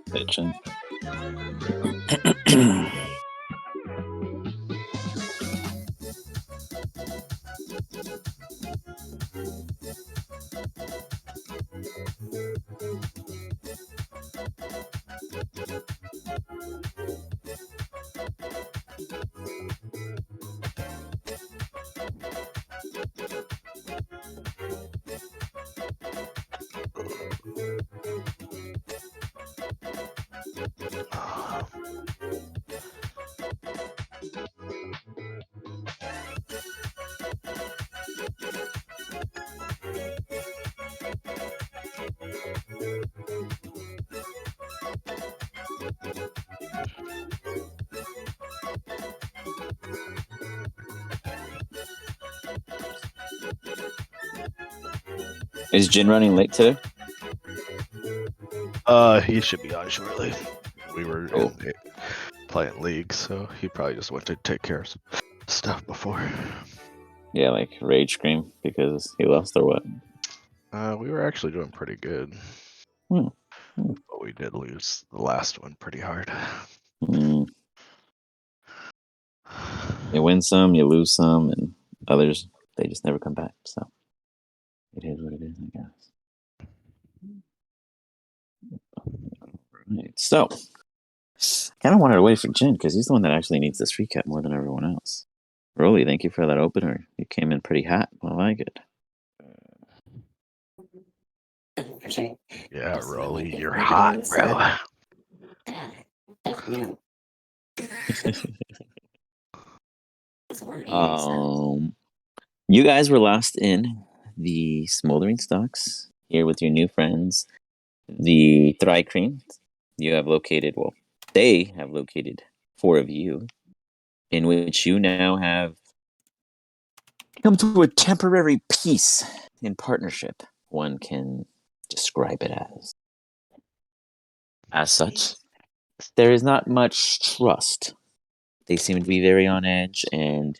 Bitchin'. Is Jin running late today? He should be on shortly. We were Oh. playing league, so he probably just went to take care of some stuff before. Yeah, like rage scream because he lost or what? We were actually doing pretty good, Hmm. but we did lose the last one pretty hard. Hmm. You win some, you lose some, and others they just never come back. So it is what it is, I guess. Right. So kind of wanted to wait for Jin because he's the one that actually needs this recap more than everyone else. Rolly, thank you for that opener. You came in pretty hot. I like it. Yeah, Rolly, you're hot, bro. You guys were last in the Smoldering Stocks here with your new friends, the Thrycreen. You have located, well, they have located 4 of you, in which you now have come to a temporary peace in partnership. One can describe it as. As such, there is not much trust. They seem to be very on edge, and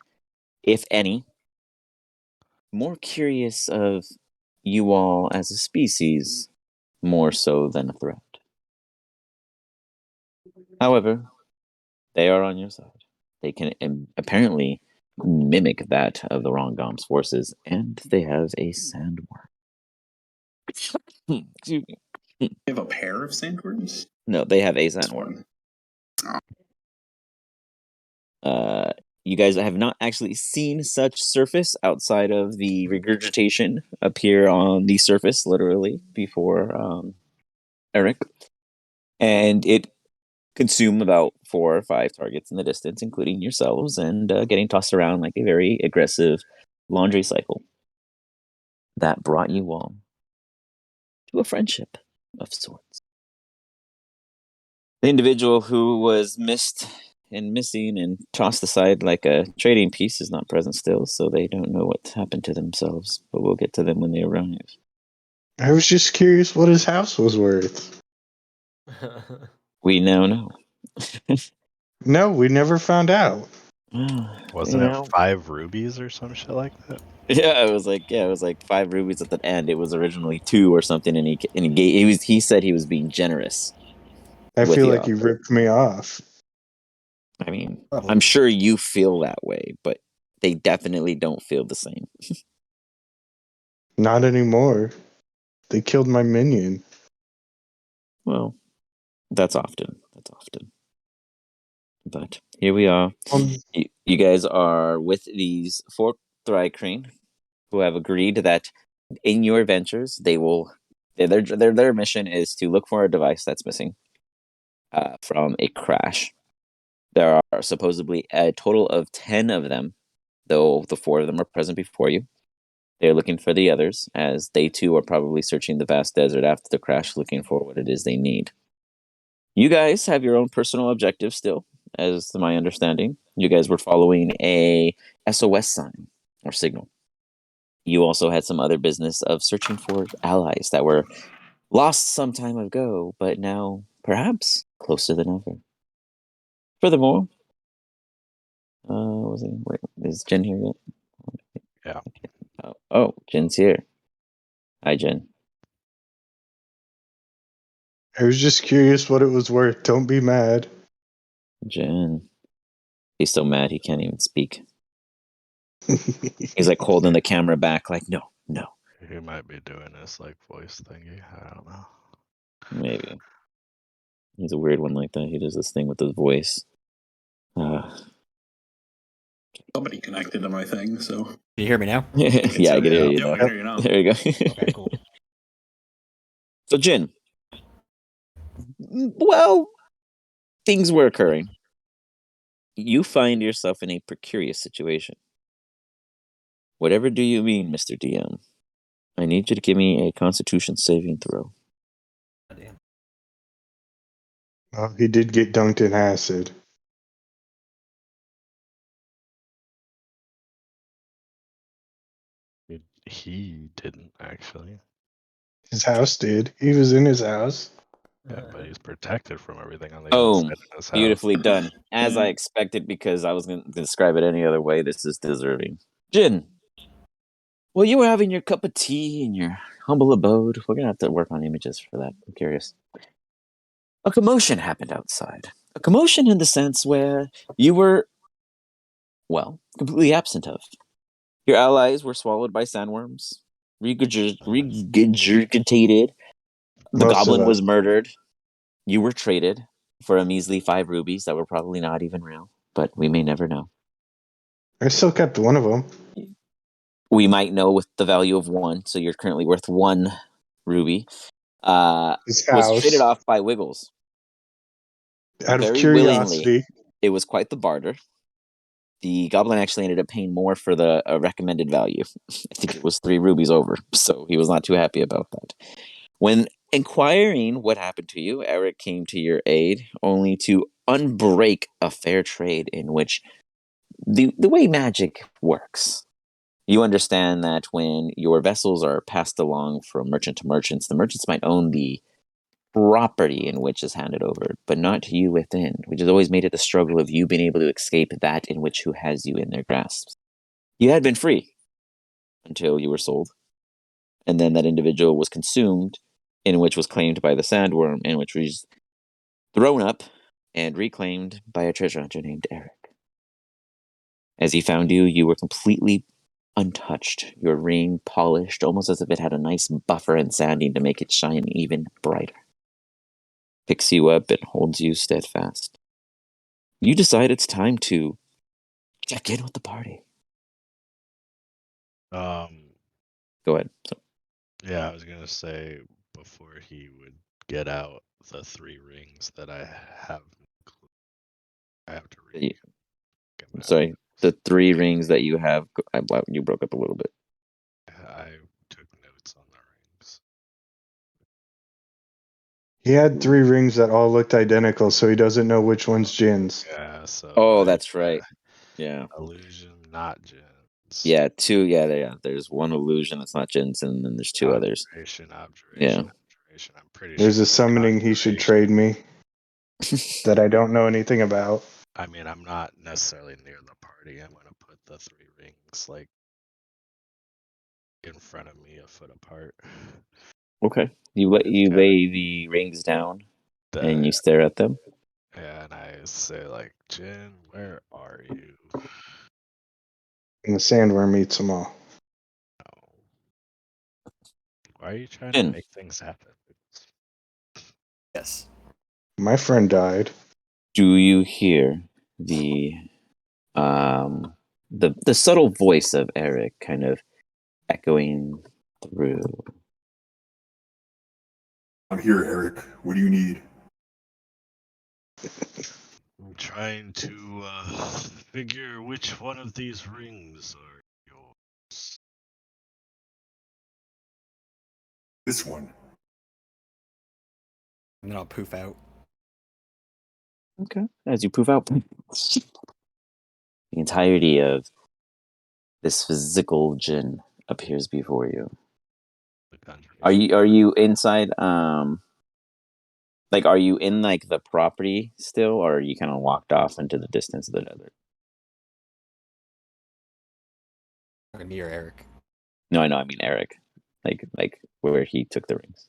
if any, more curious of you all as a species more so than a threat. However, they are on your side. They can apparently mimic that of the Ronggom's forces, and they have a sandworm. Excuse me. They have a pair of sandworms? No, they have a sandworm. You guys have not actually seen such surface outside of the regurgitation appear on the surface, literally, before Eric. And it consume about 4 or 5 targets in the distance, including yourselves, and getting tossed around like a very aggressive laundry cycle. That brought you all to a friendship of sorts. The individual who was missed and missing and tossed aside like a trading piece is not present still, so they don't know what happened to themselves, but we'll get to them when they arrive. I was just curious what his house was worth. We now know. No, we never found out. Wasn't it 5 rubies or some shit like that? Yeah, it was like 5 rubies at the end. It was originally 2 or something, and he said he was being generous. I with feel the like he offer. ripped me off. I mean, I'm sure you feel that way, but they definitely don't feel the same. Not anymore. They killed my minion. Well, that's often. But here we are. You guys are with these 4 Thrycreen who have agreed that in your ventures, they will. Their mission is to look for a device that's missing from a crash. There are supposedly a total of 10 of them, though the 4 of them are present before you. They're looking for the others, as they too are probably searching the vast desert after the crash, looking for what it is they need. You guys have your own personal objectives still, as to my understanding. You guys were following a SOS sign or signal. You also had some other business of searching for allies that were lost some time ago, but now perhaps closer than ever. Furthermore, is Jen here yet? Yeah. Oh, Jen's here. Hi, Jen. I was just curious what it was worth. Don't be mad. Jin. He's so mad he can't even speak. He's like holding the camera back, like, no. He might be doing this like voice thingy. I don't know. Maybe. He's a weird one like that. He does this thing with his voice. Somebody connected to my thing, so. Can you hear me now? Yeah, I can hear you Yeah, now. I can hear you now. There you go. Okay, cool. So, Jin. Well, things were occurring. You find yourself in a precarious situation. Whatever do you mean, Mr. DM? I need you to give me a Constitution saving throw. Damn. Oh, he did get dunked in acid. He didn't actually. His house did. He was in his house. Yeah, but he's protected from everything on the Oh, outside of his house. beautifully done. As I expected, because I was going to describe it any other way. This is deserving. Jin, well, you were having your cup of tea in your humble abode. We're going to have to work on images for that. I'm curious. A commotion happened outside. A commotion in the sense where you were, well, completely absent of. Your allies were swallowed by sandworms, regurgitated. The Most of goblin us. was murdered. You were traded for a measly 5 rubies that were probably not even real, but we may never know. I still kept one of them. We might know with the value of 1, so you're currently worth 1 ruby. His Was house. traded off by Wiggles. Out of Very curiosity. willingly. It was quite the barter. The goblin actually ended up paying more for the recommended value. I think it was 3 rubies over, so he was not too happy about that. When inquiring what happened to you, Eric came to your aid, only to unbreak a fair trade in which the way magic works. You understand that when your vessels are passed along from merchant to merchants, the merchants might own the property in which is handed over, but not you within, which has always made it the struggle of you being able to escape that in which who has you in their grasp. You had been free until you were sold, and then that individual was consumed, in which was claimed by the sandworm, in which was thrown up and reclaimed by a treasure hunter named Eric. As he found you, you were completely untouched, your ring polished, almost as if it had a nice buffer and sanding to make it shine even brighter. Picks you up and holds you steadfast. You decide it's time to check in with the party. Um, Go ahead. So, yeah, I was gonna say before he would get out the 3 rings that I have to read. sorry, the 3 rings that you have, you broke up a little bit. I took notes on the rings. He had 3 rings that all looked identical, so he doesn't know which one's Jin's. Yeah, so Oh, that's right. Yeah. Illusion, not Jins. Yeah, 2. Yeah. There's 1 illusion. It's not Jensen, and then there's 2 others. Objuration. Yeah. I'm pretty There's sure. a summoning he should trade me that I don't know anything about. I mean, I'm not necessarily near the party. I'm gonna put the 3 rings like in front of me, a foot apart. Okay. You lay the rings down and you stare at them. And I say like, Jin, where are you? And the sandworm eats them all. No. Why are you trying Jin. to make things happen? Yes. My friend died. Do you hear the the subtle voice of Eric kind of echoing through? I'm here, Eric. What do you need? I'm trying to figure which one of these rings are yours. This one. And then I'll poof out. Okay. As you poof out, the entirety of this physical Jin appears before you. Are you inside? Like, are you in like the property still, or are you kind of walked off into the distance of the desert? Near Eric. No, I know. I mean Eric, like where he took the rings.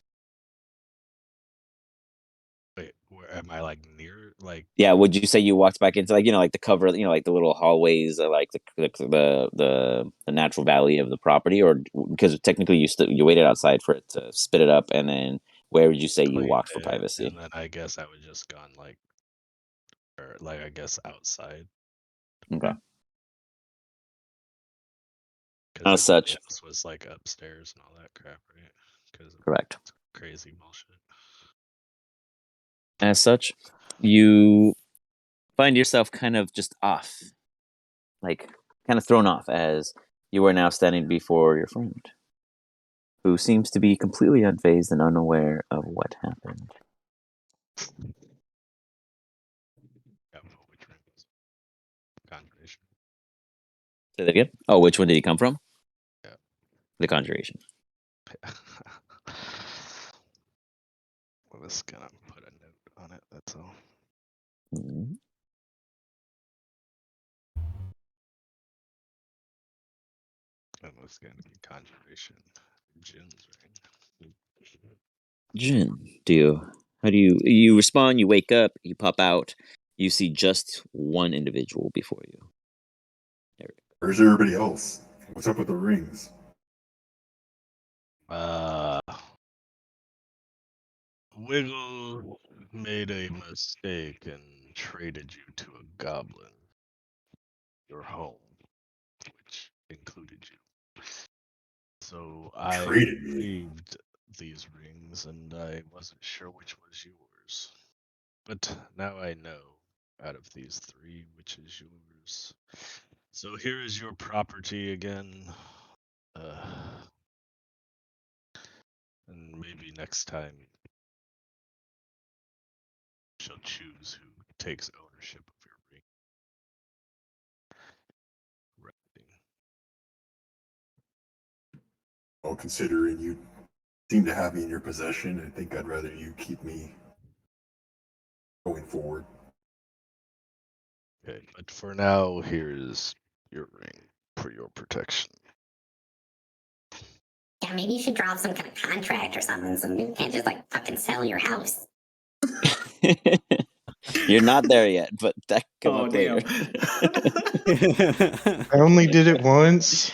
am I like near like? Yeah, would you say you walked back into like like the cover, like the little hallways, like the natural valley of the property, or because technically you waited outside for it to spit it up, and then where would you say you cleaned walked for it, privacy? and then I guess I would just gone like, or like I guess outside Okay. because As everybody such, else was like upstairs and all that crap, right? Because correct. crazy bullshit. As such, you find yourself kind of just off, like kind of thrown off as you are now standing before your friend, who seems to be completely unfazed and unaware of what happened. Yeah, which ring was it? Conjuration. Say that again. Oh, which one did he come from? Yeah. The Conjuration. I was gonna put a note on it. That's all. Mhm. It was gonna be conjuration. Jin's ring. Jin, how do you respond? You wake up, you pop out, you see just one individual before you. Where's everybody else? What's up with the rings? Wiggle made a mistake and traded you to a goblin. Your home, which included you. So I Traded me. retrieved these rings and I wasn't sure which was yours. But now I know out of these three which is yours. So here is your property again. And maybe next time she'll choose who takes ownership of your ring. Writing. Well, considering you seem to have me in your possession, I think I'd rather you keep me going forward. Okay, but for now, here's your ring for your protection. Yeah, maybe you should draw up some kind of contract or something so you can't just like fucking sell your house. You're not there yet, but that can come Oh up damn! later. I only did it once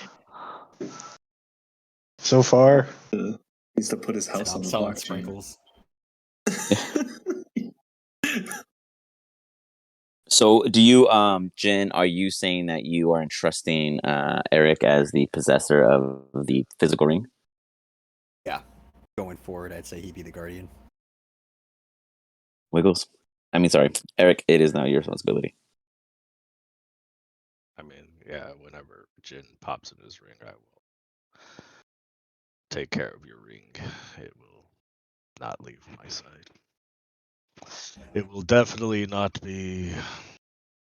so far. Needs to put his house Stop on the selling blockchain. sprinkles. So, do you, Jin? Are you saying that you are entrusting Eric as the possessor of the physical ring? Yeah. Going forward, I'd say he'd be the guardian. Wiggles. I mean, sorry, Eric. It is now your responsibility. I mean, yeah, whenever Jin pops in his ring, I will take care of your ring. It will not leave my side. It will definitely not be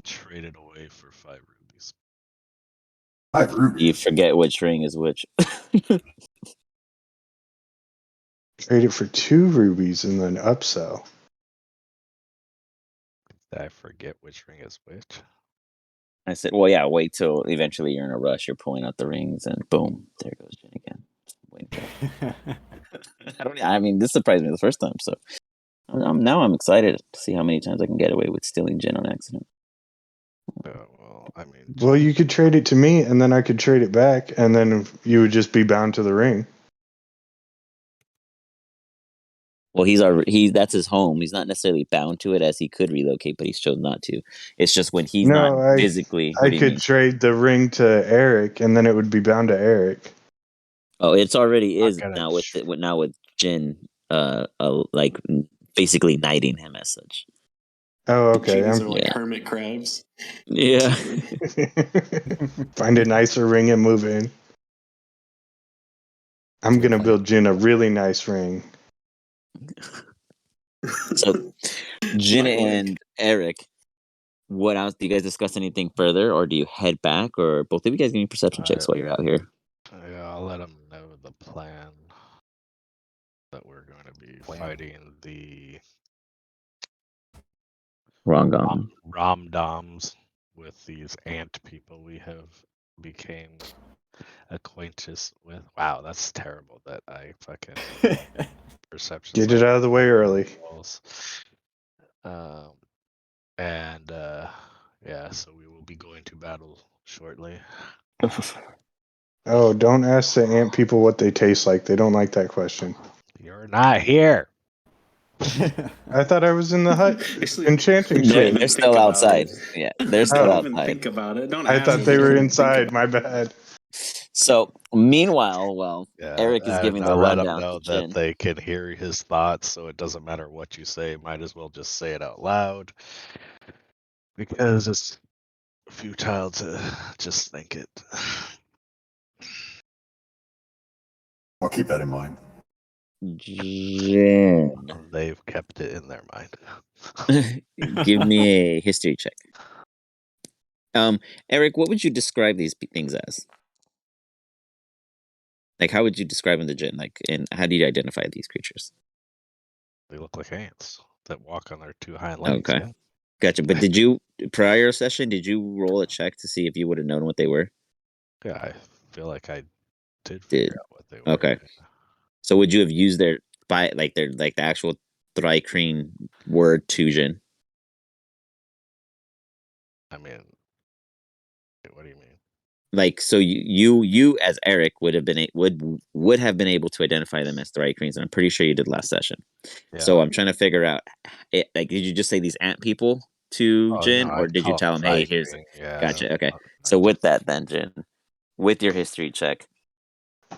traded away for 5 rubies. 5 You rubies. forget which ring is which. Trade it for 2 rubies and then upsell. Did I forget which ring is which? I said, well, yeah, wait till eventually you're in a rush. You're pulling out the rings, and boom, there goes Jin again. Waiting for it. I mean, this surprised me the first time, so now I'm excited to see how many times I can get away with stealing Jin on accident. Well, I mean, Well, you could trade it to me, and then I could trade it back, and then you would just be bound to the ring. Well, that's his home. He's not necessarily bound to it, as he could relocate, but he's chosen not to. It's just when he's not No, physically. I What do you could mean? trade the ring to Eric, and then it would be bound to Eric. Oh, it's already not is gonna now with Jin, like basically knighting him as such. Oh, okay. Jeans are like Yeah. hermit crabs. Yeah. Find a nicer ring and move in. I'm Good gonna plan. build Jin a really nice ring. So, Jin and Eric, what else? Do you guys discuss anything further, or do you head back, or both of you guys give me perception checks while you're out here? Yeah, I'll let them know the plan. That we're going to be fighting the Wrong on. Ramdoms with these ant people we have became acquaintance with. Wow, that's terrible that I fucking perception. Get it out of the way early. And yeah, so we will be going to battle shortly. Oh, don't ask the ant people what they taste like. They don't like that question. You're not here. I thought I was in the hut Actually, enchanting don't They're, even shit. they're think still about outside. it. Yeah, they're still Don't even outside. think about it. Don't I ask thought me. they Don't were even think inside. about My bad. So meanwhile, well, Yeah, Eric is and giving I the let them rundown know to that Jin. they can hear his thoughts, so it doesn't matter what you say. Might as well just say it out loud because it's futile to just think it. I'll keep that in mind. Jin, They've kept it in their mind. give me a history check. Eric, what would you describe these things as? Like, how would you describe them to Jin? Like, and how do you identify these creatures? They look like ants that walk on their two hind legs. Okay, Yeah. gotcha. But did you prior session? Did you roll a check to see if you would have known what they were? Yeah, I feel like I did Did figure out what they were. okay. So would you have used their the actual Thrycreen word to Jin? I mean, what do you mean? Like, so you as Eric would have been would have been able to identify them as Thrycreens, and I'm pretty sure you did last session. Yeah. So I'm trying to figure out, like, did you just say these ant people to Oh, Jin, no, or I did you call tell him, hey, here's, Thrycreen. Yeah. gotcha, okay. So with that then, Jin, with your history check,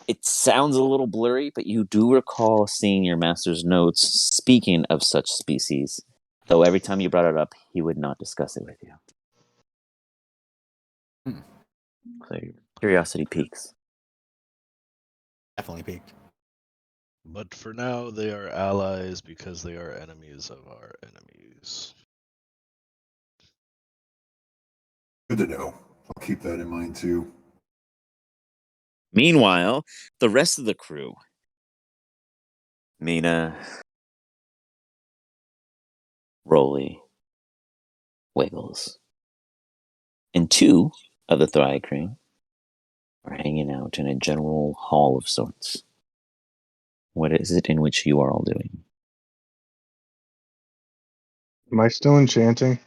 it sounds a little blurry, but you do recall seeing your master's notes speaking of such species, though every time you brought it up, he would not discuss it with you. So your curiosity peaks. Definitely peaked. But for now, they are allies because they are enemies of our enemies. Good to know. I'll keep that in mind too. Meanwhile, the rest of the crew, Mina, Rolly, Wiggles, and two of the Thrycreen are hanging out in a general hall of sorts. What is it in which you are all doing? Am I still enchanting?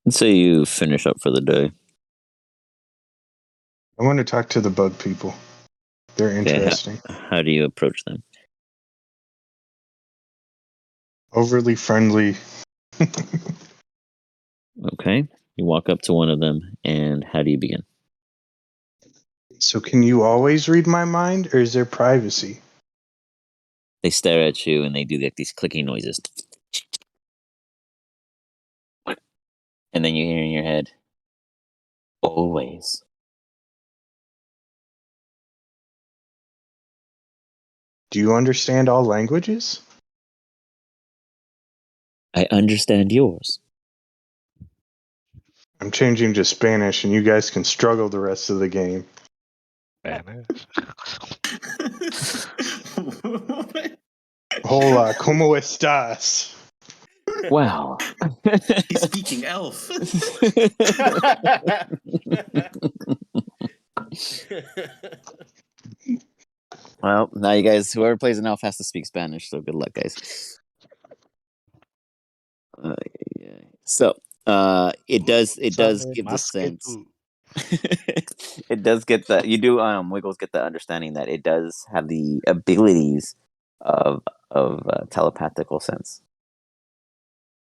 Let's say you finish up for the day. I want to talk to the bug people. They're Okay, interesting. how do you approach them? Overly friendly. Okay, you walk up to one of them, and how do you begin? So can you always read my mind, or is there privacy? They stare at you, and they do like these clicking noises. And then you hear in your head, always. Do you understand all languages? I understand yours. I'm changing to Spanish, and you guys can struggle the rest of the game. Spanish. Hola, ¿cómo estás? Well. He's speaking elf. Well, now you guys, whoever plays an elf has to speak Spanish, so good luck, guys. Yeah. So, it does give the sense. It does get the you do Wiggles get the understanding that it does have the abilities of telepathical sense.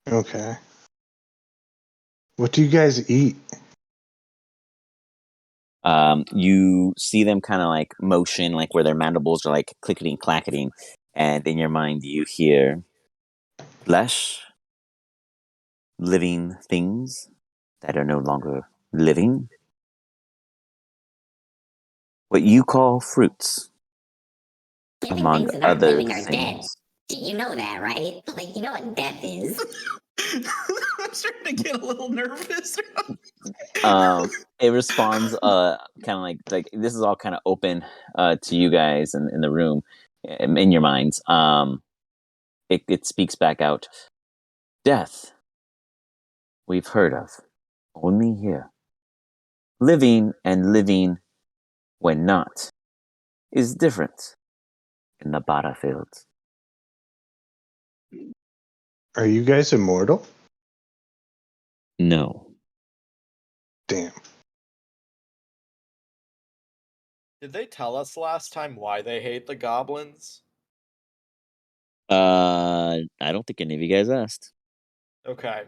Okay. What do you guys eat? You see them kind of like motion, like where their mandibles are like clicking clacketing, and in your mind you hear flesh, living things that are no longer living, what you call fruits, Living among things that aren't other living are dead. things. You know that, right? Like, you know what death is. I'm starting to get a little nervous. It responds kind of like this is all kind of open to you guys in the room, in your minds. It speaks back out. Death we've heard of only here. Living and living when not is different in the battlefield. Are you guys immortal? No. Damn. Did they tell us last time why they hate the goblins? I don't think any of you guys asked. Okay.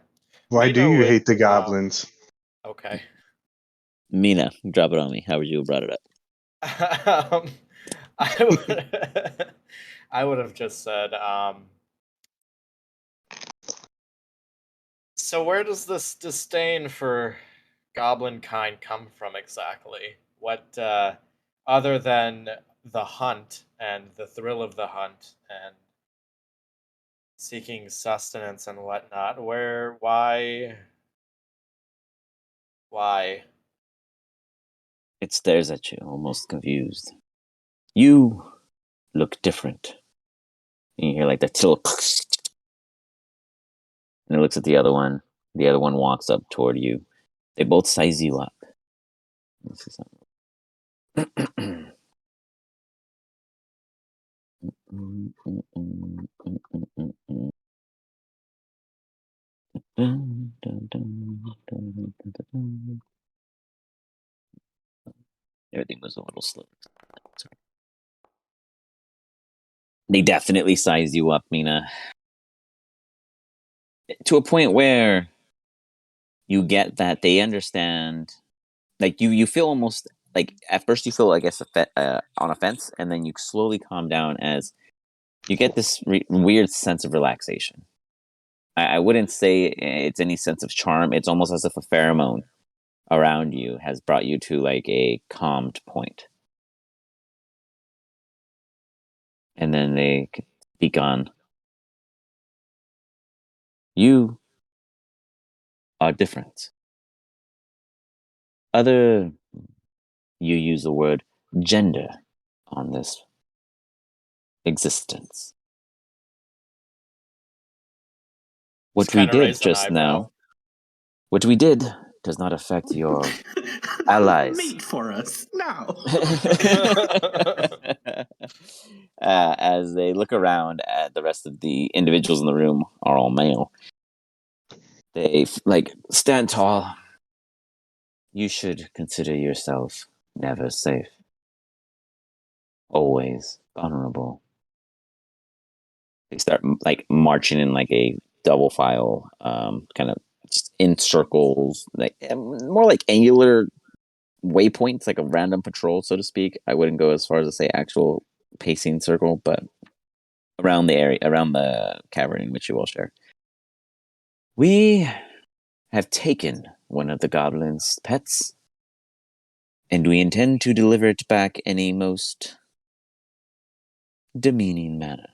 Why do Mina you would, hate the goblins? Okay. Mina, drop it on me. How would you have brought it up? I would, I would have just said, so where does this disdain for goblin kind come from exactly? What, other than the hunt and the thrill of the hunt and seeking sustenance and whatnot, why? It stares at you, almost confused. You look different. And you hear like that little and it looks at the other one. The other one walks up toward you. They both size you up. This is something. Everything was a little slow. They definitely size you up, Mina. To a point where you get that they understand. Like you feel almost like at first you feel, I guess, on offense, and then you slowly calm down as you get this weird sense of relaxation. I wouldn't say it's any sense of charm. It's almost as if a pheromone around you has brought you to like a calmed point. And then they speak on. You are different. You use the word gender on this existence. What Just we kind of did raised an just eyebrow. now, what we did does not affect your allies. Mate for us now. As they look around at the rest of the individuals in the room are all male. They like stand tall. You should consider yourself never safe. Always vulnerable. They start like marching in like a double file, kind of just in circles, like more like angular waypoints, like a random patrol, so to speak. I wouldn't go as far as to say actual pacing circle, but around the area, around the cavern in which you all share. We have taken one of the goblins' pets, and we intend to deliver it back in a most demeaning manner.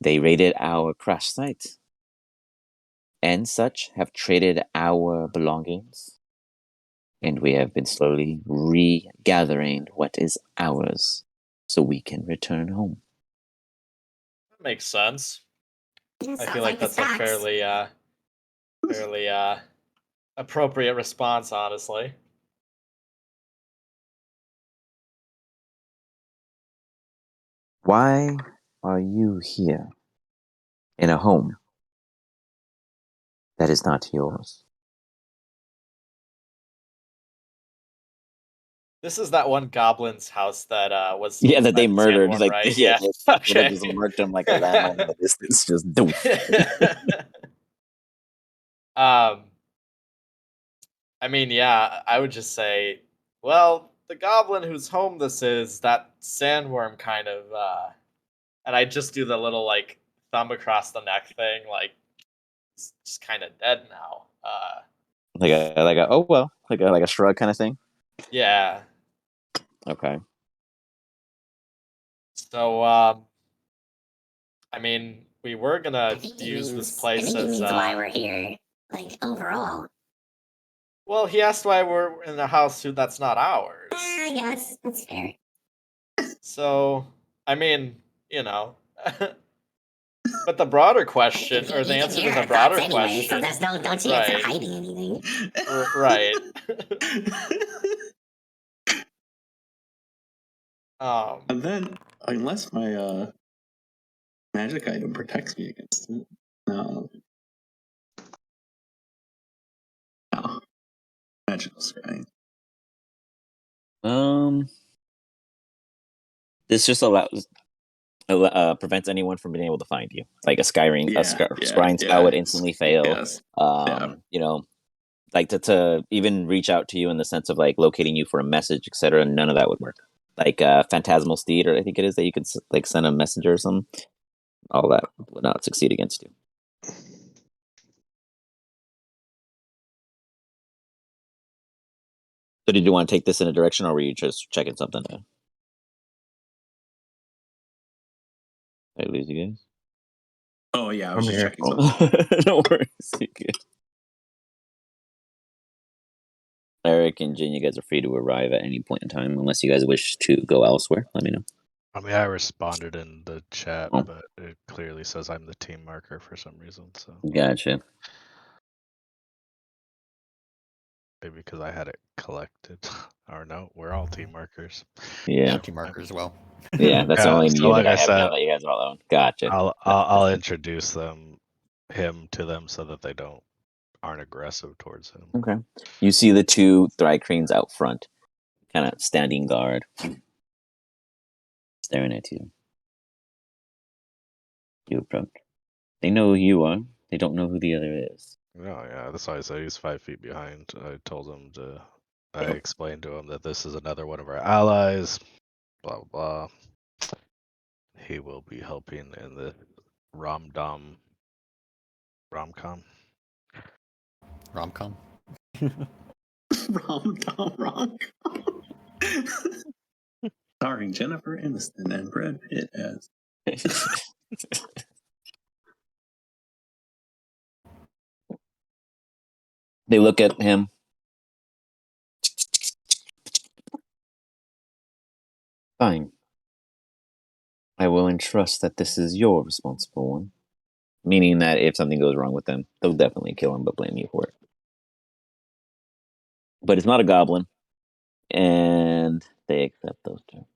They raided our crash site, and such have traded our belongings, and we have been slowly regathering what is ours so we can return home. That makes sense. I Sounds feel like like the that's a facts. fairly appropriate response, honestly. Why are you here in a home that is not yours? This is that one goblin's house that was Yeah, that they murdered. Sandworm, Like, right? yeah, Yeah. they Okay. just murked him like a landmine in the distance. Just doof. I mean, yeah, I would just say, well, the goblin whose home this is, that sandworm kind of, and I just do the little like thumb across the neck thing, like it's just kind of dead now. Like a oh well, like a shrug kind of thing. Yeah. Okay. So, I mean, we were I gonna think he use this means. I place think he as, means why we're here. Like overall. well, he asked why we're in a house that's not ours. Yeah, that's fair. So, I mean, you know. But the broader question, or the You can answer to hear the our broader thoughts anyway, so question, there's no chance of right? hiding anything. Right. And then, unless my magic item protects me against it. No. No. Magical scrying. This just prevents anyone from being able to find you. Like a scrying spell would instantly fail. Yes. You know, like to even reach out to you in the sense of like locating you for a message, etc. None of that would work. Like Phantasmal Steed, or I think it is that you could like send a messenger or something. All that would not succeed against you. So did you want to take this in a direction, or were you just checking something? Did I lose you guys? Oh yeah, I was I'm just here. checking something. No worries. You good. Eric and Jin, you guys are free to arrive at any point in time, unless you guys wish to go elsewhere. Let me know. I mean, I responded in the chat, Oh. but it clearly says I'm the team marker for some reason. So Gotcha. maybe because I had it collected. Or no, we're all team markers. Yeah. Team marker as well. Yeah, that's the Yeah, only so unit like I I have now said, that you guys are all own. Gotcha. I'll introduce him to them so that they aren't aggressive towards him. Okay. You see the two Thrycranes out front, kind of standing guard, staring at you. You approach. They know who you are. They don't know who the other is. Oh yeah, that's why I said he's 5 feet behind. I explained to him that this is another one of our allies. Blah blah blah. He will be helping in the rom-com. Rom-com. Rom-com. Starring Jennifer Aniston and Brad Pitt as. They look at him. Fine. I will entrust that this is your responsible one. Meaning that if something goes wrong with them, they'll definitely kill him, but blame you for it. But it's not a goblin. And they accept those terms.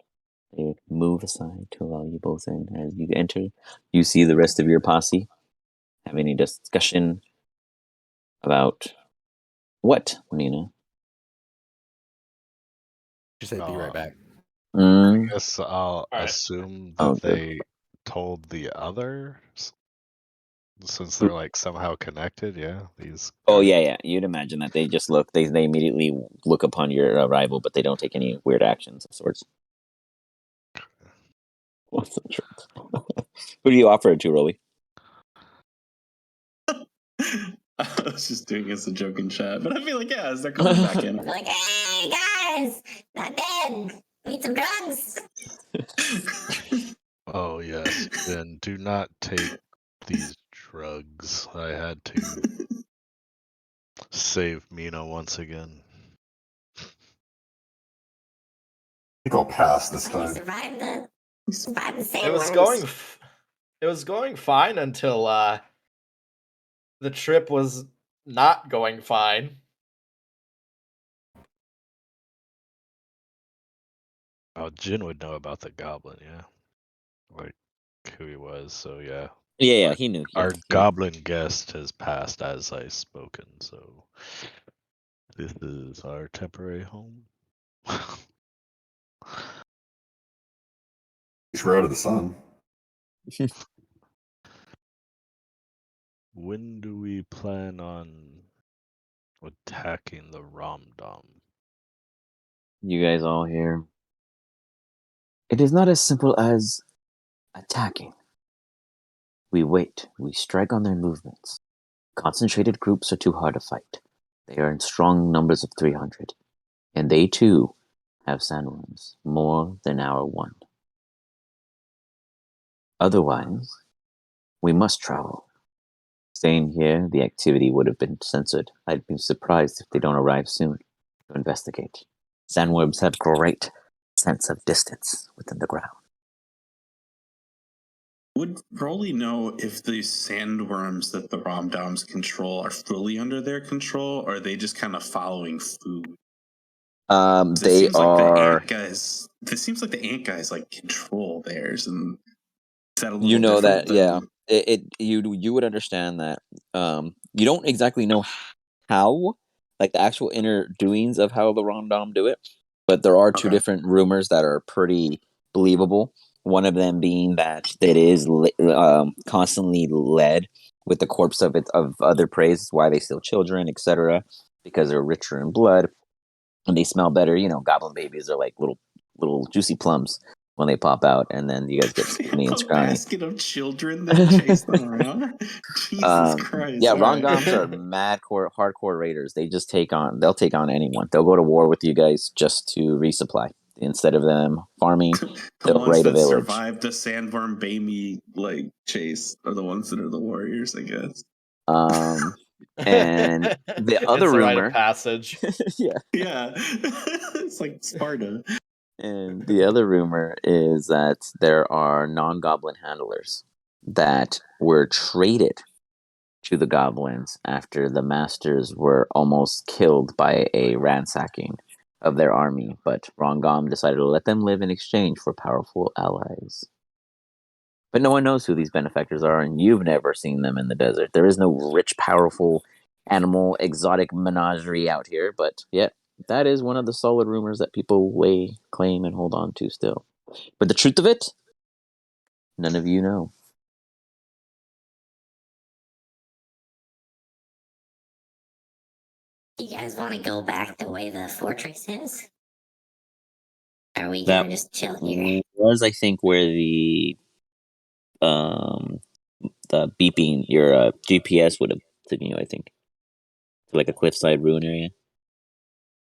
They move aside to allow you both in. As you enter, you see the rest of your posse having a discussion about what, Nina? Just say be right back. I guess I'll right. assume Oh, that good. they told the others, since they're like somehow connected. Yeah, these. Oh guys. yeah. You'd imagine that they just look. They immediately look upon your arrival, but they don't take any weird actions of sorts. What's the truth? Who do you offer it to, Rolly? I was just doing it as a joke in chat, but I feel like as they're coming back in. Like, hey guys, not bad. Need some drugs? Oh yes, and do not take these drugs. I had to save Mina once again. I think I'll pass this You time. survived the same It was going fine until the trip was not going fine. Oh, Jin would know about the goblin, yeah, like who he was. So yeah, Yeah, he knew. Yeah, our he knew. goblin guest has passed as I spoken. So this is our temporary home. We're out of the sun. When do we plan on attacking the Romdom? You guys all here. It is not as simple as attacking. We wait. We strike on their movements. Concentrated groups are too hard to fight. They are in strong numbers of 300. And they too have sandworms, more than our one. Otherwise, we must travel. Staying here, the activity would have been censored. I'd be surprised if they don't arrive soon to investigate. Sandworms have great sense of distance within the ground. Would Broly know if the sandworms that the Romdoms control are fully under their control, or are they just kind of following food? They are. It seems like the ant guys like control theirs, and is that a little You know different that, yeah. than... you would understand that you don't exactly know how, like the actual inner doings of how the Rondom do it, but there are two Okay. different rumors that are pretty believable. One of them being that it is constantly led with the corpse of other preys, why they steal children, etc., because they're richer in blood and they smell better. You know, goblin babies are like little juicy plums when they pop out, and then you guys get They skinny have and a scrawny. basket of children that chase them around. Jesus Christ! Yeah, all right. Rongoms are hardcore raiders. They'll take on anyone. They'll go to war with you guys just to resupply. Instead of them farming, The they'll ones raid a that village. survived the sandworm Baby like chase are the ones that are the warriors, I guess. And the other It's a rite of rumor, passage. yeah, Yeah, it's like Sparta. and the other rumor is that there are non-goblin handlers that were traded to the goblins after the masters were almost killed by a ransacking of their army, but Rongom decided to let them live in exchange for powerful allies. But no one knows who these benefactors are, and you've never seen them in the desert. There is no rich, powerful animal exotic menagerie out here, but yet that is one of the solid rumors that people claim and hold on to still. But the truth of it, none of you know. You guys want to go back the way the fortress is? Are we That gonna just chill here? was, I think, where um the beeping your GPS would have taken you. I think to like a cliffside ruin area.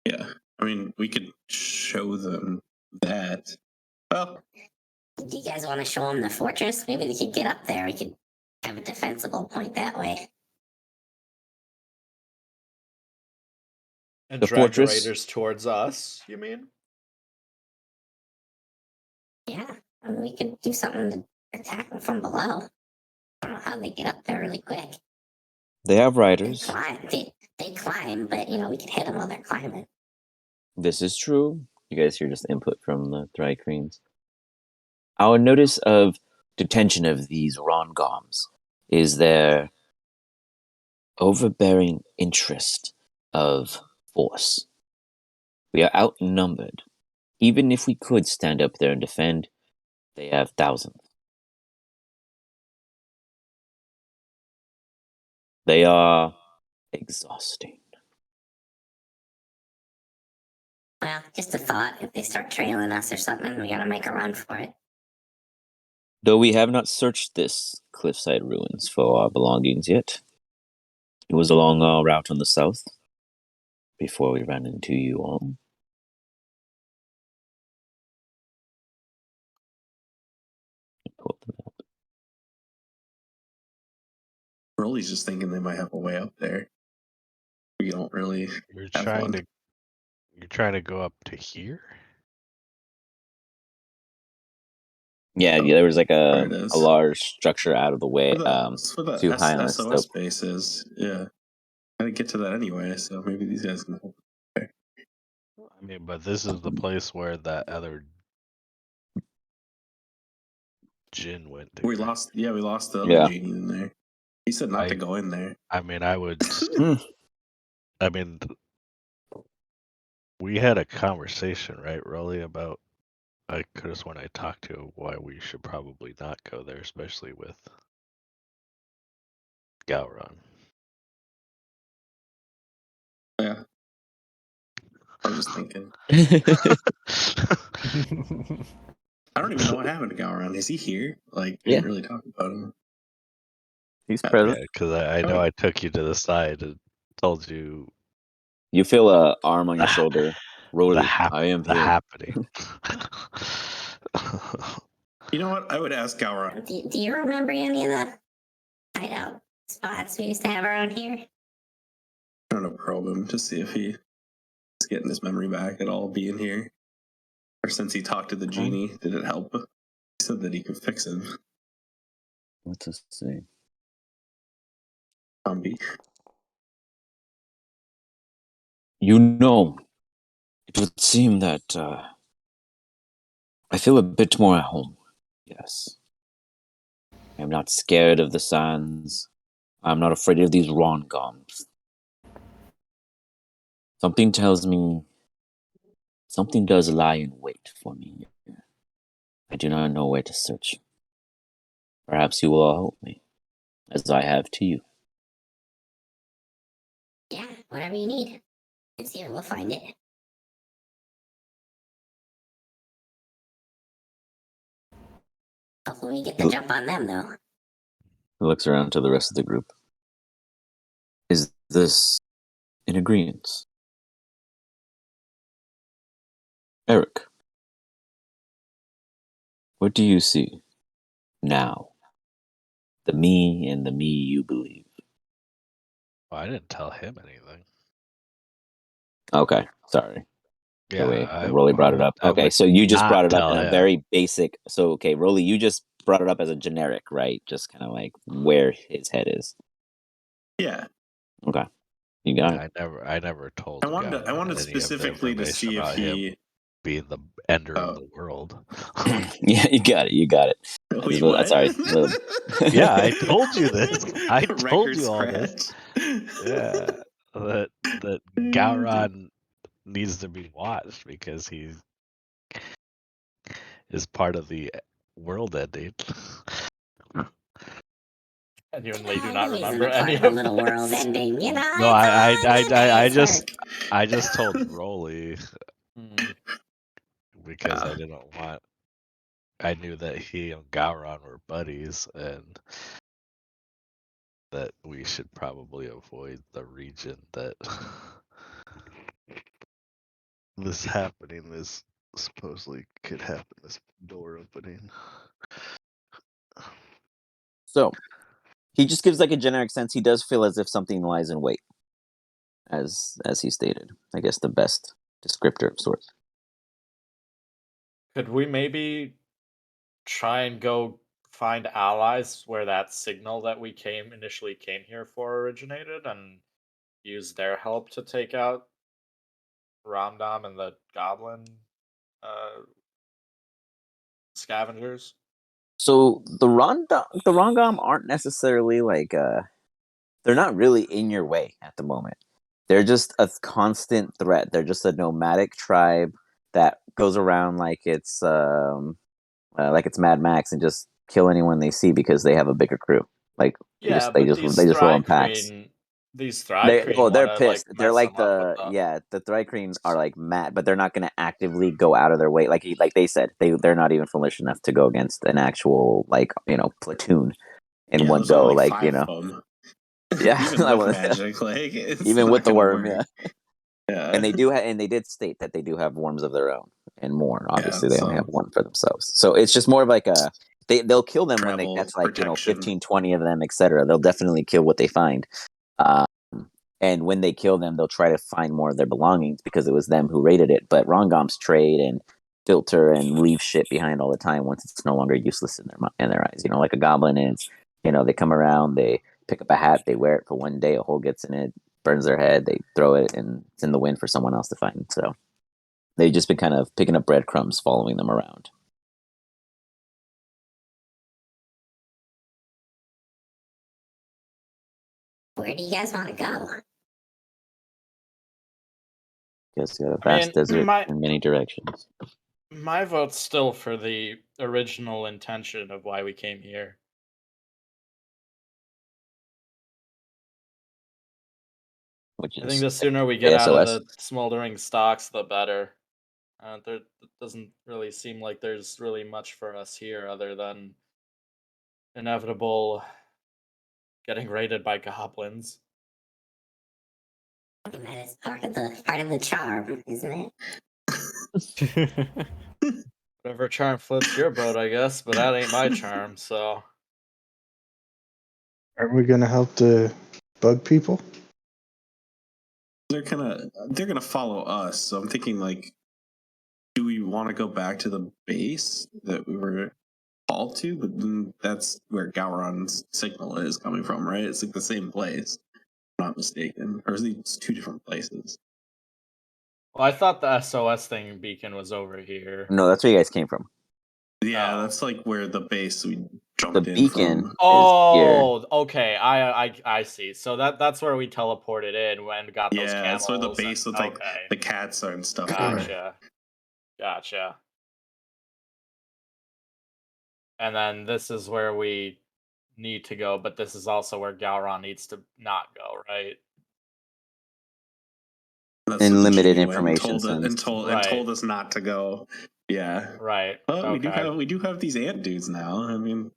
Yeah, I mean, we could show them that. Well, Do you guys want to show them the fortress? Maybe they could get up there. We could have a defensible point that way. And The drag the fortress. raiders towards us, you mean? Yeah, I mean, we could do something to attack them from below. I don't know how they get up there really quick. They have They riders. climb. They climb, but we could hit them while they're climbing. This is true. You guys hear just input from the Thrycreans. Our notice of detention of these Rongoms is their overbearing interest of force. We are outnumbered. Even if we could stand up there and defend, they have thousands. They are exhausting. Well, just a thought. If they start trailing us or something, we gotta make a run for it. Though we have not searched this cliffside ruins for our belongings yet, it was along our route on the south before we ran into you all. Pull up the map. Broly's just thinking they might have a way up there. We don't really You're have trying one. to you're trying to go up to here? Yeah, Oh, there was like there it a is. large structure out of the way, That's where the too high on a SOS slope. base is. Yeah, I didn't get to that anyway, so maybe these guys can help. I mean, but this is the place where that other Jin went to. We right? lost. Yeah, we lost the other Yeah. genie in there. He said not to go in there. I mean, I would. Hmm. I mean, we had a conversation, right, Rolly, about. I could have sworn I talked to why we should probably not go there, especially with Gowron. Yeah, I was just thinking. I don't even know what happened to Gowron. Is he here? Like, we didn't Yeah. really talk about him. He's Yeah. present. Yeah, because I know Oh. I took you to the side and told you You feel a arm on your shoulder. Rolly, I am the here. happening. You know what? I would ask Gowron. Do you remember any of the hideout spots we used to have around here? Trying to probe him to see if he's getting his memory back at all being here. Or since he talked to the genie, did it help? He said that he could fix him. Let's see. Zombie. You know, it would seem that I feel a bit more at home. Yes. I'm not scared of the sands. I'm not afraid of these rongoms. Something tells me something does lie in wait for me. I do not know where to search. Perhaps you will all help me, as I have to you. Yeah, whatever you need. It's here, we'll find it. Hopefully we get the jump on them, though. He looks around to the rest of the group. Is this in agreement? Eric, what do you see now? The me and the me you believe. Well, I didn't tell him anything. Okay, sorry. Yeah, Wait, Rolly brought it up. I Okay, would so you just not brought it up tell in a him. very basic. So, okay, Rolly, you just brought it up as a generic, right? Just kind of like where his head is. Yeah. Okay, you got it. I never told I wanted Gavin any specifically to see if he being the ender of the world. Yeah, you got it. You got it. Wait, what? Sorry. Yeah, I told you this. I told Record you all scratch. this. Yeah, that Gowron needs to be watched because he is part of the world ending. Genuinely do Well, not he isn't remember a part any of the of little this. world ending, you know? No, it's I just told Rolly Hmm. because I didn't want. I knew that he and Gowron were buddies, and that we should probably avoid the region that this happening is supposedly could happen. This door opening. So he just gives like a generic sense. He does feel as if something lies in wait, as he stated. I guess the best descriptor of sorts. Could we maybe try and go find allies where that signal that we initially came here for originated and use their help to take out Ramdam and the goblin uh, scavengers? So the Rongom aren't necessarily like they're not really in your way at the moment. They're just a constant threat. They're just a nomadic tribe that goes around like it's Mad Max and just kill anyone they see because they have a bigger crew. Like Yeah, they but just roll in packs. these Thrycreen They're want to like pissed. They're mess like them up with the. the Thrycreen are like mad, but they're not going to actively go out of their way. Like they said, they're not even foolish enough to go against an actual platoon in one there's only go. like Like 5 of them. yeah, Even with magic, like it's even not with the gonna worm, work. yeah. Yeah. And and they did state that they do have worms of their own and more. Obviously, Yeah, they only so- have one for themselves. So it's just more of like they'll kill them when they Travel catch like protection. 15, 20 of them, etc. They'll definitely kill what they find. Um, and when they kill them, they'll try to find more of their belongings because it was them who raided it. But Rongoms trade and filter and leave shit behind all the time once it's no longer useless in their eyes. You know, like a goblin is. You know, they come around, they pick up a hat, they wear it for one day, a hole gets in it, burns their head, they throw it, and it's in the wind for someone else to find. So they've just been kind of picking up breadcrumbs, following them around. Where do you guys want to go? It's got a I vast mean, desert in many directions. my vote's still for the original intention of why we came here. Which I think is the sooner we get out of ASOS. the smoldering stocks, the better. There it doesn't really seem like there's really much for us here other than inevitable getting raided by goblins. That is part of the charm, isn't it? Whatever charm floats your boat, I guess, but that ain't my charm, so. Aren't we gonna help the bug people? They're gonna follow us. So I'm thinking like, do we want to go back to the base that we were called to? But then that's where Gowron's signal is coming from, right? It's like the same place, if I'm not mistaken, or is it 2 different places? Well, I thought the SOS thing beacon was over here. No, that's where you guys came from. Yeah, Oh. that's like where the base we jumped in beacon from. is here. Oh, okay. I see. So that's where we teleported in and got those Yeah, camels. that's where the base with like okay. the cats are and stuff. were. Gotcha. And then this is where we need to go, but this is also where Gowron needs to not go, right? That's In what the limited genie went and information told, and sense. told and told us not to go. Yeah. Right. Well, okay. we do have these ant dudes now. I mean,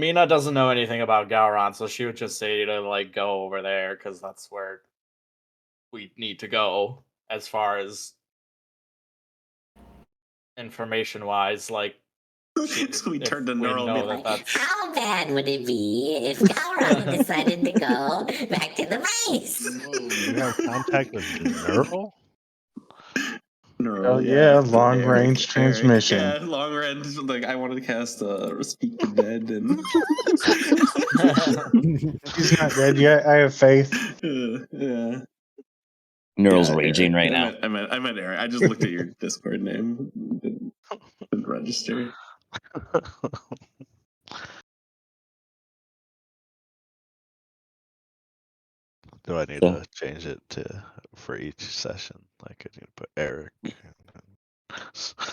Mina doesn't know anything about Gowron, so she would just say to like go over there because that's where we need to go as far as information wise. Like, so we turned to we Neural. know and that that's How bad would it be if Gowron decided to go back to the base? Whoa, you have contact with Neural? Neural, Oh yeah, long Eric, range transmission. Yeah, long range. Like I wanted to cast Speak the Dead, and He's not dead yet. I have faith. yeah. Neural's Yeah, raging Eric. right now. I meant Eric. I just looked at your Discord name. Didn't register. Do I need to change it to for each session? Like I need to put Eric.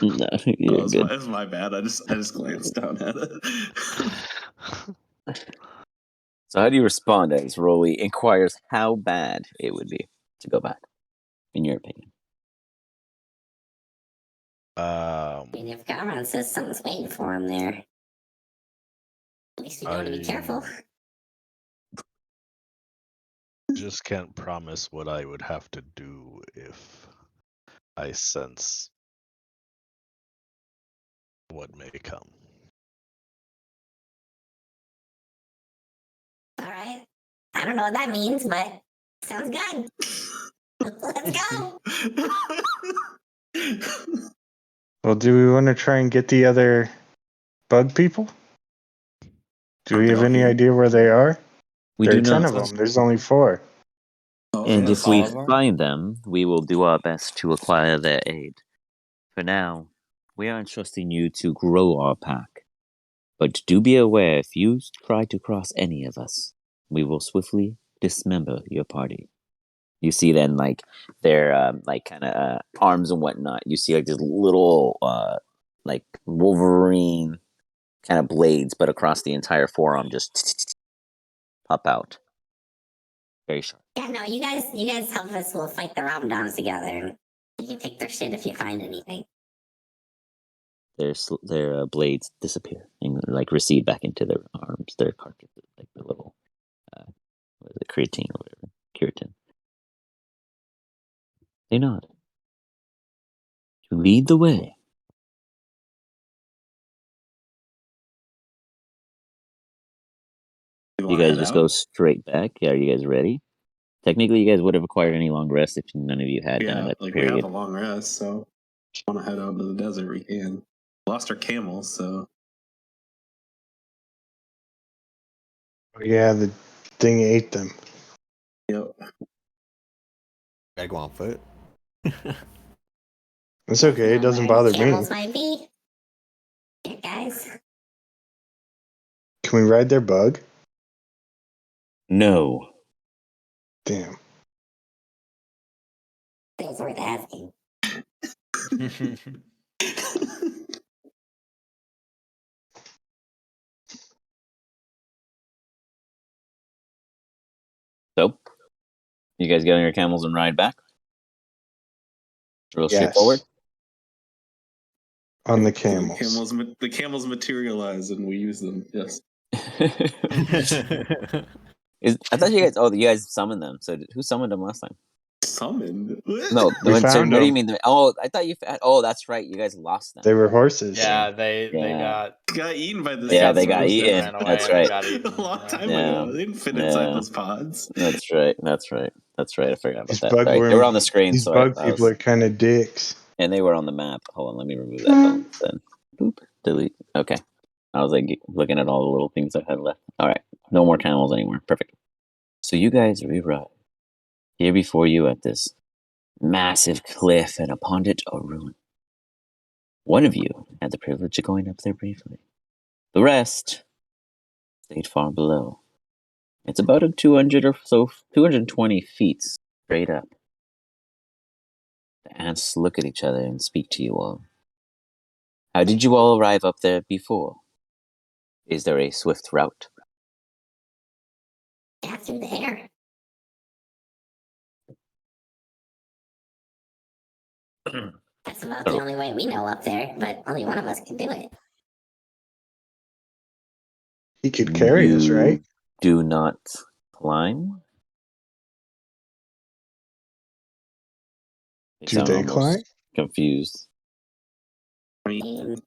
No, you're good. It's my bad. I just glanced down at it. So how do you respond as Rolly inquires how bad it would be to go back, in your opinion? I mean, if Gowron says something's waiting for him there, at least we know to be careful. Just can't promise what I would have to do if I sense what may come. All right. I don't know what that means, but sounds good. Let's go. Well, do we want to try and get the other bug people? Do we have any idea where they are? We There do are 10 not. of them. There's only 4. And that's if we all of them? find them, we will do our best to acquire their aid. For now, we are entrusting you to grow our pack. But do be aware, if you try to cross any of us, we will swiftly dismember your party. You see then, like, their, like, kind of arms and whatnot. You see, like, this little, like, Wolverine kind of blades, but across the entire forearm, just pop out. Very sharp. Yeah, no, you guys help us. We'll fight the Ramaddans together. You can take their shit if you find anything. Their blades disappear and like recede back into their arms, their cartridges, like the little what is it, creatine or whatever, keratin. They nod to lead the way. You guys just go straight back. Are you guys ready? Technically, you guys would have acquired any long rest if none of you had done that like period. we have a long rest, so if we want to head out into the desert, we can. Lost our camels, so Yeah, the thing ate them. yep. Gotta go on foot. It's okay. It doesn't bother me. Camels might be. Yeah, guys. Can we ride their bug? No. Damn. Things worth asking. So, you guys get on your camels and ride back? Real Yes. straightforward. On the camels. The camels materialize and we use them. Yes. I thought you guys. Oh, you guys summoned them. So who summoned them last time? Summoned? No, We found what do you them. mean? Oh, I thought you. Oh, that's right. You guys lost them. They were horses. Yeah, they Yeah. got eaten by the Yeah, they Saints. got eaten. ran away That's and right. got eaten. A long time Yeah. ago. They didn't fit inside those pods. That's right. That's right. That's right. I forgot about These that. bug Right. worm- They were on the screen, These so bug I was, people are kind of dicks. and they were on the map. Hold on, let me remove that bone. Then, boop, delete. Okay. I was like looking at all the little things I had left. All right, no more camels anymore. Perfect. So you guys re-ride. Here before you at this massive cliff, and upon it a ruin. One of you had the privilege of going up there briefly, The rest stayed far below. It's about a 200 or so, 220 feet straight up. The ants look at each other and speak to you all. How did you all arrive up there before? Is there a swift route? Yeah, through the air. That's about the Oh. only way we know up there, but only one of us can do it. He could carry us, right? Do not climb? They Do sound they almost climb? confused. I mean,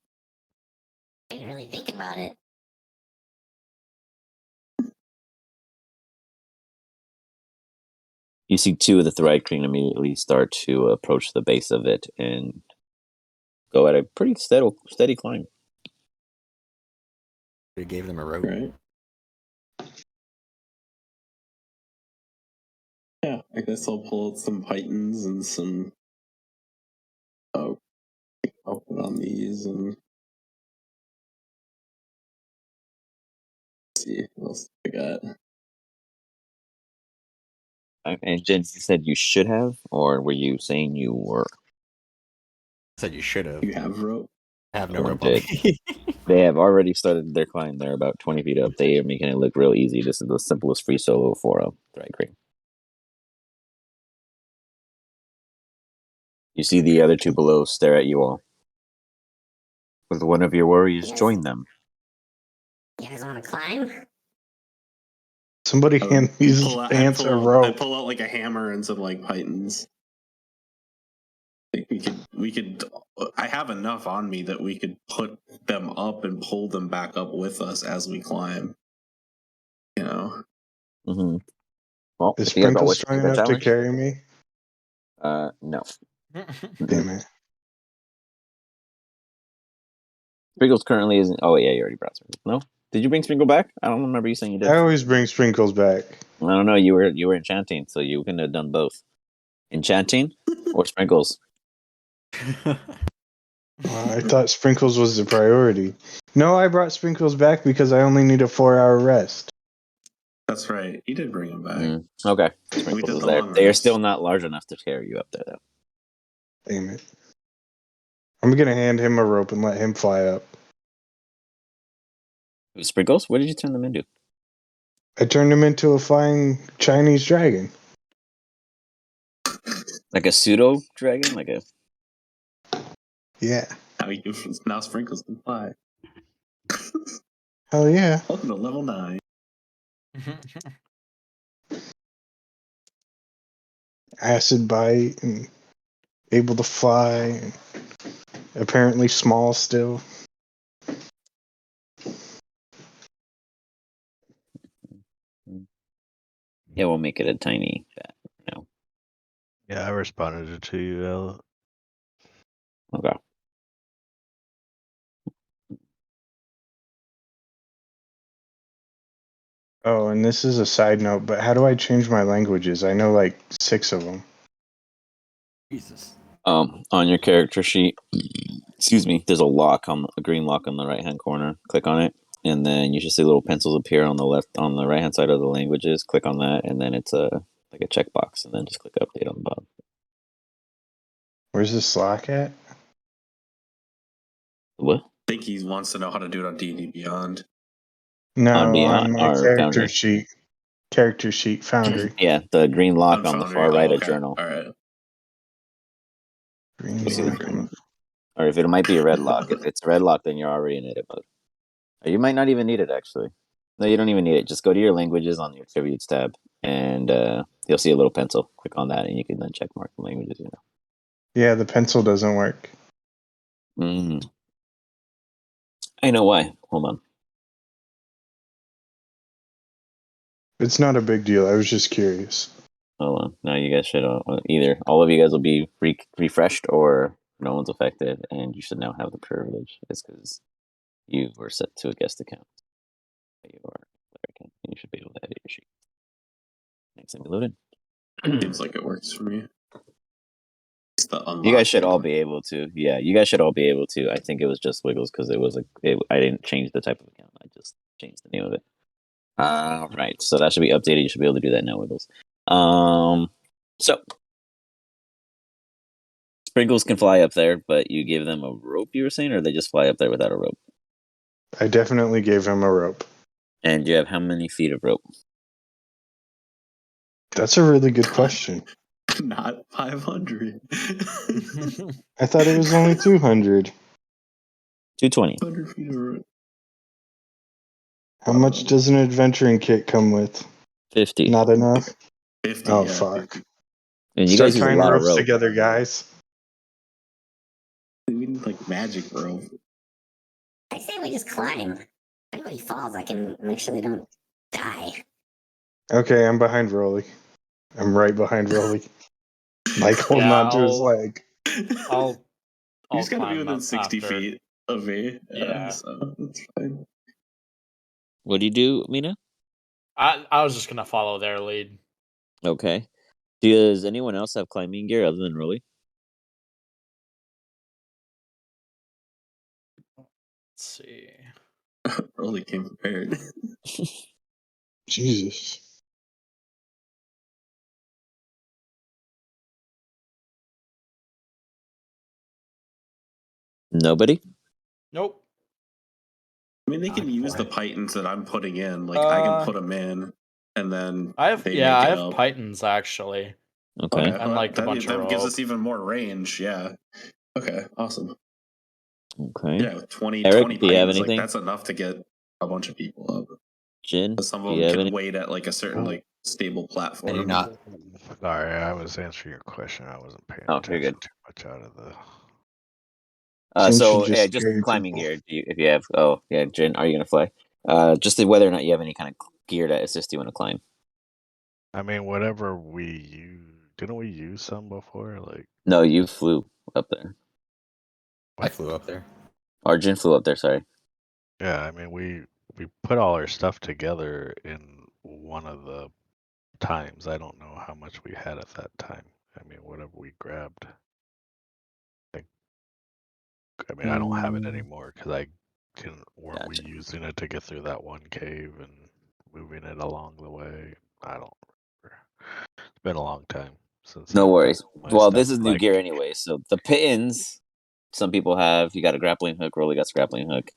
I didn't really think about it. You see two of the Thrycreen immediately start to approach the base of it and go at a pretty steady climb. We gave them a rope. Right. Yeah, I guess I'll pull out some pythons and some. Oh, I'll put on these and see what else I got. And Jen, you said you should have, or were you saying you were? Said you should have. You have rope? I have no Oh, rope on me. They have already started their climb. They're about 20 feet up. They are making it look real easy. This is the simplest free solo for a Thrycreen. You see the other two below stare at you all. With one of your warriors, Yes. join them. You guys want to climb? Somebody hand these ants a I rope. pull out like a hammer and some like pythons. Like we could. I have enough on me that we could put them up and pull them back up with us as we climb. You know. Mm-hmm. Well, Is if you guys all Sprinkle wish to strong make that enough to challenge, carry me? no. Damn it. Sprinkles currently isn't. Oh yeah, you already brought Sprinkles. No, did you bring Sprinkle back? I don't remember you saying you did. I always bring Sprinkles back. I don't know. You were enchanting, so you couldn't have done both. Enchanting or Sprinkles. I thought Sprinkles was the priority. No, I brought Sprinkles back because I only need a 4-hour rest. That's right. You did bring them back. Okay, We Sprinkles did is the there. long They are rest. still not large enough to carry you up there, though. Damn it. I'm gonna hand him a rope and let him fly up. Sprinkles, what did you turn them into? I turned him into a flying Chinese dragon. Like a pseudo dragon, like a. Yeah. Now Sprinkles can fly. Hell yeah. Welcome to level 9. Acid bite and able to fly. And apparently small still. Yeah, we'll make it a tiny fat. No. Yeah, I responded to you, El. Okay. Oh, and this is a side note, but how do I change my languages? I know like 6 of them. Jesus. On your character sheet, excuse me, there's a green lock on the right hand corner. Click on it, and then you should see little pencils appear on the right hand side of the languages. Click on that, and then it's like a checkbox, and then just click update on the bottom. Where's this lock at? What? I think he wants to know how to do it on D&D Beyond. No, On on my our character Foundry. sheet. Character sheet, Foundry. Yeah, the green lock on the Foundry. far right Oh, of okay. journal. All right. Green You see the lock on the- Or if it might be a red lock. If it's a red lock, then you're already in edit mode. Or you might not even need it, actually. No, you don't even need it. Just go to your languages on the attributes tab, and you'll see a little pencil. Click on that, and you can then check mark the languages. Yeah, the pencil doesn't work. I know why. Hold on. It's not a big deal. I was just curious. Hold on. Now you guys should either all of you guys will be refreshed, or no one's affected, and you should now have the privilege. It's because you were set to a guest account. You are American. You should be able to edit your sheet. Next thing loaded. Seems like it works for me. the unlock. You guys should all table. be able to. Yeah, you guys should all be able to. I think it was just Wiggles because it was I didn't change the type of account. I just changed the name of it. Right. So that should be updated. You should be able to do that now, Wiggles. So Sprinkles can fly up there, but you give them a rope. You were saying, or they just fly up there without a rope? I definitely gave him a rope. And you have how many feet of rope? That's a really good question. Not 500. I thought it was only 200. 220. 100 feet of rope. How much does an adventuring kit come with? 50. Not enough? 50. Oh, yeah, fuck. 50. And you Start guys use a tying lot of ropes rope. together, guys. We need like magic rope. I say we just climb. If anybody falls, I can make sure they don't die. Okay, I'm behind Rolly. I'm right behind Rolly. Like holding Yeah, on to his leg. I'll He's got to be climb within up 60 after. feet of me. Yeah. So that's fine. What do you do, Mina? I was just gonna follow their lead. Okay. Does anyone else have climbing gear other than Rolly? Let's see. Rolly came prepared. Jesus. Nobody? Nope. I mean, they can use the pythons that I'm putting in. Like, I can put them in, and then I have they I make it have up. pythons actually. Okay. Okay, And, well, like, a bunch of that gives rope. us even more range. Yeah. Okay, awesome. Okay. Yeah, with 20, Eric, 20 do you have pythons, like anything? that's enough to get a bunch of people up. Jin, Some do of you them have can any? wait at like a certain like stable platform. I do not. Sorry, I was answering your question. I wasn't paying Oh, you're attention good. too much out of the. Uh, Jin so should yeah, just just carry climbing people. gear. If you have, oh yeah, Jin, are you gonna fly? Just whether or not you have any kind of gear to assist you in a climb. I mean, whatever we use. Didn't we use some before? Like, No, you flew up there. I flew up there. Or Jin flew up there. Sorry. yeah, I mean, we put all our stuff together in one of the times. I don't know how much we had at that time. I mean, whatever we grabbed. I mean, I don't have it anymore because I didn't. Weren't we Gotcha. using it to get through that one cave and moving it along the way? I don't remember. It's been a long time since No I've worries. done my Well, stuff. this is new Like, gear anyway. So the pittons, some people have. You got a grappling hook. Rolly got a grappling hook.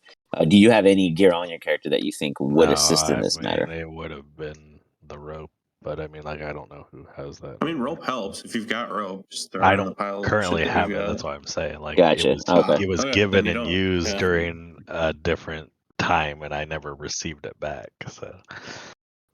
Do you have any gear on your character that you think would no, assist in I this mean, matter? it would have been the rope, but I mean, like, I don't know who has that. I mean, anymore. rope helps. If you've got rope, just throw I it in the don't pile of currently shit that you've have it. That's got. what I'm saying. Like, Gotcha. Okay. it was Okay, given then you and don't. used Yeah. during a different time, and I never received it back. So.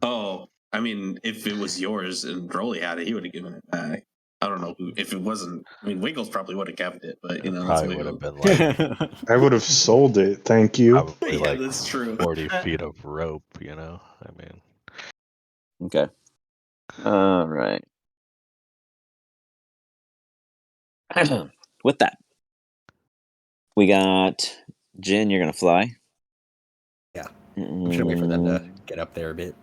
Oh, I mean, if it was yours and Rolly had it, he would have given it back. I don't know who. If it wasn't, I mean, Wiggles probably would have kept it, but you It know, that's probably would Wiggles. have been like I would have sold it, thank you. probably Yeah, like that's true. 40 feet of rope, you know? I mean, Okay. All right. With that, we got Jin. You're gonna fly. Yeah. I'm just gonna wait for them to Mm, get up there a bit.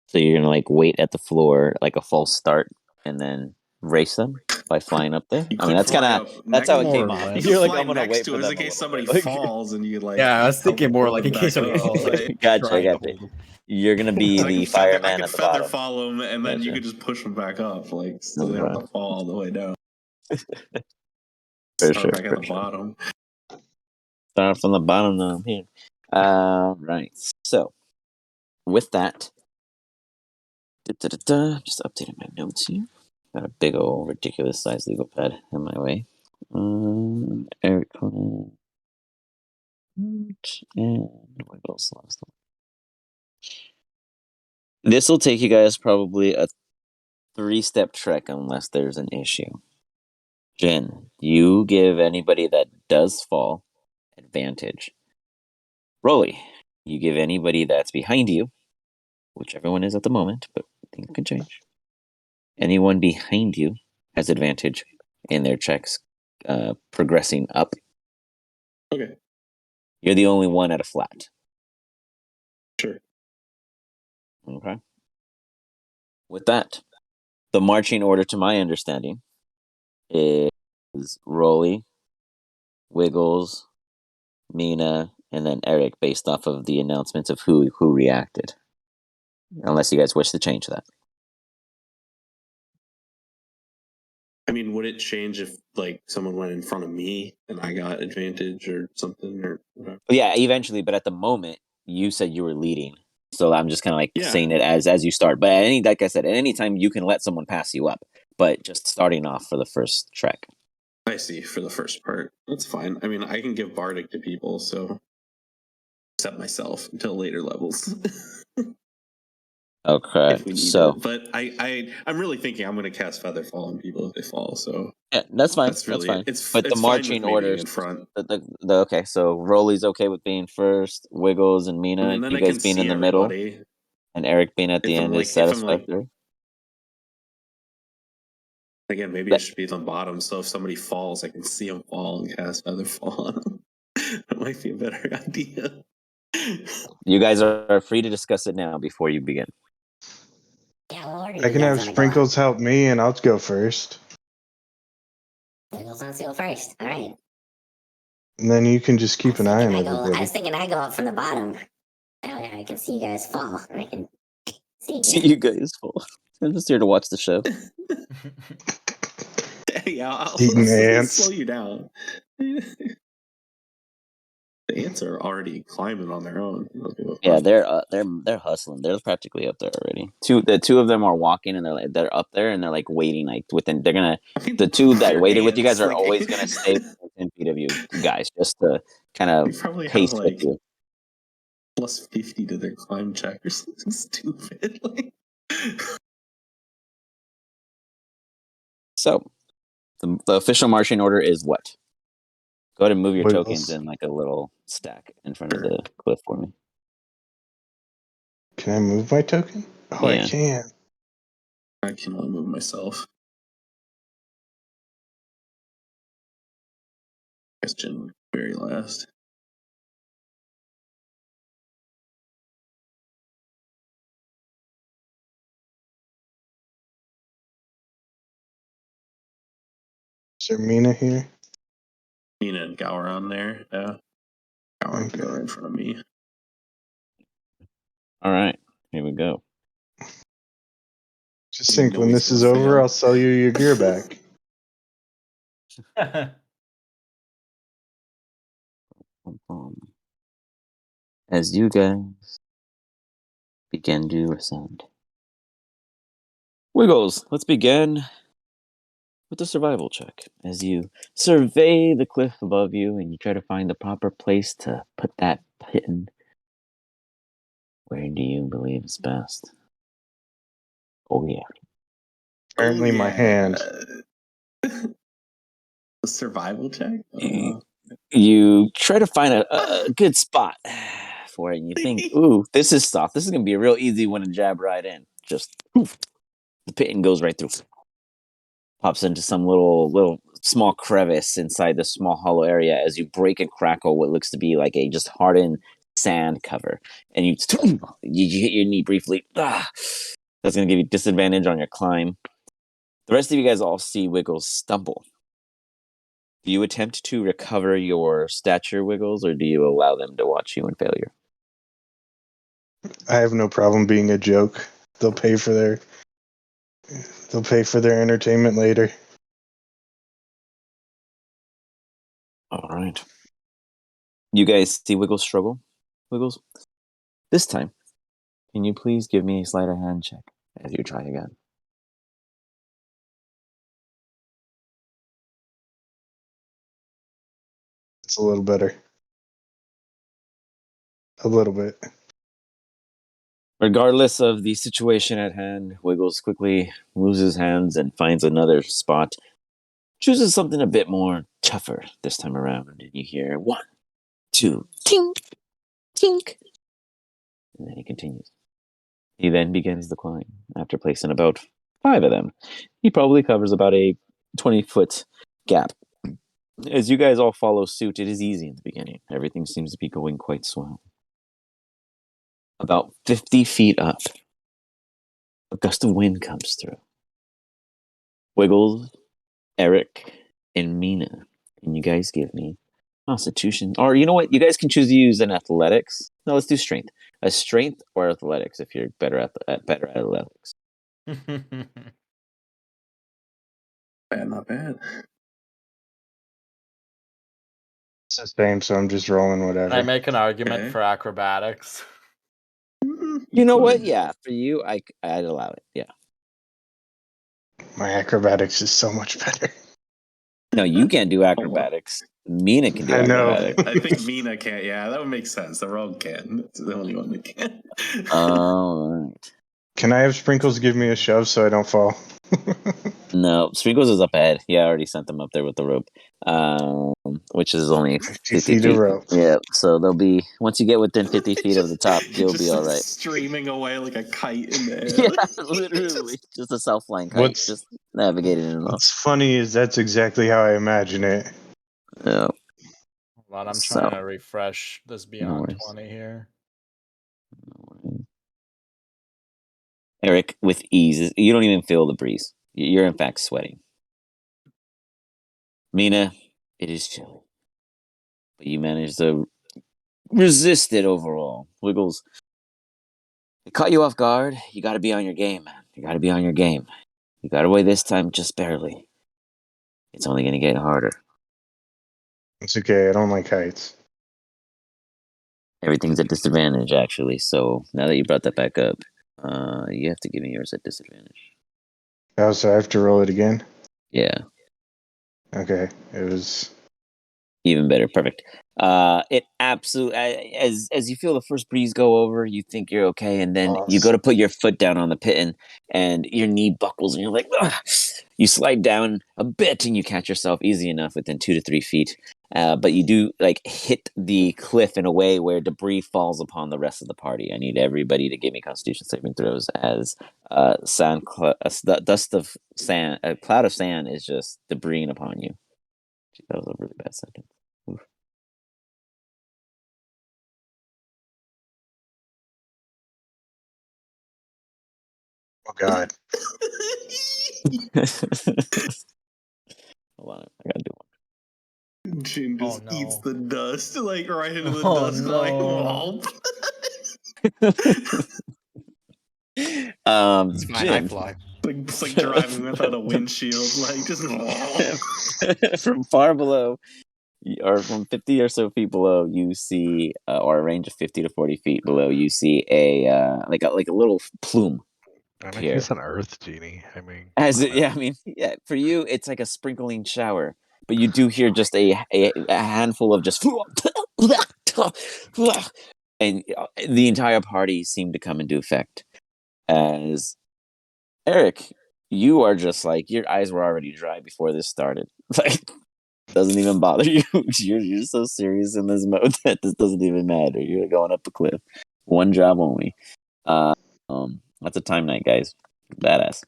So you're gonna like wait at the floor, like a false start, and then race them by flying up there. You I mean, could that's fly kind of up that's next. how it More came or off. less. You You're could like, fly I'm gonna next wait to for us them in a case little somebody bit. falls and you like. Yeah, I was help thinking more pull like them in case back somebody up. falls, like Like, Gotcha, trying to gotcha. hold them. You're gonna be the I fireman could at the feather bottom. fall them, and then you Gotcha. could just push them back up, like so they don't Okay. have to fall all the way down. For Start sure. back at For the sure. bottom. Start from the bottom now. Here. Right. So, with that, just updating my notes here. Got a big old ridiculous size legal pad in my way. Eric Conan. And what else last one? This will take you guys probably a 3-step trek unless there's an issue. Jen, you give anybody that does fall advantage. Rolly, you give anybody that's behind you, which everyone is at the moment, but things can change. Anyone behind you has advantage in their checks progressing up. Okay, You're the only one at a flat. sure. Okay. With that, the marching order, to my understanding, is Rolly, Wiggles, Mina, and then Eric, based off of the announcements of who reacted. Unless you guys wish to change that. I mean, would it change if like someone went in front of me and I got advantage or something or whatever? Yeah, eventually, but at the moment, you said you were leading. So I'm just kind of like Yeah. saying it as you start. But like I said, at any time you can let someone pass you up. But just starting off for the first trek. I see, for the first part. That's fine. I mean, I can give Bardic to people, so except myself until later levels. Okay, if we need so it. But I'm really thinking I'm gonna cast Featherfall on people if they fall, so yeah, that's fine. that's That's really fine. it. It's But the it's fine with marching me being orders. in front. Okay, so Rolly's okay with being first. Wiggles and Mina, And then you I guys can being in see the middle, everybody. and Eric being at the If I'm end is like if I'm like satisfactory. again, maybe it should be on the bottom, so if somebody falls, I can see them fall and cast Featherfall on them. That might be a better idea. You guys are free to discuss it now before you begin. Yeah, well, where do I you can guys have want to go? Sprinkles help me, and I'll go first. Wiggles wants to go first. All right. And then you can just keep an eye on I everybody. was thinking I go up from the bottom. That way I can see you guys fall. I can see See you. you guys fall. I'm just here to watch the show. Yeah, I'll Eating slow ants. you down. The ants are already climbing on their own. Yeah, they're hustling. They're practically up there already. The two of them are walking, and they're up there, and they're like waiting. Like within, they're gonna the two that They're waited with you guys ants, are like, always gonna stay within 10 feet of you guys, just to kind of they probably have pace with like you. plus 50 to their climb check or something stupid. Like, So the official marching order is what? Go ahead and move your tokens Wiggles. in like a little stack in front of the cliff for me. Can I move my token? Oh, I Yeah. can. I can only move myself. Question very last. Is there Mina here? Nina and Gowron there. Yeah. Gowron can go right in front of me. All right, here we go. Just You think, know when he's this is gonna over, fail. I'll sell you your gear back. As you guys begin to ascend. Wiggles, let's begin with the survival check. As you survey the cliff above you and you try to find the proper place to put that pin, where do you believe is best? Oh, yeah. Apparently, my hand. A survival check? You try to find a good spot for it, and you think, ooh, this is soft. This is going to be a real easy one to jab right in. Just poof, the pin goes right through. Pops into some little small crevice inside the small hollow area as you break and crackle what looks to be like a just hardened sand cover. And you hit your knee briefly. That's going to give you disadvantage on your climb. The rest of you guys all see Wiggles stumble. Do you attempt to recover your stature, Wiggles, or do you allow them to watch you in failure? I have no problem being a joke. They'll pay for their entertainment later. All right. You guys see Wiggles struggle? Wiggles? This time, can you please give me a sleight of hand check as you try again? It's a little better. A little bit. Regardless of the situation at hand, Wiggles quickly moves his hands and finds another spot. Chooses something a bit more tougher this time around, and you hear 1, 2, tink, tink. And then he continues. He then begins the climb. After placing about 5 of them, he probably covers about a 20-foot gap. As you guys all follow suit, it is easy in the beginning. Everything seems to be going quite swell. About 50 feet up, a gust of wind comes through. Wiggles Eric and Mina, can you guys give me Constitution? Or you know what? You guys can choose to use an athletics. No, let's do strength. A strength or athletics if you're better at athletics. Not bad. It's the same, so I'm just rolling whatever. Can I make an argument Okay. for acrobatics? You know what? Yeah, for you, I'd allow it. Yeah. My acrobatics is so much better. No, you can't do acrobatics. Mina can do I know. acrobatics. I think Mina can't. Yeah, that would make sense. The rogue can. It's the only one that can. All right. Can I have Sprinkles give me a shove so I don't fall? No, Sprinkles is up ahead. Yeah, I already sent them up there with the rope, which is only 50 50 feet of feet. rope. Yeah, so they'll be, once you get within 50 feet of the top, you'll be all right. Streaming away like a kite in the air. Yeah, literally. Just a self-flying kite. What's Just navigating it off. What's funny is that's exactly how I imagine it. Yeah. Hold on, I'm So- trying to refresh this beyond worries. 20 here. Eric, with ease, you don't even feel the breeze. You're in fact sweating. Mina, it is chilly, but you managed to resist it overall. Wiggles, it caught you off guard. You got to be on your game, man. You got to be on your game. You got away this time just barely. It's only going to get harder. It's okay. I don't like heights. Everything's at disadvantage, actually. So now that you brought that back up, you have to give me yours at disadvantage. Oh, so I have to roll it again? Yeah, Okay. It was. even better. Perfect. It absolutely, as you feel the first breeze go over, you think you're okay, and then you go to put your foot down on the pit, and your knee buckles, and you're like, ugh! You slide down a bit, and you catch yourself easy enough within 2 to 3 feet. But you do like hit the cliff in a way where debris falls upon the rest of the party. I need everybody to give me Constitution saving throws as dust of sand, a cloud of sand is just debris upon you. Gee, that was a really bad sentence. Oof. Oh, God. Hold on, I gotta do Jin just Oh, no. eats the dust, like right into the Oh, dust, no. one. It's fine. I Jin, fly. it's like driving without a windshield, like just. from far below, or from 50 or so feet below, you see, or a range of 50 to 40 feet below, you see like a little plume. I mean, Here. he's an earth genie. I mean, Yeah, I mean, yeah, for you, it's like a sprinkling shower, but you do hear just a handful of just, and the entire party seemed to come into effect. As Eric, you are just like, your eyes were already dry before this started. Like, doesn't even bother you. You're so serious in this mode that this doesn't even matter. You're going up a cliff. One job only. That's a time night, guys. Badass.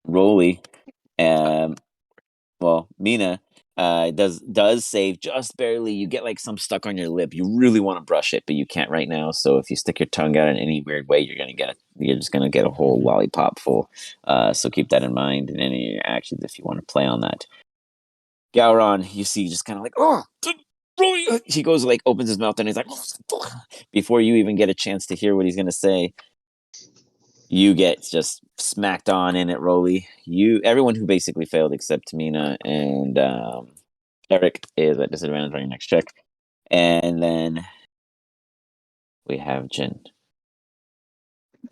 Rolly, well, Mina, does save just barely. You get like some stuck on your lip. You really want to brush it, but you can't right now. So if you stick your tongue out in any weird way, you're just gonna get a whole lollipop full. So keep that in mind in any of your actions if you want to play on that. Gowron, you see, just kind of like, oh, he goes like opens his mouth and he's like, before you even get a chance to hear what he's gonna say, you get just smacked on in it, Rolly. Everyone who basically failed except Mina and Eric is at disadvantage on your next check. And then we have Jin,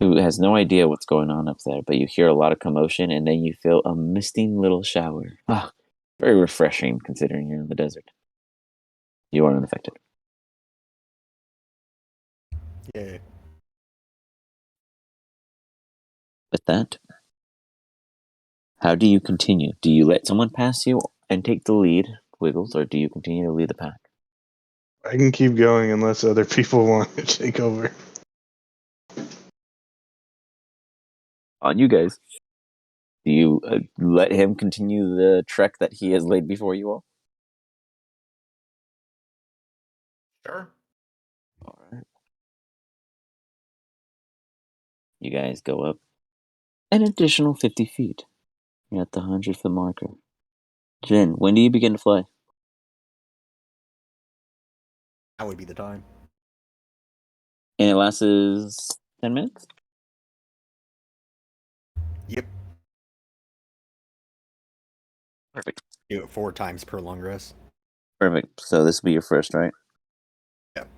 who has no idea what's going on up there, but you hear a lot of commotion and then you feel a misting little shower. Ah, very refreshing considering you're in the desert. You are unaffected. Yeah. With that, how do you continue? Do you let someone pass you and take the lead, Wiggles, or do you continue to lead the pack? I can keep going unless other people want to take over. On you guys. Do you let him continue the trek that he has laid before you all? Sure. All right. You guys go up an additional 50 feet. You're at the 100-foot marker. Jin, when do you begin to fly? That would be the time. And it lasts 10 minutes? Yep. Perfect. Do it 4 times per long rest. Perfect. So this will be your first, right? Yep.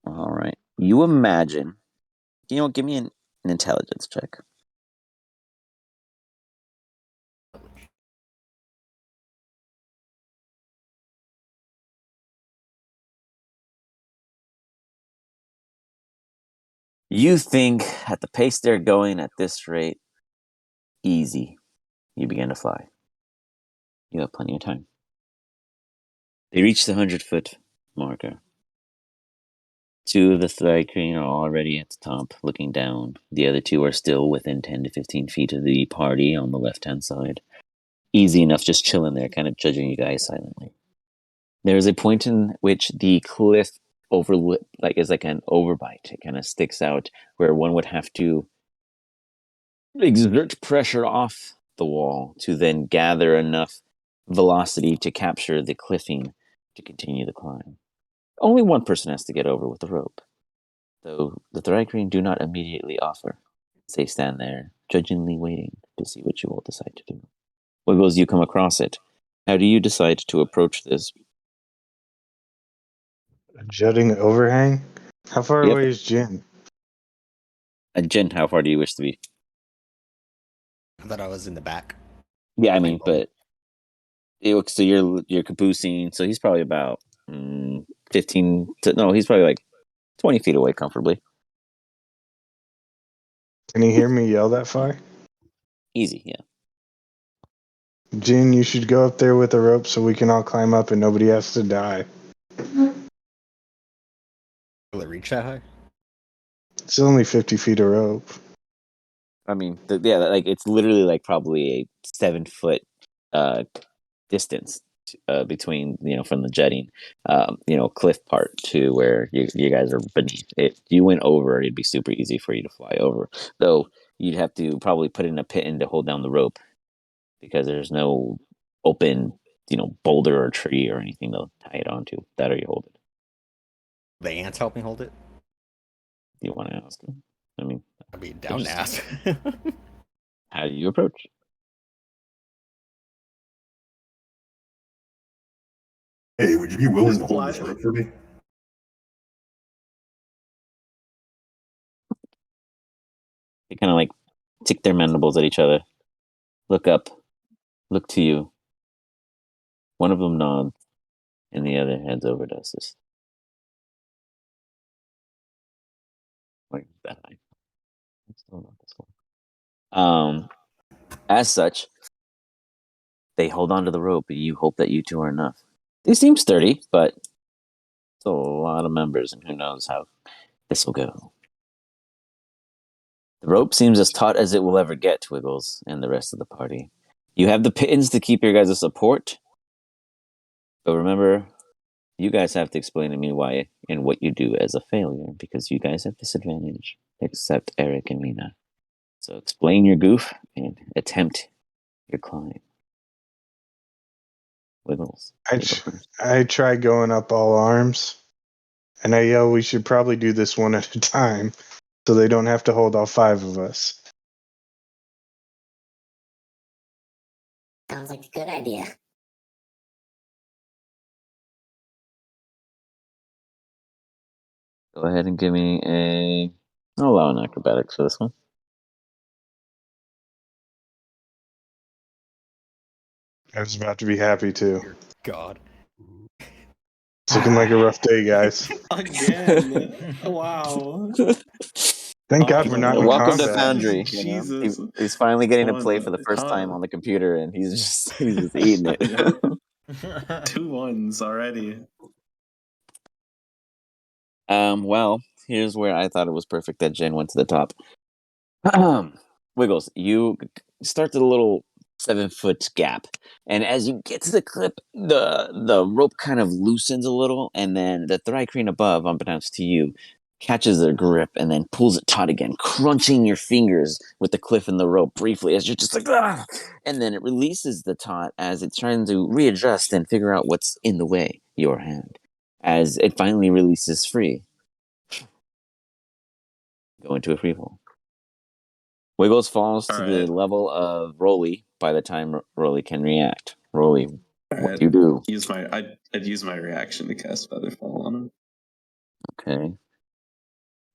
All right. You imagine. Give me an intelligence check. You think at the pace they're going at this rate, easy. You begin to fly. You have plenty of time. They reach the 100-foot marker. 2 of the Thrycreen are already at the top, looking down. The other 2 are still within 10 to 15 feet of the party on the left-hand side. Easy enough, just chilling there, kind of judging you guys silently. There is a point in which the cliff is like an overbite. It kind of sticks out where one would have to exert pressure off the wall to then gather enough velocity to capture the cliffing to continue the climb. Only one person has to get over with the rope, though the Thrycreen do not immediately offer. They stand there, judgingly waiting to see what you will decide to do. Wiggles, you come across it. How do you decide to approach this? A jutting overhang? How far Yep. away is Jin? Jen, how far do you wish to be? I thought I was in the back. Yeah, I Behind mean, Bubble. but so you're caboosing, so he's probably about 15 to, no, he's probably like 20 feet away comfortably. Can you hear me yell that far? Easy, yeah. Jin, you should go up there with a rope so we can all climb up and nobody has to die. Will it reach that high? It's only 50 feet of rope. I mean, like it's literally like probably a 7-foot distance between, from the jetting, cliff part to where you guys are beneath. If you went over, it'd be super easy for you to fly over. Though you'd have to probably put in a pit to hold down the rope because there's no open, boulder or tree or anything to tie it onto. That or you hold it. The ants help me hold it? Do you want to ask him? I mean, I'd be down to ask. how do you approach? Hey, would you be willing Just to hold fly. this rope for me? They kind of like tick their mandibles at each other, look up, look to you. One of them nods, and the other heads over to us. Like that. Still not this one. As such, they hold onto the rope, and you hope that you two are enough. They seem sturdy, but it's a lot of members, and who knows how this will go. The rope seems as taut as it will ever get, Twiggles and the rest of the party. You have the pittance to keep your guys' support, but remember, you guys have to explain to me why and what you do as a failure, because you guys have disadvantage, except Eric and Mina. So explain your goof and attempt your climb. Wiggles. I try going up all arms, and I yell we should probably do this one at a time so they don't have to hold all 5 of us. Sounds like a good idea. Go ahead and give me I'll allow an acrobatics for this one. I was about to be happy too. Dear God. It's looking like a rough day, guys. Again. Wow. Thank God we're not in Welcome to combat. Foundry. Jesus. He's finally getting to One, play for the first time on the computer, and he's just eating it. Yeah. 2 1s already. Well, here's where I thought it was perfect that Jen went to the top. Wiggles, you start the little 7-foot gap, and as you get to the clip, the rope kind of loosens a little, and then the Thrycreen above, unbeknownst to you, catches their grip and then pulls it taut again, crunching your fingers with the cliff and the rope briefly as you're just like, ah! And then it releases the taut as it's trying to readjust and figure out what's in the way, your hand, as it finally releases free. Go into a free fall. Wiggles falls to the level of Rolly by the time Rolly can react. Rolly, what do you do? I'd use my reaction to cast Featherfall on him. Okay.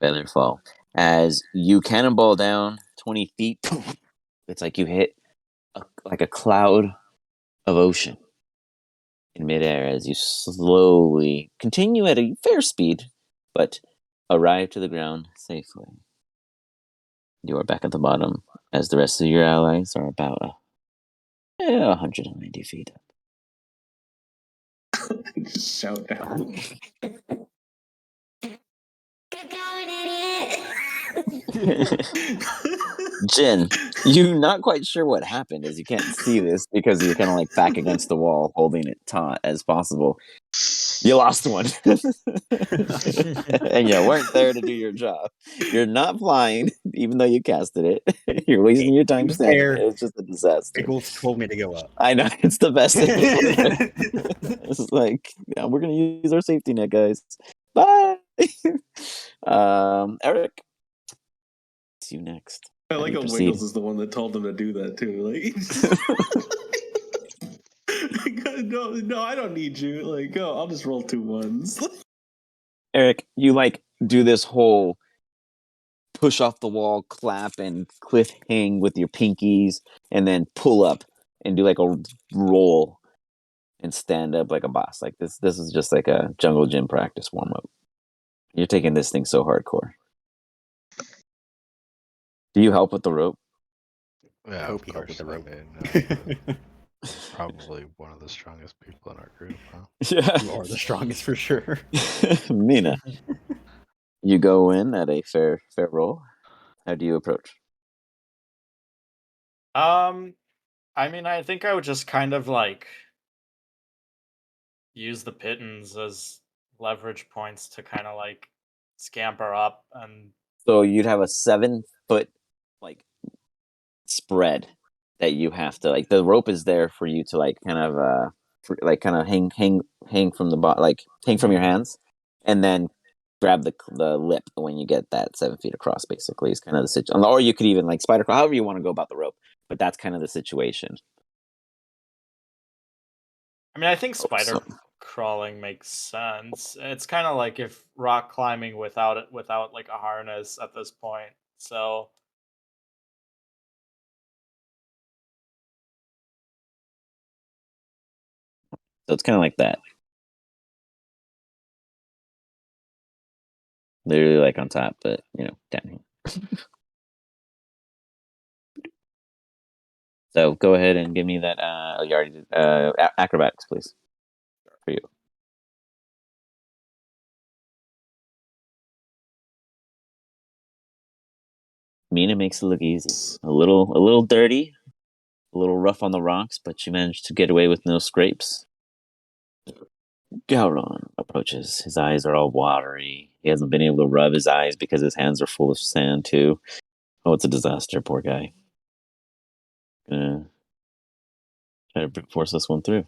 Featherfall. As you cannonball down 20 feet, it's like you hit like a cloud of ocean in midair as you slowly continue at a fair speed, but arrive to the ground safely. You are back at the bottom as the rest of your allies are about 190 feet up. Just shout down. Good going, idiot! Jin, you're not quite sure what happened as you can't see this because you're kind of like back against the wall, holding it taut as possible. You lost one. And you weren't there to do your job. You're not flying, even though you casted it. You're wasting your time standing there. It's just a disaster. Wiggles told me to go up. I know, it's the best. It's like, yeah, we're going to use our safety net, guys. Bye. Eric, it's you next. I like how Wiggles is the one that told him to do that too. Like, no, I don't need you. Like, go, I'll just roll 2 ones. Eric, you like do this whole push off the wall, clap, and cliff hang with your pinkies, and then pull up and do like a roll and stand up like a boss. Like this is just like a jungle gym practice warm up. You're taking this thing so hardcore. Do you help with the rope? Yeah, Hope of you help with course. the rope. Probably one of the strongest people in our group. Huh? Yeah, You are the strongest for sure. Mina, you go in at a fair roll. How do you approach? I mean, I think I would just kind of like use the pittons as leverage points to kind of like scamper up and. So you'd have a 7-foot like spread that you have to like. The rope is there for you to like kind of hang from the like hang from your hands, and then grab the lip when you get that 7 feet across. Basically, is kind of the situation. Or you could even like spider crawl, however you want to go about the rope. But that's kind of the situation. I mean, I think spider crawling makes sense. It's kind of like if rock climbing without like a harness at this point. So it's kind of like that. Literally like on top, but down here. So go ahead and give me that. You already did, acrobatics, please, for you. Mina makes it look easy. A little dirty, a little rough on the rocks, but she managed to get away with no scrapes. Gowron approaches. His eyes are all watery. He hasn't been able to rub his eyes because his hands are full of sand too. Oh, it's a disaster, poor guy. Gonna try to brute force this one through.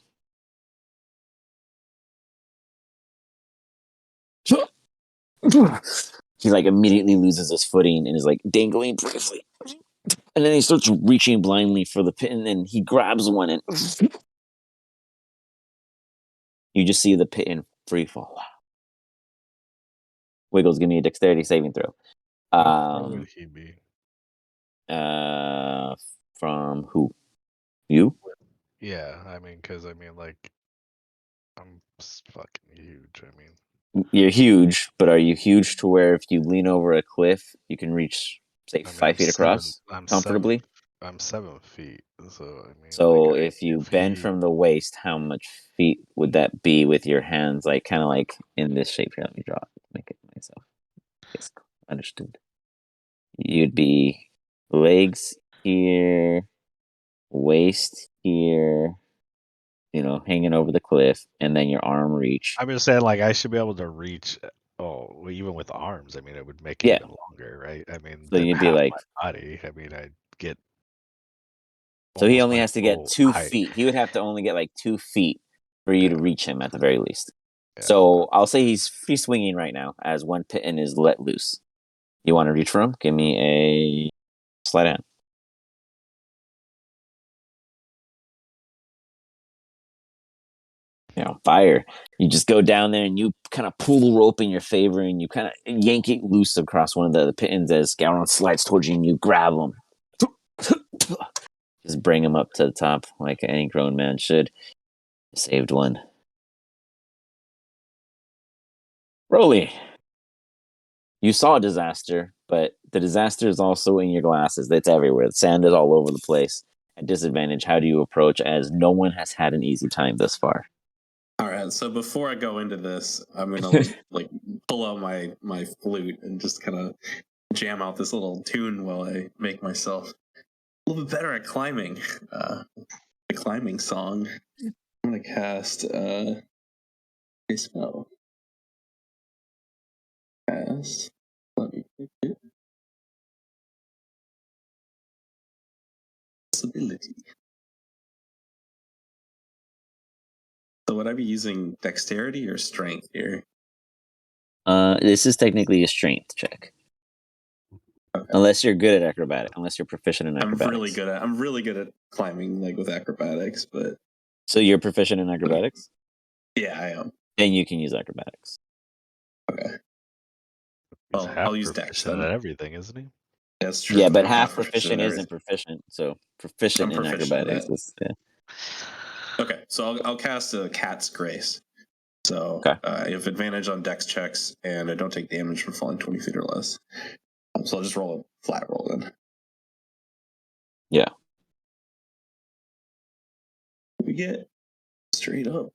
He like immediately loses his footing and is like dangling briefly. And then he starts reaching blindly for the pit, and then he grabs one, and you just see the pit in free fall. Wiggles, give me a dexterity saving throw. Where would he be? From who? You? Yeah, I mean, because like, I'm fucking huge. I mean, You're huge, but are you huge to where if you lean over a cliff, you can reach, say, 5 feet across comfortably? I'm 7 feet, so I mean. So like, if you bend from the waist, how much feet would that be with your hands? Like kind of like in this shape here. Let me draw it. Make it myself. Yes, understood. You'd be legs here, waist here, hanging over the cliff, and then your arm reach. I'm just saying, like, I should be able to reach Oh, well, even with arms, I mean, it would make it Yeah. even longer, right? I mean, So then you'd be half like, my body. I mean, I'd get so he almost only my has to get full 2 height. feet. He would have to only get like 2 feet for you to Yeah, reach him at the very least. yeah. So I'll say he's free swinging right now as one pitten is let loose. You want to reach for him? Give me a sleight of hand. Fire. You just go down there and you kind of pull the rope in your favor and you kind of yank it loose across one of the pittons as Gowron slides towards you and you grab him. Just bring him up to the top like any grown man should. Saved one. Rolly. You saw a disaster, but the disaster is also in your glasses. It's everywhere. The sand is all over the place. At disadvantage, how do you approach as no one has had an easy time thus far? All right, so before I go into this, I'm gonna like pull out my flute and just kind of jam out this little tune while I make myself a little bit better at climbing. A climbing song. I'm gonna cast a spell. Cast. Let me pick it. Possibility. So would I be using dexterity or strength here? This is technically a strength check. Okay. Unless you're good at acrobatic, unless you're proficient in acrobatics. I'm really good at climbing like with acrobatics, but So you're proficient in acrobatics? yeah, I am. Then you can use acrobatics. Okay. He's Well, half I'll use dex proficient then. at everything, isn't he? That's true. Yeah, but I'm half proficient proficient in isn't proficient. So proficient I'm in proficient in acrobatics that. is Okay, so I'll cast a Cat's Grace. So Okay. I have advantage on dex checks, and I don't take damage for falling 20 feet or less. So I'll just roll a flat roll then. Yeah. We get straight up.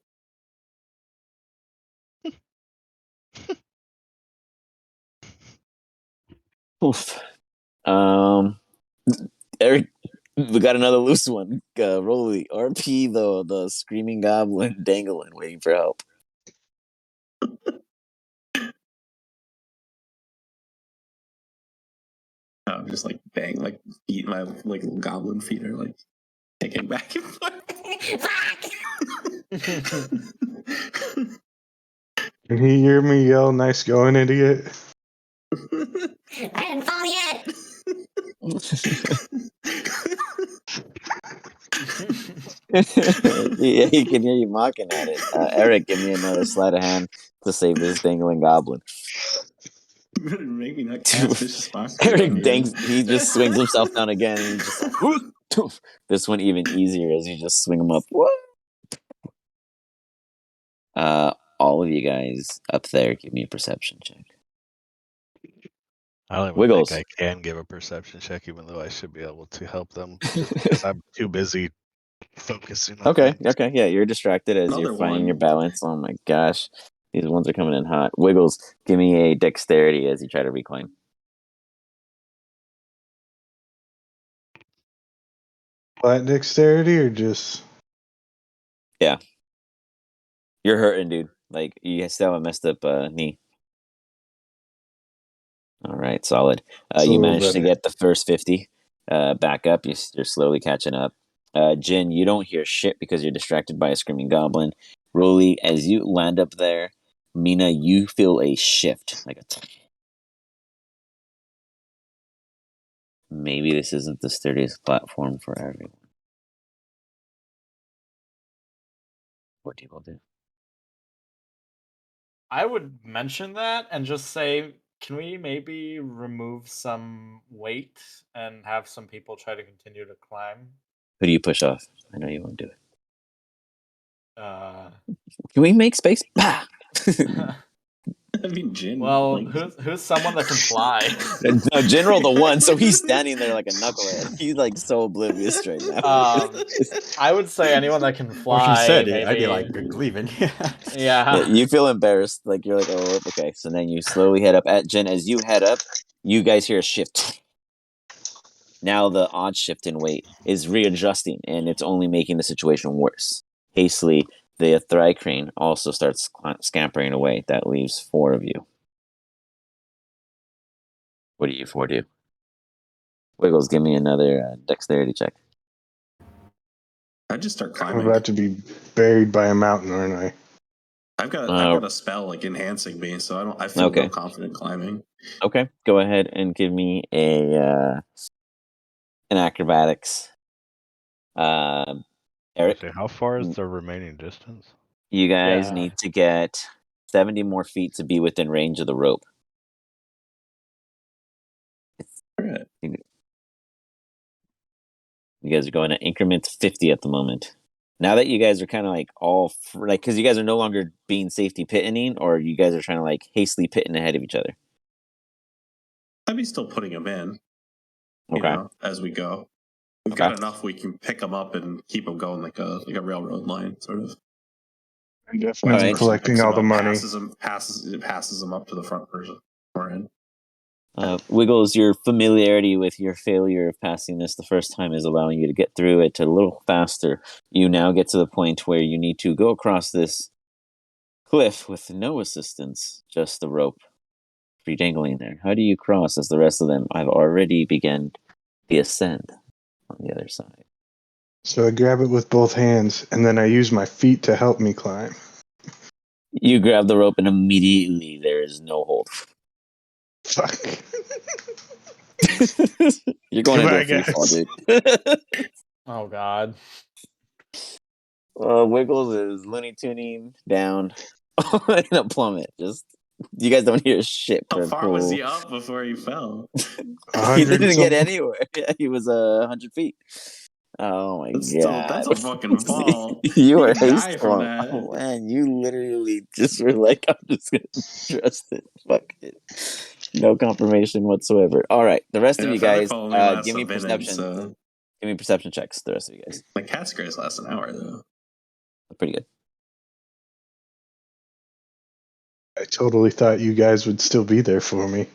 Oof. Eric, we got another loose one. Rolly, RP the screaming goblin dangling, waiting for help. I'm just like bang, like feet, my like little goblin feet are like kicking back and forth. Can he hear me yell, "Nice going, idiot"? I didn't fall yet. Yeah, he can hear you mocking at it. Eric, give me another sleight of hand to save this dangling goblin. You better make me not cast vicious mockery on Eric you. dangs. He just swings himself down again, and he just like this one even easier as you just swing him up. All of you guys up there, give me a perception check. I don't even Wiggles. think I can give a perception check, even though I should be able to help them, just because I'm too busy focusing on Okay, things. yeah, you're distracted as Another you're finding one. your balance. Oh my gosh, these ones are coming in hot. Wiggles, give me a dexterity as you try to reclaim. Flat dexterity or just? Yeah, you're hurting, dude. Like you still have a messed up knee. All right, solid. It's a You little managed to better. get the first 50 back up. You're slowly catching up. Jin, you don't hear shit because you're distracted by a screaming goblin. Rolly, as you land up there, Mina, you feel a shift, like a. Maybe this isn't the sturdiest platform for everyone. What do you do? I would mention that and just say, can we maybe remove some weight and have some people try to continue to climb? Who do you push off? I know you won't do it. Uh, Can we make space? Bah! I mean, Jin. well, Like, who's someone that can fly? No, General the one, so he's standing there like a knucklehead. He's like so oblivious right now. I would say anyone that can Or if you fly, said it, I'd be like, maybe. "Good leaving." Yeah, Yeah. you feel embarrassed. Like you're like, oh, okay. So then you slowly head up. At Jen, as you head up, you guys hear a shift. Now the odd shift in weight is readjusting, and it's only making the situation worse. Hastily, the Thry crane also starts scampering away. That leaves 4 of you. What do you four do? Wiggles, give me another dexterity check. I just start I'm climbing. about to be buried by a mountain, aren't I? I've got a spell like enhancing me, so I feel Okay. real confident climbing. Okay, go ahead and give me an acrobatics. Eric, Okay, how far is the remaining distance? you guys Yeah. need to get 70 more feet to be within range of the rope. Alright. You guys are going at increments 50 at the moment. Now that you guys are kind of like because you guys are no longer being safety pitting, or you guys are trying to like hastily pitting ahead of each other. I'd be still putting them in, Okay. as we go. We've Okay. got enough we can pick them up and keep them going like a railroad line, sort of. I'm Once definitely Alright. a person collecting picks all them the up, money. passes them up to the front person or in. Wiggles, your familiarity with your failure of passing this the first time is allowing you to get through it a little faster. You now get to the point where you need to go across this cliff with no assistance, just the rope free dangling there. How do you cross as the rest of them have already begun the ascent on the other side? So I grab it with both hands, and then I use my feet to help me climb. You grab the rope and immediately there is no hold. Fuck. You're going into Goodbye, a free fall, guys. dude. Oh God. Wiggles is Looney Tuning down in a plummet. Just you guys don't hear shit How for a far was cool. he up before he fell? 100 He didn't get something. anywhere. Yeah, he was 100 feet. Oh my That's god! a fucking fall. You were could die from hasteful. that. Oh man, you literally just were like, "I'm just gonna trust it." Fuck it. No confirmation whatsoever. All right, the rest of Yeah, you feather guys, fall only lasts give a me minute, perception. so Give me perception checks. The rest of you guys, the cat's grace lasts an hour though. pretty good. I totally thought you guys would still be there for me.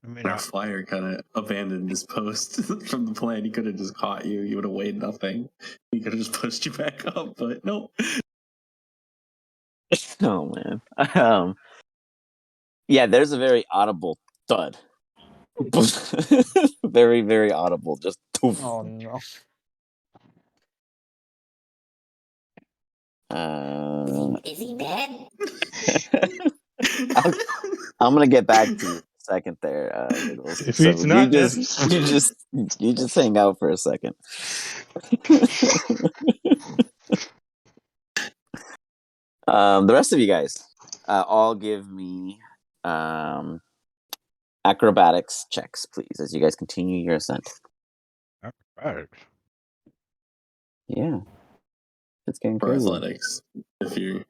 I mean, Our flyer kind of abandoned his post from the plan. He could have just caught you. You would have weighed nothing. He could have just pushed you back up, but nope. Oh man. Yeah, there's a very audible thud. Very, very audible. Just poof. Oh no. Is he dead? I'm gonna get back to you in a second there, Wiggles. If So he's not dead, you just hang out for a second. The rest of you guys, all give me acrobatics checks, please, as you guys continue your ascent. acrobatics. Yeah, it's getting Or crazy. athletics, if you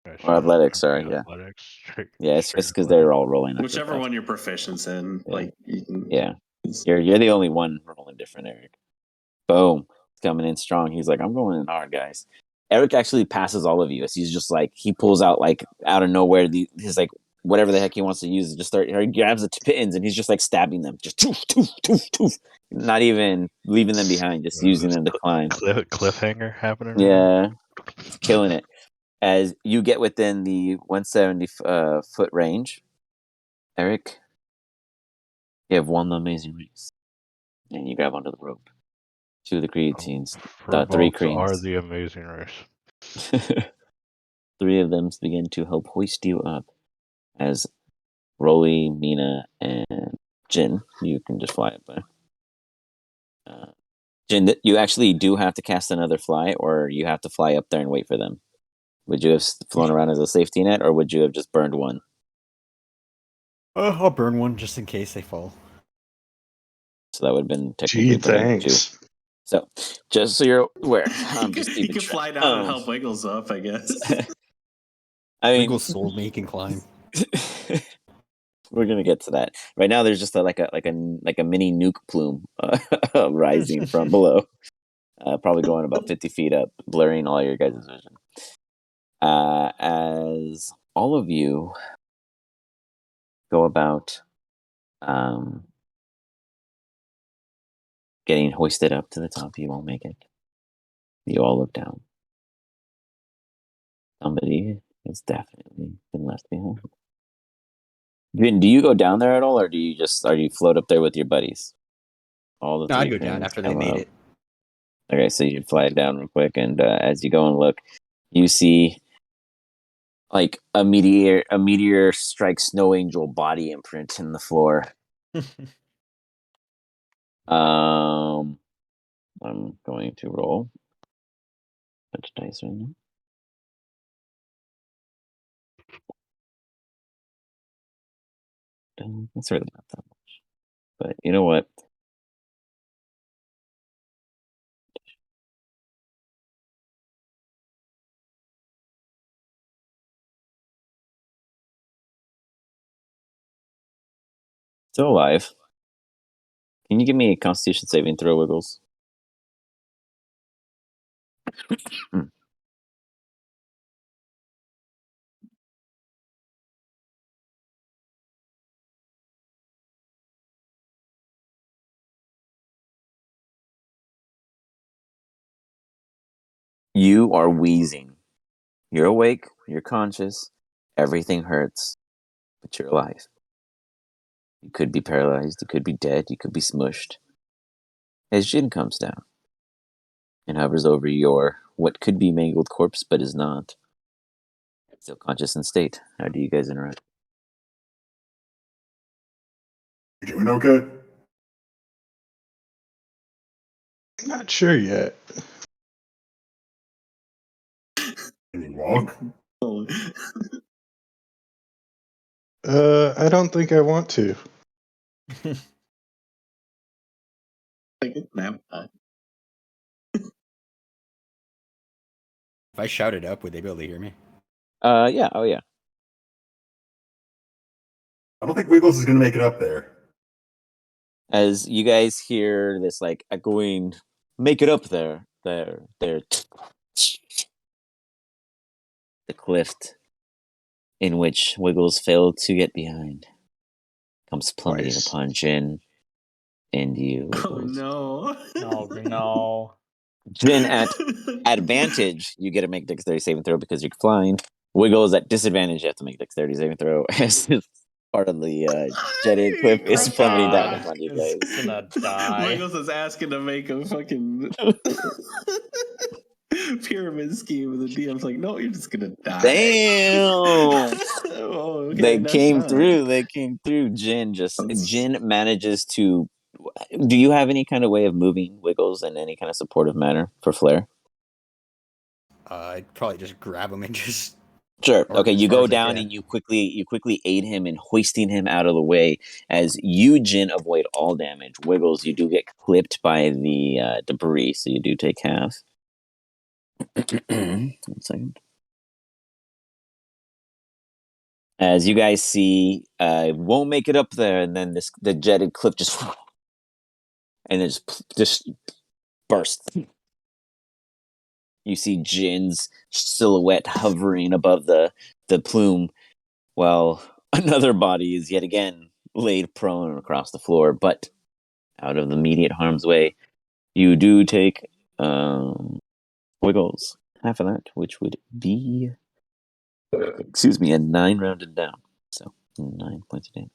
Yeah, Or sure, athletics, that'd be sorry, yeah. Athletics. Yeah, it's straight just because they're all rolling. whichever acrobatics. one you're proficient in, Yeah. like you can. Yeah, you're the only one rolling different, Eric. Boom, coming in strong. He's like, I'm going in hard, guys. Eric actually passes all of you as he's just like he pulls out like out of nowhere his like whatever the heck he wants to use. Just he grabs the pins and he's just like stabbing them, just toof toof toof toof, not even leaving them behind, just using This them to climb. cliffhanger happening. Right Yeah, it's killing it. As you get within the 170 foot range, Eric, you have won the amazing race, and you grab onto the rope. Two of the creatines, three Furbolgs are creams. the amazing race. Three of them begin to help hoist you up as Rolly, Mina, and Jin. You can just fly up by. Jin, you actually do have to cast another fly, or you have to fly up there and wait for them. Would you have flown around as a safety net, or would you have just burned one? I'll burn one just in case they fall. So that would have been technically gee, burning two. thanks. So just so you're aware, He I'm could, just he keeping could track. fly down and help Wiggles up, I guess. I mean, Wiggles sold me, he can climb. we're gonna get to that. Right now, there's just like a mini nuke plume rising from below, probably going about 50 feet up, blurring all your guys' vision. As all of you go about getting hoisted up to the top, you all make it. You all look down. Somebody has definitely been left behind. Vin, do you go down there at all, or do you float up there with your buddies? All the No, I'd three go down cranes after they come made up. it. Okay, so you fly down real quick, and as you go and look, you see like a meteor strikes Snow Angel body imprint in the floor. I'm going to roll bunch of dice right now. That's really not that much, but you know what? Still alive. Can you give me a Constitution saving throw, Wiggles? You are wheezing. You're awake. You're conscious. Everything hurts, but you're alive. You could be paralyzed. You could be dead. You could be smushed. As Jin comes down and hovers over your what could be mangled corpse, but is not, still conscious in state. How do you guys interact? You doing okay? I'm not sure yet. Can you walk? I don't think I want to. Like it's nap time. If I shouted up, would they be able to hear me? Yeah. Oh, yeah. I don't think Wiggles is gonna make it up there. As you guys hear this, like echoing, make it up there. The cliff in which Wiggles failed to get behind comes plummeting Twice. upon Jin and you, Oh Wiggles. no. Oh no. Jin at advantage, you get to make dexterity saving throw because you're flying. Wiggles at disadvantage, you have to make dexterity saving throw as part of the jetted cliff Oh is my plummeting down God. upon you Is guys. gonna die. Wiggles is asking to make a fucking pyramid scheme, and the DM's like, "No, you're just gonna die." Damn! Oh, okay, They that's came not. through. They came through. Jin manages to. Do you have any kind of way of moving Wiggles in any kind of supportive manner for Flare? I'd probably just grab him and just. Sure. Or Okay, as you far go as I down can. and you quickly aid him in hoisting him out of the way. As you, Jin, avoid all damage. Wiggles, you do get clipped by the debris, so you do take half. 1 second. As you guys see, won't make it up there, and then the jetted cliff just and it just bursts. You see Jin's silhouette hovering above the plume, while another body is yet again laid prone across the floor, but out of immediate harm's way. You do take Wiggles half of that, which would be a 9 rounded down. So 9 points of damage.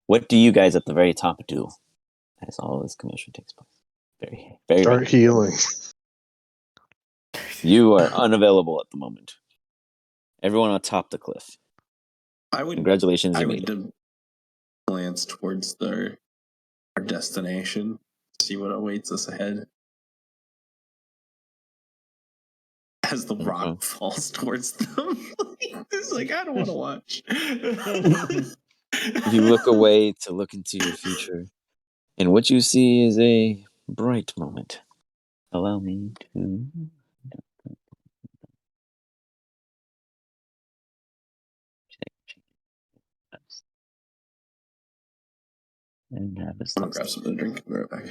What do you guys at the very top do as all this commotion takes place? Very, very Start rapidly. healing. You are unavailable at the moment. Everyone on top the cliff. Congratulations, you made it. Glance towards our destination, see what awaits us ahead. As the rock falls towards them, it's like I don't want to watch. You look away to look into your future, and what you see is a bright moment. Allow me to. And have a I'm gonna grab something to drink and be right back.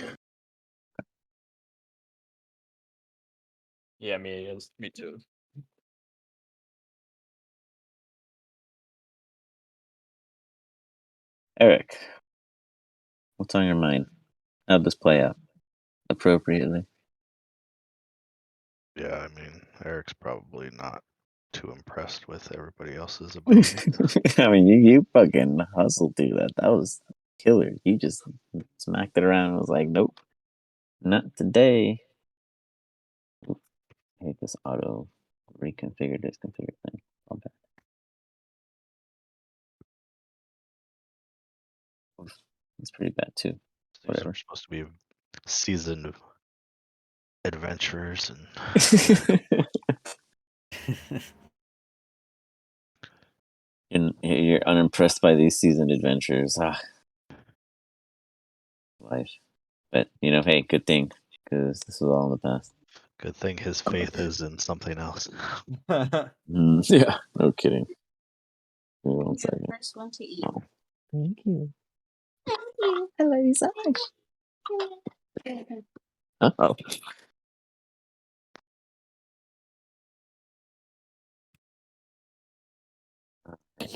Yeah, me too. Eric, what's on your mind? How'd this play out? Appropriately. Yeah, I mean, Eric's probably not too impressed with everybody else's ability. I mean, you fucking hustled through that. That was killer. You just smacked it around and was like, nope, not today. I hate this auto reconfigure disconfigure thing. I'll bet. It's pretty bad too. These Whatever. are supposed to be seasoned adventurers, and You're unimpressed by these seasoned adventures. Life. But, hey, good thing, because this was all in the past. good thing his faith is in something else. Yeah, no kidding. Give me 1 second. First one to eat. Oh, thank you. Thank you. I love you so much. Oh.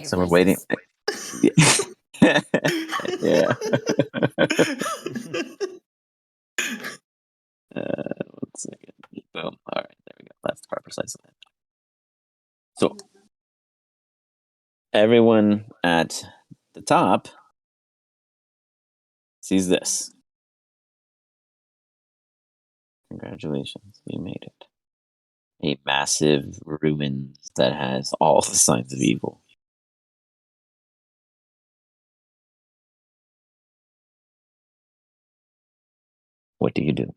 So we're waiting. Yeah. Yeah. 1 second. Boom. All right, there we go. That's the part precisely. So everyone at the top sees this. Congratulations, you made it. A massive ruins that has all the signs of evil. What do you do?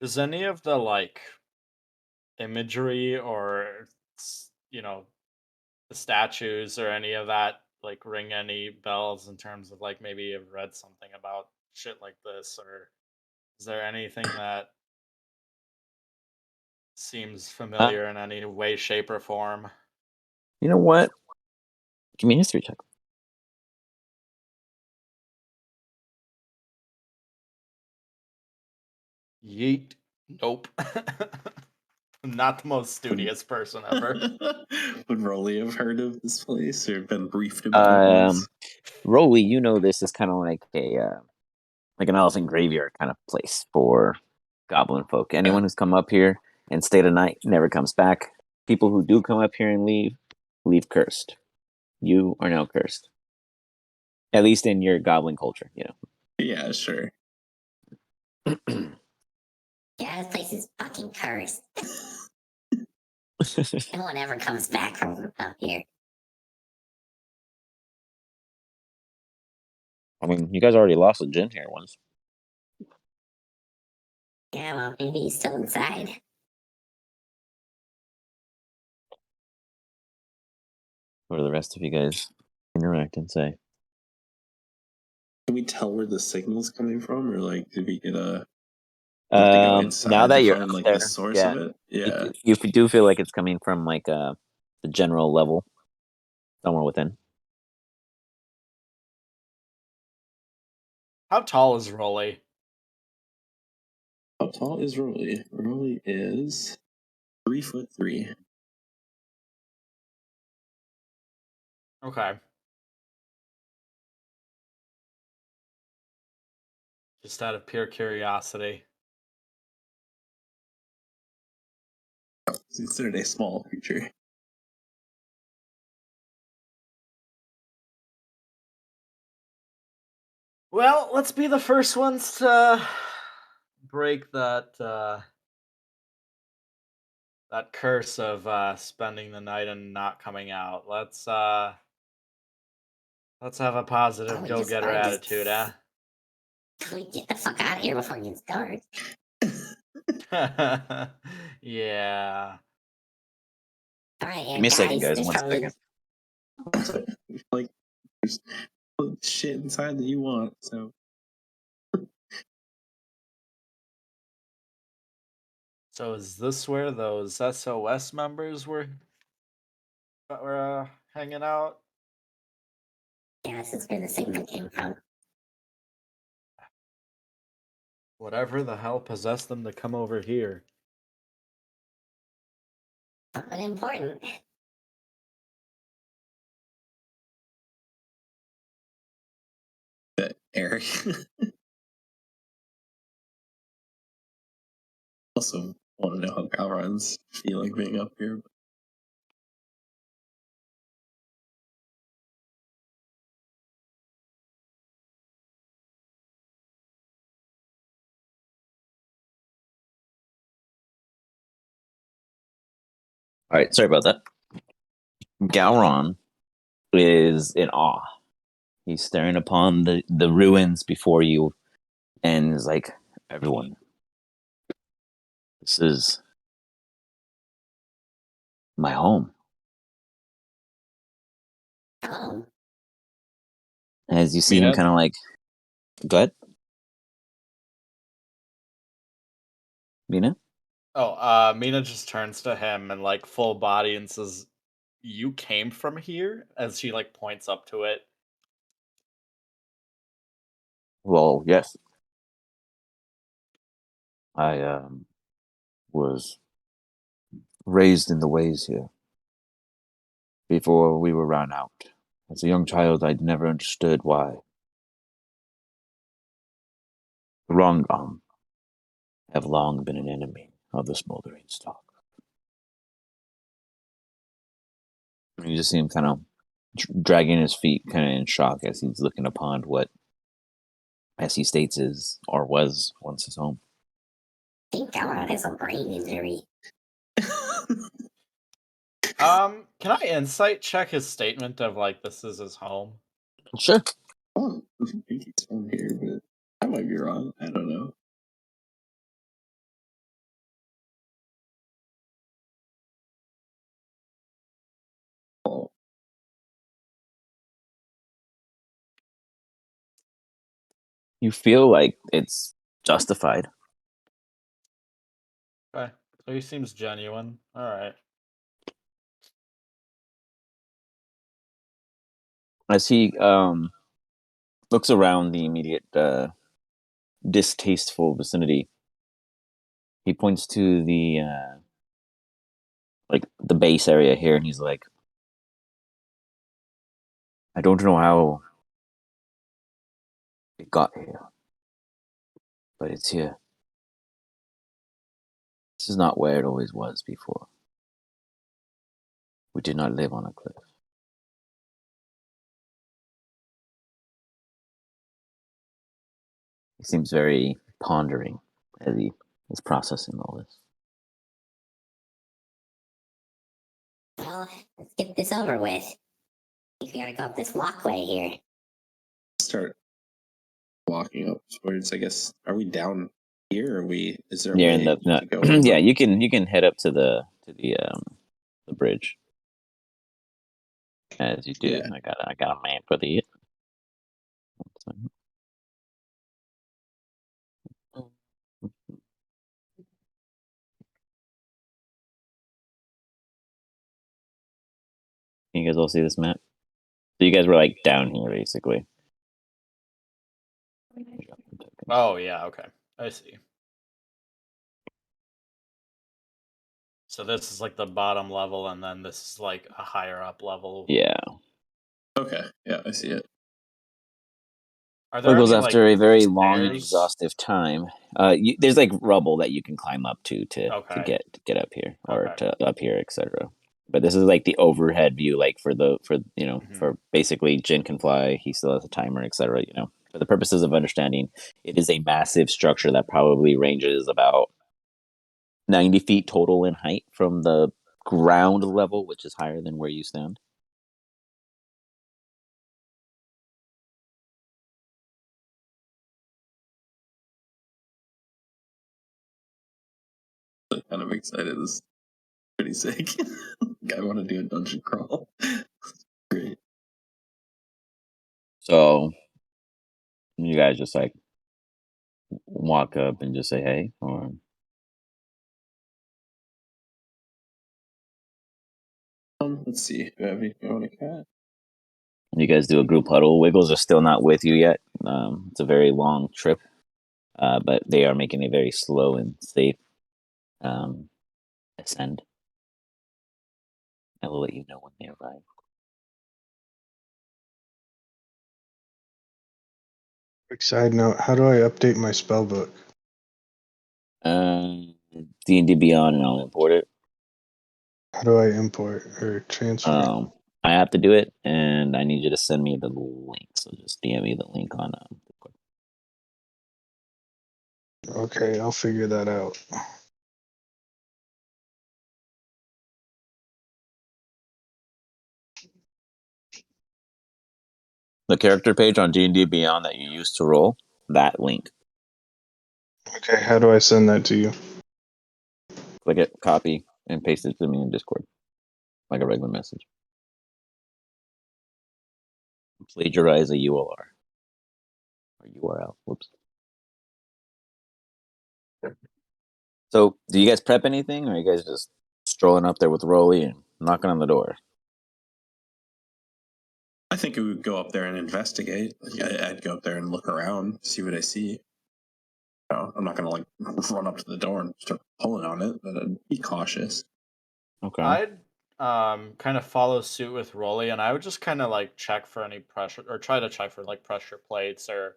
Does any of the imagery or the statues or any of that ring any bells in terms of maybe you've read something about shit like this, or is there anything that seems familiar in any way, shape, or form? You know what? Give me a history check. Yeet. Nope. Not the most studious person ever. Would Rolly have heard of this place or been briefed about it once? Rolly, this is kind of like like an elephant graveyard kind of place for goblin folk. Anyone who's come up here and stayed a night never comes back. People who do come up here and leave cursed. You are now cursed. At least in your goblin culture, Yeah, sure. Yeah, this place is fucking cursed. No one ever comes back from up here. I mean, you guys already lost a Jin here once. Yeah, well, maybe he's still inside. What do the rest of you guys interact and say? Can we tell where the signal's coming from, or did we get a have to go inside Now that to you're find up the there, source yeah, of it? Yeah. you do feel like it's coming from the general level, somewhere within. How tall is Rolly? How tall is Rolly? Rolly is 3'3". Okay. Just out of pure curiosity. He's considered a small creature. Well, let's be the first ones to break that that curse of spending the night and not coming out. Let's have a positive we go-getter just- attitude, eh? We get the fuck out of here before it gets dark. Yeah. All right, Give me a second, guys. there's 1 probably- second. There's shit inside that you want, so. So is this where those SOS members were hanging out? Yeah, this is where the signal came from. Whatever the hell possessed them to come over here? Something important. Eric. Also, want to know how Galron's feeling being up here. All right, sorry about that. Gowron is in awe. He's staring upon the ruins before you and is like, everyone, this is my home. Oh, As you see him Mina? kind of like, go ahead, Mina. Oh, Mina just turns to him and like full body and says, "You came from here?" As she like points up to it. Well, yes, I was raised in the ways here before we were run out. As a young child, I'd never understood why the Rongam have long been an enemy of the smoldering stalk. You just see him kind of dragging his feet, kind of in shock as he's looking upon what, as he states, is or was once his home. I think Galron has a brain injury. Can I insight check his statement of like this is his home? Sure. I think he's from here, but I might be wrong. I don't know. Oh, You feel like it's justified. Okay, so he seems genuine. All right. As he looks around the immediate distasteful vicinity, he points to the like the base area here, and he's like, I don't know how it got here, but it's here. This is not where it always was before. We did not live on a cliff. He seems very pondering as he is processing all this. Well, let's get this over with. We gotta go up this walkway here. start walking up towards. I guess. Are we down here? Are we? Is there a Yeah, way in the to go? yeah, over? you can head up to the bridge. As you do, Yeah. I got a map for the. You guys all see this map? So you guys were like down here basically. Oh yeah, okay. I see. So this is like the bottom level, and then this is like a higher up level. Yeah. Okay. Yeah, I see it. Are Well, there it goes any like after a very long and stairs? exhaustive time. There's like rubble that you can climb up to Okay. get up here or Okay. to up here, etc. But this is like the overhead view, like for Mhm. for basically Jin can fly. He still has a timer, etc. For the purposes of understanding, it is a massive structure that probably ranges about 90 feet total in height from the ground level, which is higher than where you stand. I'm kind of excited. This is pretty sick. I want to do a dungeon crawl. Great. So you guys just like walk up and just say hey, or Let's see. Do I have anything I want to cat? you guys do a group huddle. Wiggles are still not with you yet. It's a very long trip, but they are making a very slow and safe ascend. I will let you know when they arrive. Quick side note: how do I update my spell book? D&D Beyond, and I'll import it. How do I import or transfer? I have to do it, and I need you to send me the link. So just DM me the link on Discord. Okay, I'll figure that out. The character page on D&D Beyond that you used to roll, that link. Okay, how do I send that to you? Click it, copy, and paste it to me in Discord, like a regular message. Plagiarize a ULR or URL. Whoops. So, do you guys prep anything, or are you guys just strolling up there with Rolly and knocking on the door? I think we would go up there and investigate. I'd go up there and look around, see what I see. No, I'm not gonna like run up to the door and start pulling on it, but I'd be cautious. Okay. I'd kind of follow suit with Rolly, and I would just kind of like check for any pressure, or try to check for like pressure plates or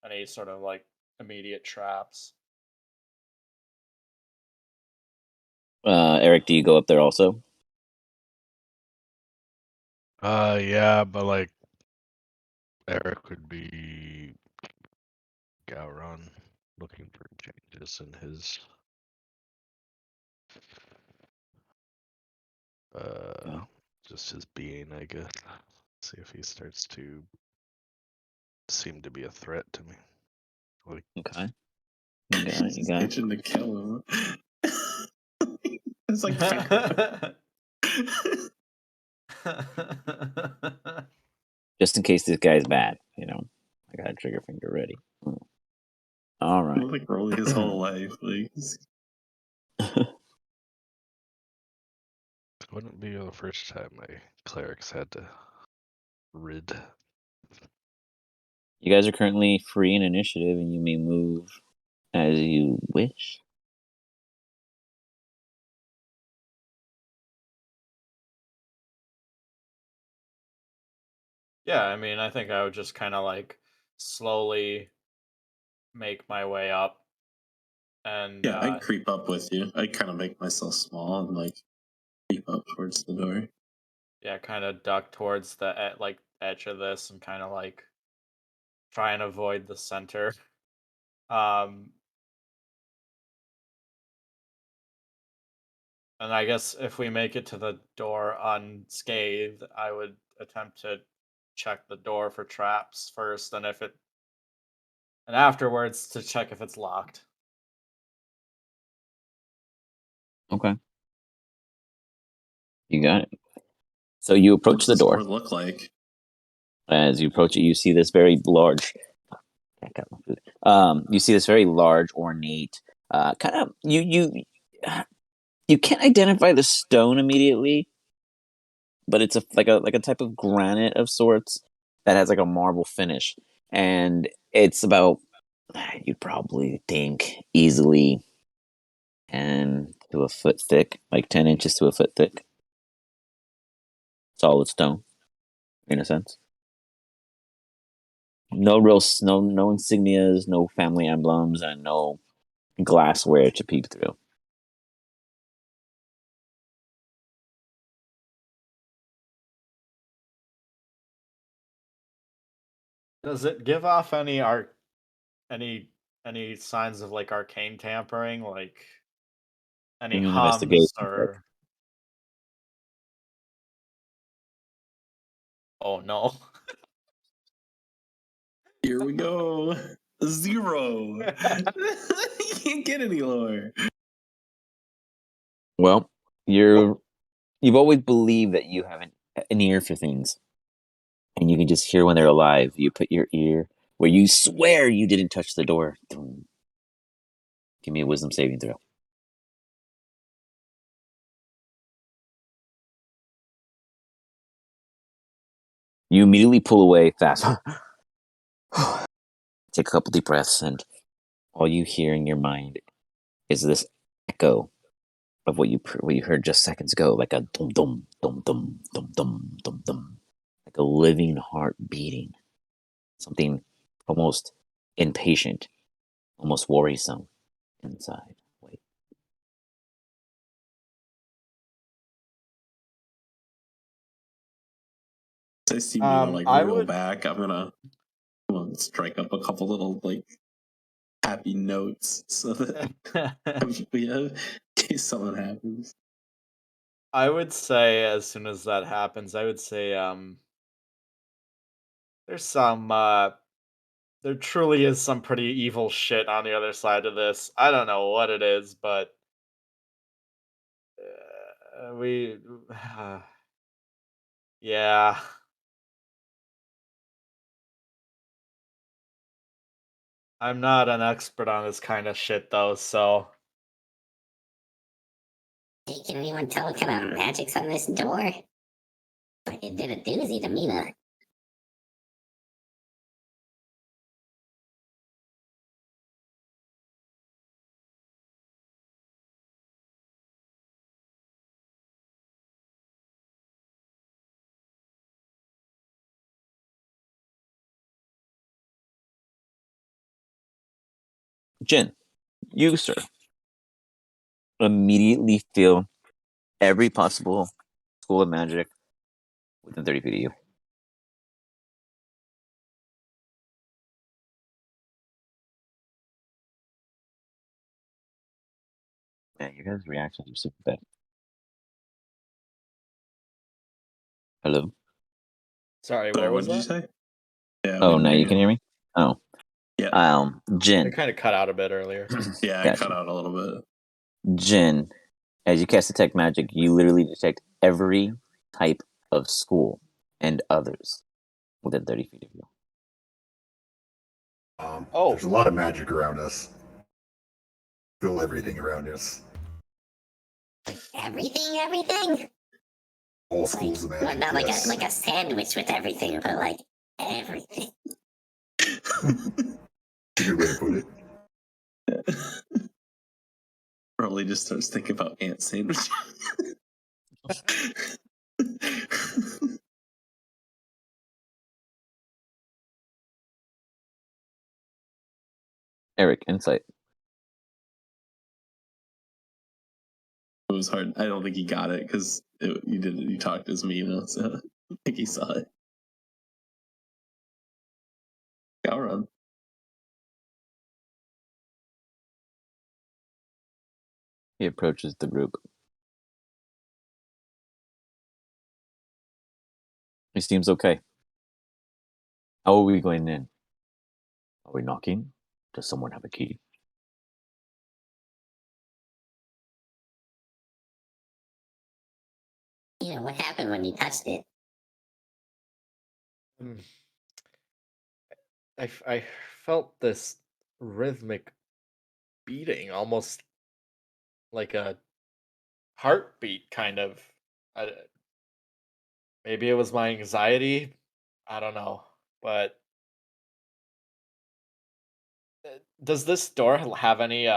any sort of like immediate traps. Eric, do you go up there also? Yeah, but like Eric would be Gowron looking for changes in his just his being, I guess. See if he starts to seem to be a threat to me. Like, Okay. You got it. You got it. Itching to kill him. It's like fair. Just in case this guy's bad, I got a trigger finger ready. All right. Like Rolly his whole life. Like, wouldn't be the first time my clerics had to rid. You guys are currently free in initiative, and you may move as you wish. Yeah, I mean, I think I would just kind of like slowly make my way up, and yeah, I'd creep up with you. I'd kind of make myself small and like creep up towards the door. yeah, kind of duck towards the like edge of this, and kind of like try and avoid the center. Um, and I guess if we make it to the door unscathed, I would attempt to check the door for traps first, and afterwards to check if it's locked. Okay. You got it. So you approach the door. What does the door look like? As you approach it, you see this very large. You see this very large, ornate, kind of. You can't identify the stone immediately, but it's like a type of granite of sorts that has like a marble finish, and it's about, you'd probably think, easily 10 to a foot thick, like 10 inches to a foot thick. Solid stone, in a sense. No real, no insignias, no family emblems, and no glassware to peep through. Does it give off any signs of like arcane tampering, like any Give me an investigation hums check. or? Oh no. Here we go. 0. You can't get any lower. Well, you've always believed that you have an ear for things, and you can just hear when they're alive. You put your ear where you swear you didn't touch the door. Give me a wisdom saving throw. You immediately pull away fast. Take a couple deep breaths, and all you hear in your mind is this echo of what you heard just seconds ago, like a dum dum dum dum dum dum dum dum, like a living heart beating. Something almost impatient, almost worrisome inside. Wait. I see Mina like I reel would- back. I'm gonna strike up a couple little like happy notes so that we have in case something happens. I would say as soon as that happens, I would say there's some there truly is some pretty evil shit on the other side of this. I don't know what it is, but we yeah. I'm not an expert on this kind of shit though, so Hey, can anyone tell what kind of magic's on this door? Like it did a doozy to Mina. Jin, you, sir, immediately feel every possible school of magic within 30 feet of you. Man, you guys' reactions are super bad. Hello? sorry, Sorry, what was did you that? say? Yeah. Oh, we now you hear can hear me? Oh. Yeah. It Jin. kind of cut out a bit earlier. Yeah, I Gotcha. cut out a little bit. Jin, as you cast Detect Magic, you literally detect every type of school and others within 30 feet of you. Oh. There's a lot of magic around us. Feel everything around us. Everything? All schools of Like, magic. not Yes. like a sandwich with everything, but like everything. That's a good way to put it. Probably just starts thinking about ant sandwich. Eric, insight. It was hard. I don't think he got it because you talked as me, so I don't think he saw it. Gowron. He approaches the group. He seems okay. How are we going in? Are we knocking? Does someone have a key? You know what happened when you touched it? Mm. I felt this rhythmic beating, almost like a heartbeat, kind of. I, maybe it was my anxiety. I don't know, but does this door have any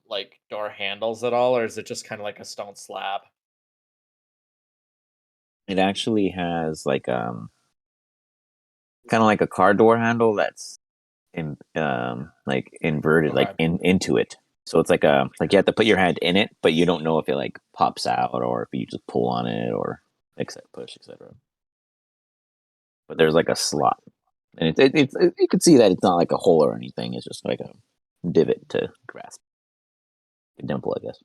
like door handles at all, or is it just kind of like a stone slab? It actually has like kind of like a car door handle that's like inverted like Okay. into it. So it's like you have to put your hand in it, but you don't know if it like pops out or if you just pull on it or push, etc. But there's like a slot, and you can see that it's not like a hole or anything. It's just like a divot to grasp, a dimple, I guess.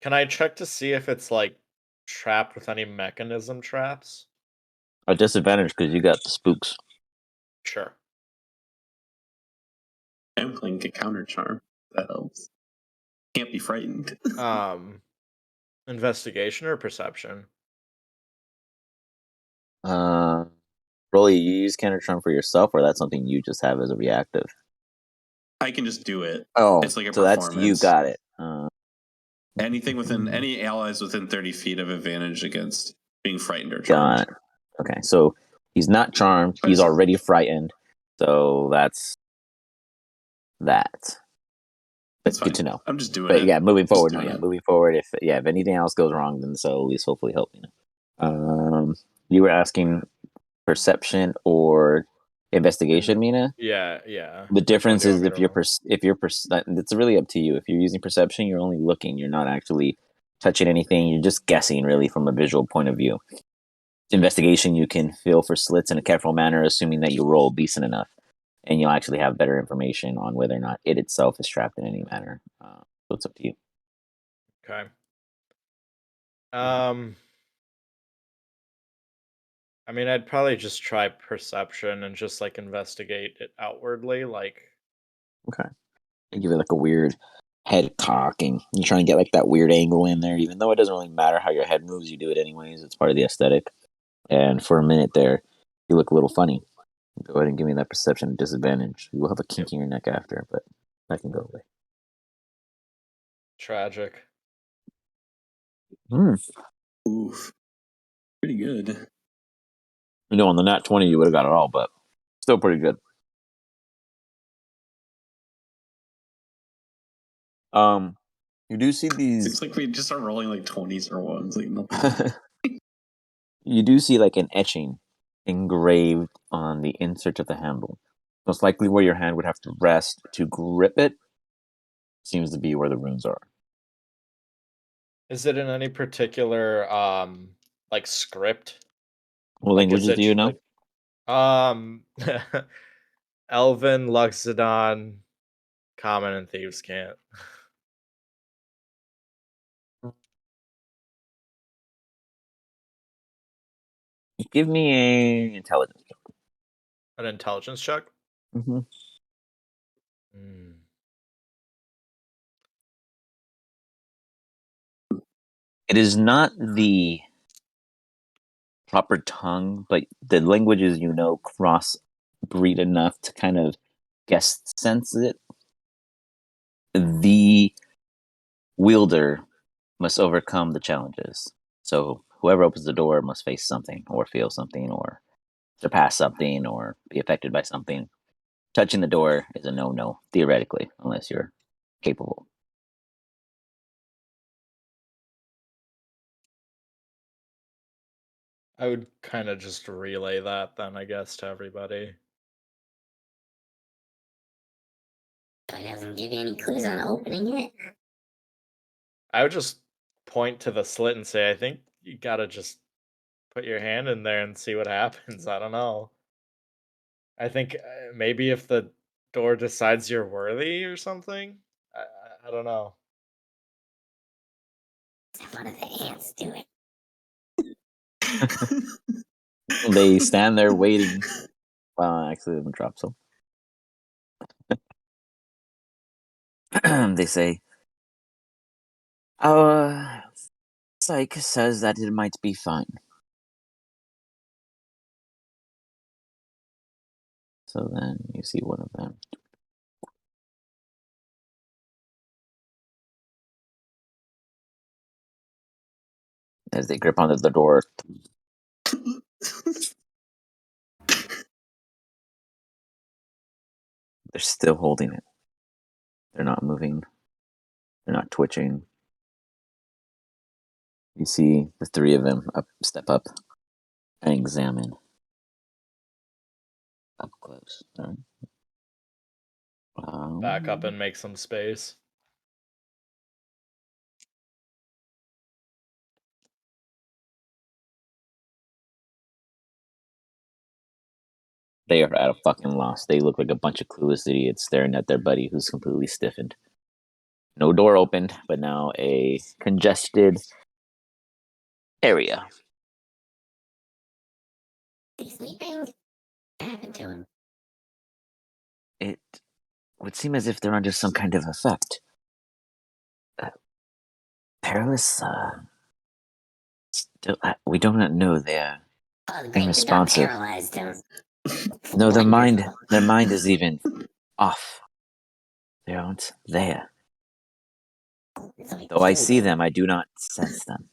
Can I check to see if it's like trapped with any mechanism traps? A disadvantage because you got the spooks. Sure. I'm playing a counter charm. That helps. Can't be frightened. Investigation or perception? Rolly, you use counter-charm for yourself, or that's something you just have as a reactive? I can just do it. Oh, It's like a so that's you performance. got it. Anything within any allies within 30 feet of advantage against being frightened or Got charmed. it. Okay, so he's not charmed. He's already frightened. So that's that. That's good to know. I'm just doing But it. yeah, moving Just forward. doing it. Moving forward. If anything else goes wrong, then so at least hopefully help me. You were asking perception or investigation, Mina. Yeah. The Which one difference do you is want me to roll? if you're it's really up to you. If you're using perception, you're only looking. You're not actually touching anything. You're just guessing, really, from a visual point of view. investigation, you can feel for slits in a careful manner, assuming that you roll decent enough, and you'll actually have better information on whether or not it itself is trapped in any manner. So it's up to you. Okay. I mean, I'd probably just try perception and just like investigate it outwardly. Like, Okay. And give it like a weird head cocking. You try and get like that weird angle in there, even though it doesn't really matter how your head moves. You do it anyways. It's part of the aesthetic. And for a minute there, you look a little funny. Go ahead and give me that perception disadvantage. You will have a kink in your neck after, but that can go away. tragic. Oof. Pretty good. You know, on the nat 20, you would have got it all, but still pretty good. You do see these. Seems like we just start rolling like 20s or ones. Like nothing. You do see like an etching engraved on the insert of the handle. Most likely where your hand would have to rest to grip it seems to be where the runes are. Is it in any particular like script? What Like, is languages it do you know? Elven, Luxodon, Common, and Thieves' Cant. Give me a intelligence check. An intelligence check. Mm-hmm. It is not the proper tongue, but the languages you know cross breed enough to kind of guess sense it. The wielder must overcome the challenges. So whoever opens the door must face something or feel something or surpass something or be affected by something. Touching the door is a no-no, theoretically, unless you're capable. I would kind of just relay that then, I guess, to everybody. But it doesn't give you any clues on opening it. I would just point to the slit and say, I think you gotta just put your hand in there and see what happens. I don't know. I think maybe if the door decides you're worthy or something. I don't know. One of the ants do it. They stand there waiting. Well, actually, let me drop some. They say, our psych says that it might be fine. So then you see one of them. As they grip onto the door, they're still holding it. They're not moving. They're not twitching. You see the three of them step up and examine up close. All right. Back up and make some space. They are at a fucking loss. They look like a bunch of clueless idiots staring at their buddy who's completely stiffened. No door opened, but now a congested area. He's sleeping? What happened to him? It would seem as if they're under some kind of effect. Perilous, still, we do not know they're Oh, great. We got unresponsive. paralyzed him. No, their Wonderful. mind is even off. They aren't there. So we Though I killed see him. them, I do not sense them.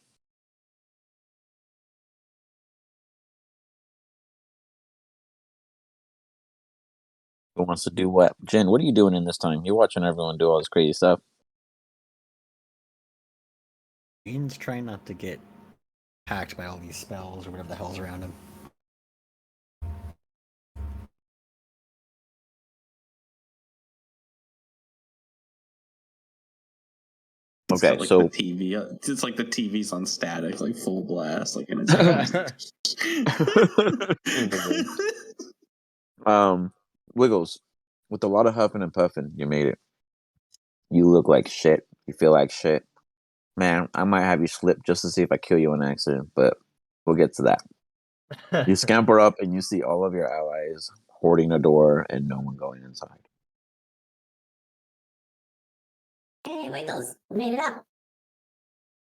Who wants to do what? Jen, what are you doing in this time? You're watching everyone do all this crazy stuff. Ian's trying not to get hacked by all these spells or whatever the hell's around him. It's Okay, got, like, so the TV. It's like the TV's on static, like full blast, like in its house. Wiggles, with a lot of huffing and puffing, you made it. You look like shit. You feel like shit. Man, I might have you slip just to see if I kill you on accident, but we'll get to that. You scamper up and you see all of your allies hoarding a door and no one going inside. Hey, Wiggles, we made it up.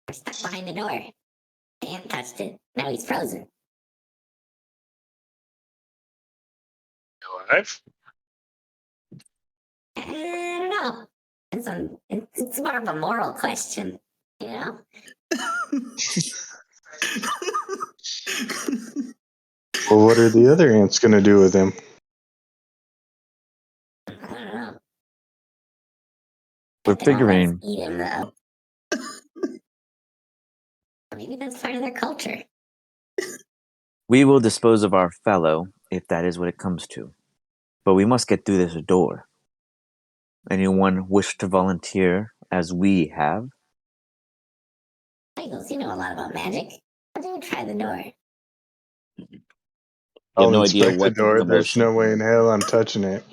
We're stuck behind the door. Dan touched it. Now he's frozen. Alive? I don't know. It's more of a moral question, you know? Well, what are the other ants going to do with him? I don't know. We're They don't let us figuring eat him, though. Maybe that's part of their culture. we will dispose of our fellow if that is what it comes to. But we must get through this door. Anyone wish to volunteer as we have? Wiggles, you know a lot about magic. Why don't you try the door? You have I'll no idea inspect the what door. There's commotion. no way in hell I'm touching it.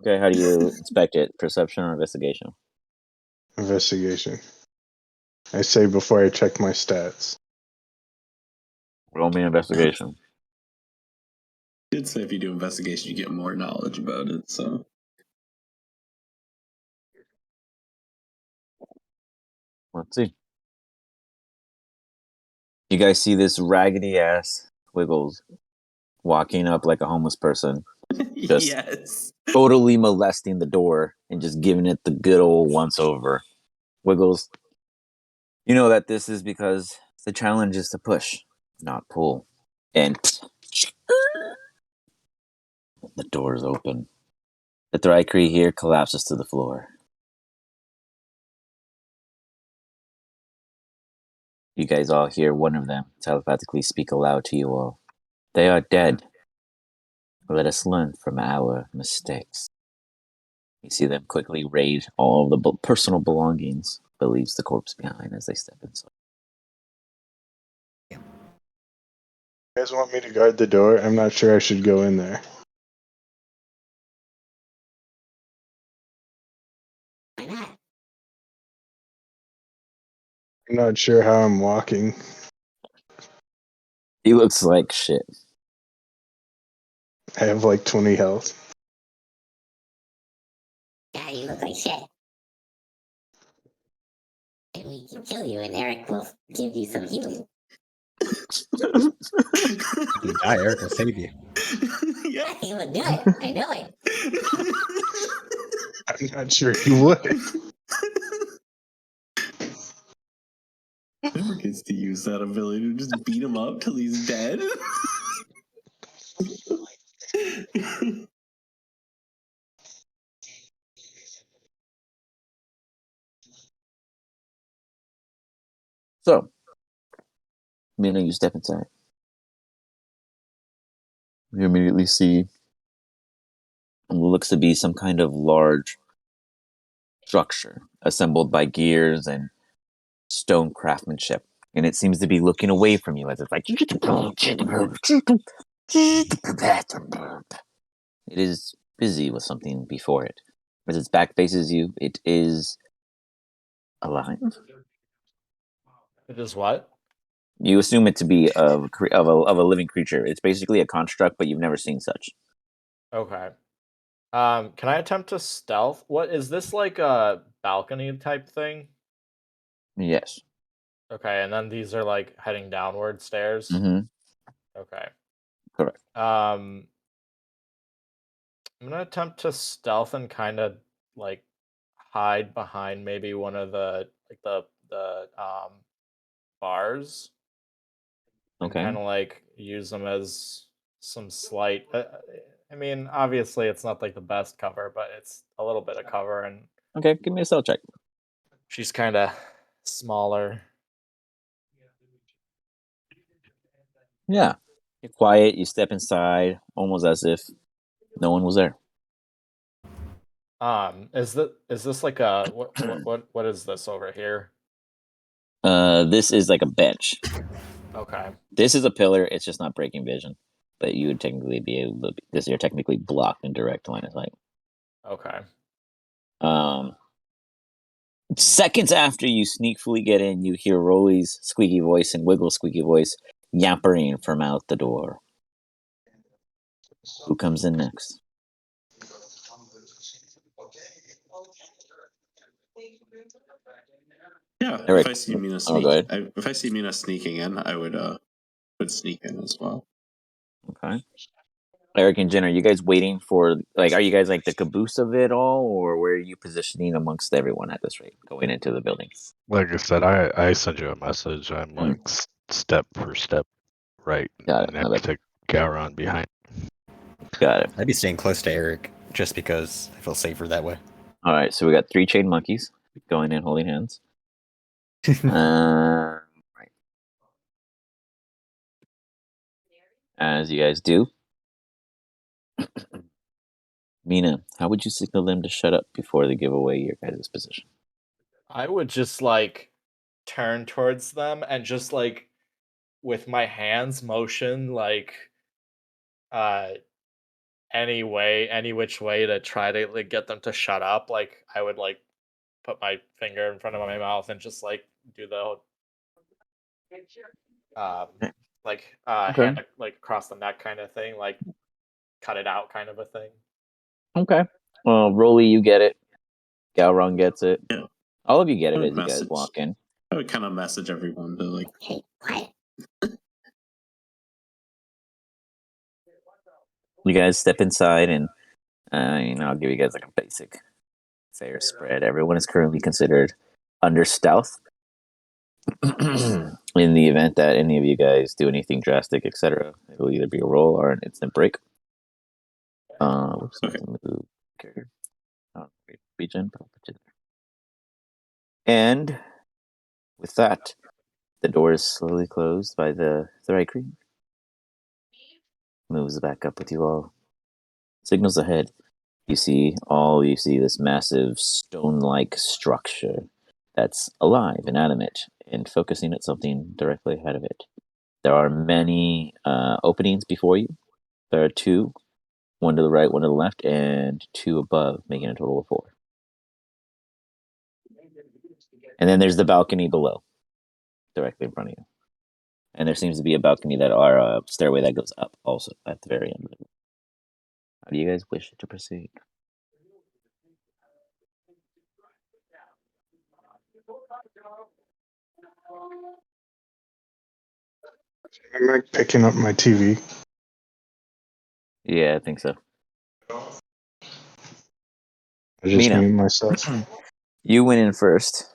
Okay, how do you inspect it? Perception or investigation? Investigation. I say before I check my stats. Roll me investigation. Did say if you do investigation, you get more knowledge about it. So Let's see. You guys see this raggedy ass Wiggles walking up like a homeless person, just yes. totally molesting the door and just giving it the good old once over. Wiggles, you know that this is because the challenge is to push, not pull. And the door is open. The Thrycree here collapses to the floor. You guys all hear one of them telepathically speak aloud to you all. They are dead. Let us learn from our mistakes. You see them quickly raid all of the personal belongings, but leaves the corpse behind as they step inside. You guys want me to guard the door? I'm not sure I should go in there. Why not? I'm not sure how I'm walking. He looks like shit. I have like 20 health. Yeah, you look like shit. Maybe we can kill you and Eric will give you some healing. If you die, Eric will save you. yeah. He would do it. I know it. I'm not sure he would. Never gets to use that ability to just beat him up till he's dead. So, Mina, you step inside. You immediately see what looks to be some kind of large structure assembled by gears and stone craftsmanship. And it seems to be looking away from you as it's like. It is busy with something before it. As its back faces you, it is alive. It is what? You assume it to be of a living creature. It's basically a construct, but you've never seen such. Okay. Can I attempt to stealth? What is this, like a balcony type thing? Yes. Okay, and then these are like heading downward stairs. Mm-hmm. Okay. Correct. I'm gonna attempt to stealth and kind of like hide behind maybe one of the like the bars and Okay. kind of like use them as some slight. I mean, obviously it's not like the best cover, but it's a little bit of cover, and Okay. Give me a stealth check. she's kind of smaller. Yeah. You're quiet. You step inside, almost as if no one was there. Is this like a what is this over here? This is like a bench. Okay. This is a pillar. It's just not breaking vision, but you would technically be able to. This you're technically blocked in direct line of sight. Okay. Seconds after you sneakily get in, you hear Rolly's squeaky voice and Wiggle's squeaky voice yappering from out the door. Who comes in next? Yeah, Eric. if I see Mina Oh, go ahead. if I see Mina sneaking in, I would sneak in as well. Okay. Eric and Jen, are you guys waiting for, like, are you guys like the caboose of it all, or where are you positioning amongst everyone at this rate going into the building? Like I said, I send you a message. I'm like step for step right Got it. next to Gowron behind. Got it. I'd be staying close to Eric just because I feel safer that way. All right, so we got 3 chain monkeys going in holding hands. Right. As you guys do. Mina, how would you signal them to shut up before they give away your guys' position? I would just like turn towards them and just like with my hands motion like uh any which way to try to like get them to shut up. Like I would like put my finger in front of my mouth and just like do the um like Okay. hand like across the neck kind of thing, like cut it out kind of a thing. Okay. Well, Rolly, you get it. Galron gets it. Yeah. All of you get I it would as you guys message. walk in. I would kind of message everyone to like. Hey, quiet. You guys step inside, and I'll give you guys like a basic fair spread. Everyone is currently considered under stealth. In the event that any of you guys do anything drastic, etc., it will either be a roll or an instant break. Whoops, Okay. move character. Region, but I'll put you there. And with that, the door is slowly closed by the Thrycreen. Moves back up with you all. Signals ahead. You see this massive stone-like structure that's alive and animate and focusing at something directly ahead of it. There are many openings before you. There are 2, one to the right, one to the left, and 2 above, making a total of 4. And then there's the balcony below, directly in front of you. And there seems to be a balcony or a stairway that goes up also at the very end of it. How do you guys wish to proceed? I'm like picking up my TV. Yeah, I think so. I just Mina. mute myself. You went in first.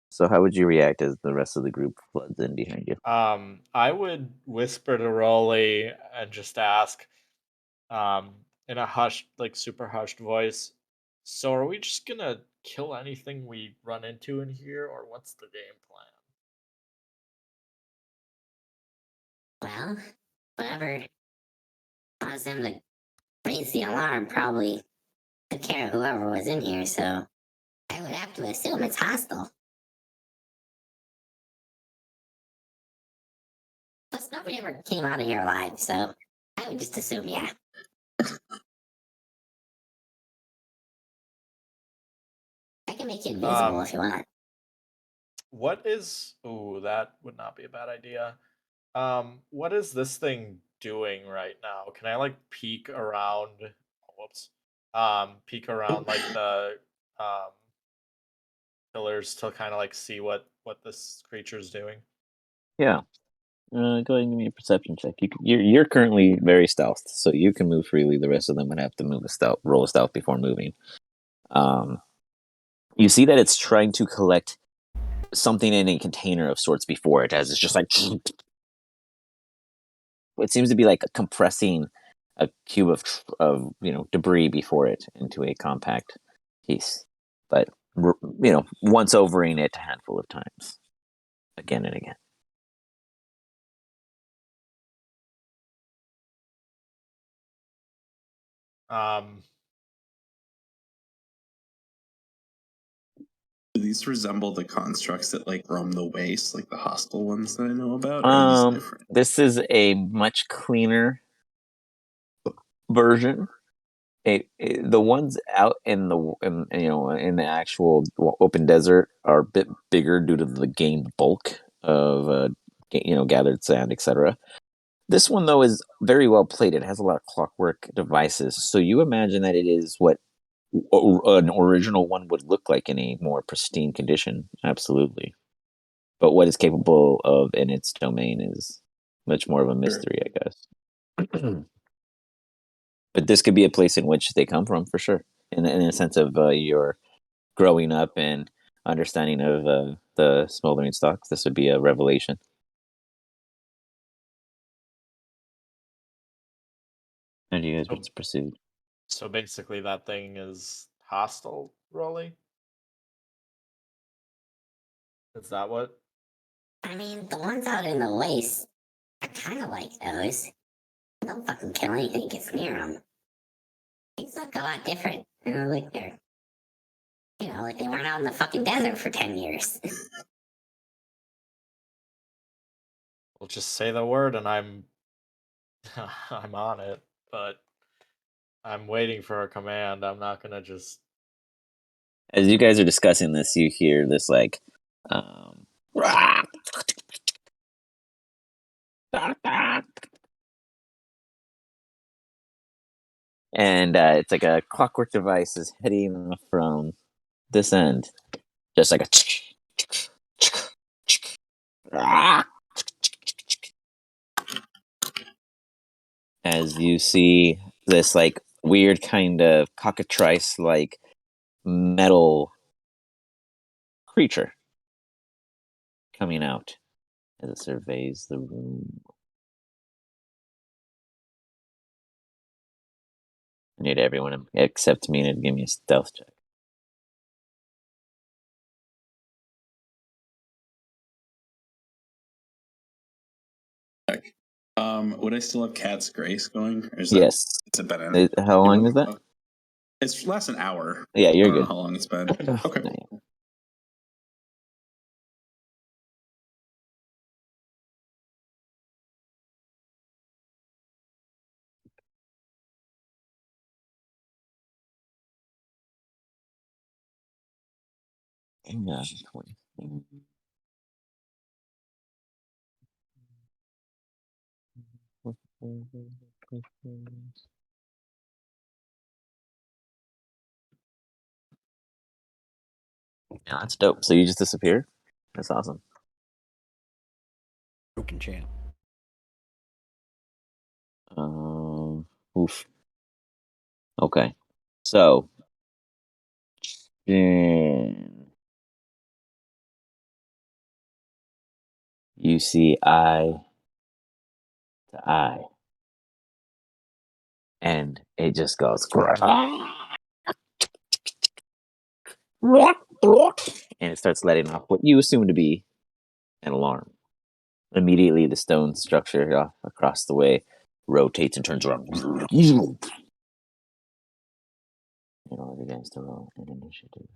So how would you react as the rest of the group floods in behind you? I would whisper to Rolly and just ask, in a hushed, like super hushed voice, so are we just gonna kill anything we run into in here, or what's the game plan? Well, whatever caused them to raise the alarm probably took care of whoever was in here, so I would have to assume it's hostile. Plus, nobody ever came out of here alive, so I would just assume, yeah. I can make you invisible if you want. What is? Ooh, that would not be a bad idea. What is this thing doing right now? Can I like peek around? Whoops. Peek around like the um pillars to kind of like see what this creature's doing. Yeah. Go ahead and give me a perception check. You're currently very stealth, so you can move freely. The rest of them would have to roll a stealth before moving. You see that it's trying to collect something in a container of sorts before it, as it's just like it seems to be like compressing a cube of debris before it into a compact piece, but once overing it a handful of times, again and again. Do these resemble the constructs that like roam the waste, like the hostile ones that I know about? Or are these different? This is a much cleaner version. The ones out in the actual open desert are a bit bigger due to the gained bulk of gathered sand, etc. This one though is very well plated. It has a lot of clockwork devices, so you imagine that it is what an original one would look like in a more pristine condition. Absolutely, but what it's capable of in its domain is much more of a mystery, I guess. But this could be a place in which they come from for sure, in a sense of your growing up and understanding of the smoldering stocks. This would be a revelation. How do you guys want to proceed? So basically, that thing is hostile, Rolly? Is that what? I mean, the ones out in the waste are kind of like those. Don't fucking kill anything that gets near them. These look a lot different. Like they're, like they weren't out in the fucking desert for 10 years. We'll just say the word and I'm I'm on it, but I'm waiting for a command. I'm not gonna just As you guys are discussing this, you hear this like, and it's like a clockwork device is heading from this end, just like a. As you see this like weird kind of cockatrice like metal creature coming out as it surveys the room. I need everyone except me to give me a stealth check. Would I still have Cat's Grace going? Or is Yes. It's a been How long is that? It's less an hour. Yeah, I you're don't know good. how long it's been. Okay. Yeah, 20. Yeah, that's dope. So you just disappear? That's awesome. Broken champ. Oof. Okay. So, you see eye to eye, and it just goes, and it starts letting off what you assume to be an alarm. Immediately, the stone structure across the way rotates and turns around. In order guys to roll an initiative.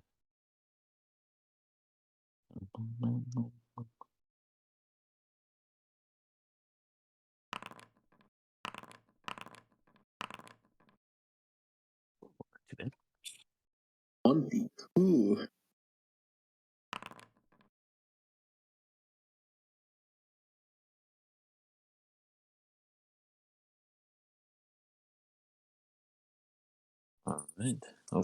Too bad. 22. All right. Oh.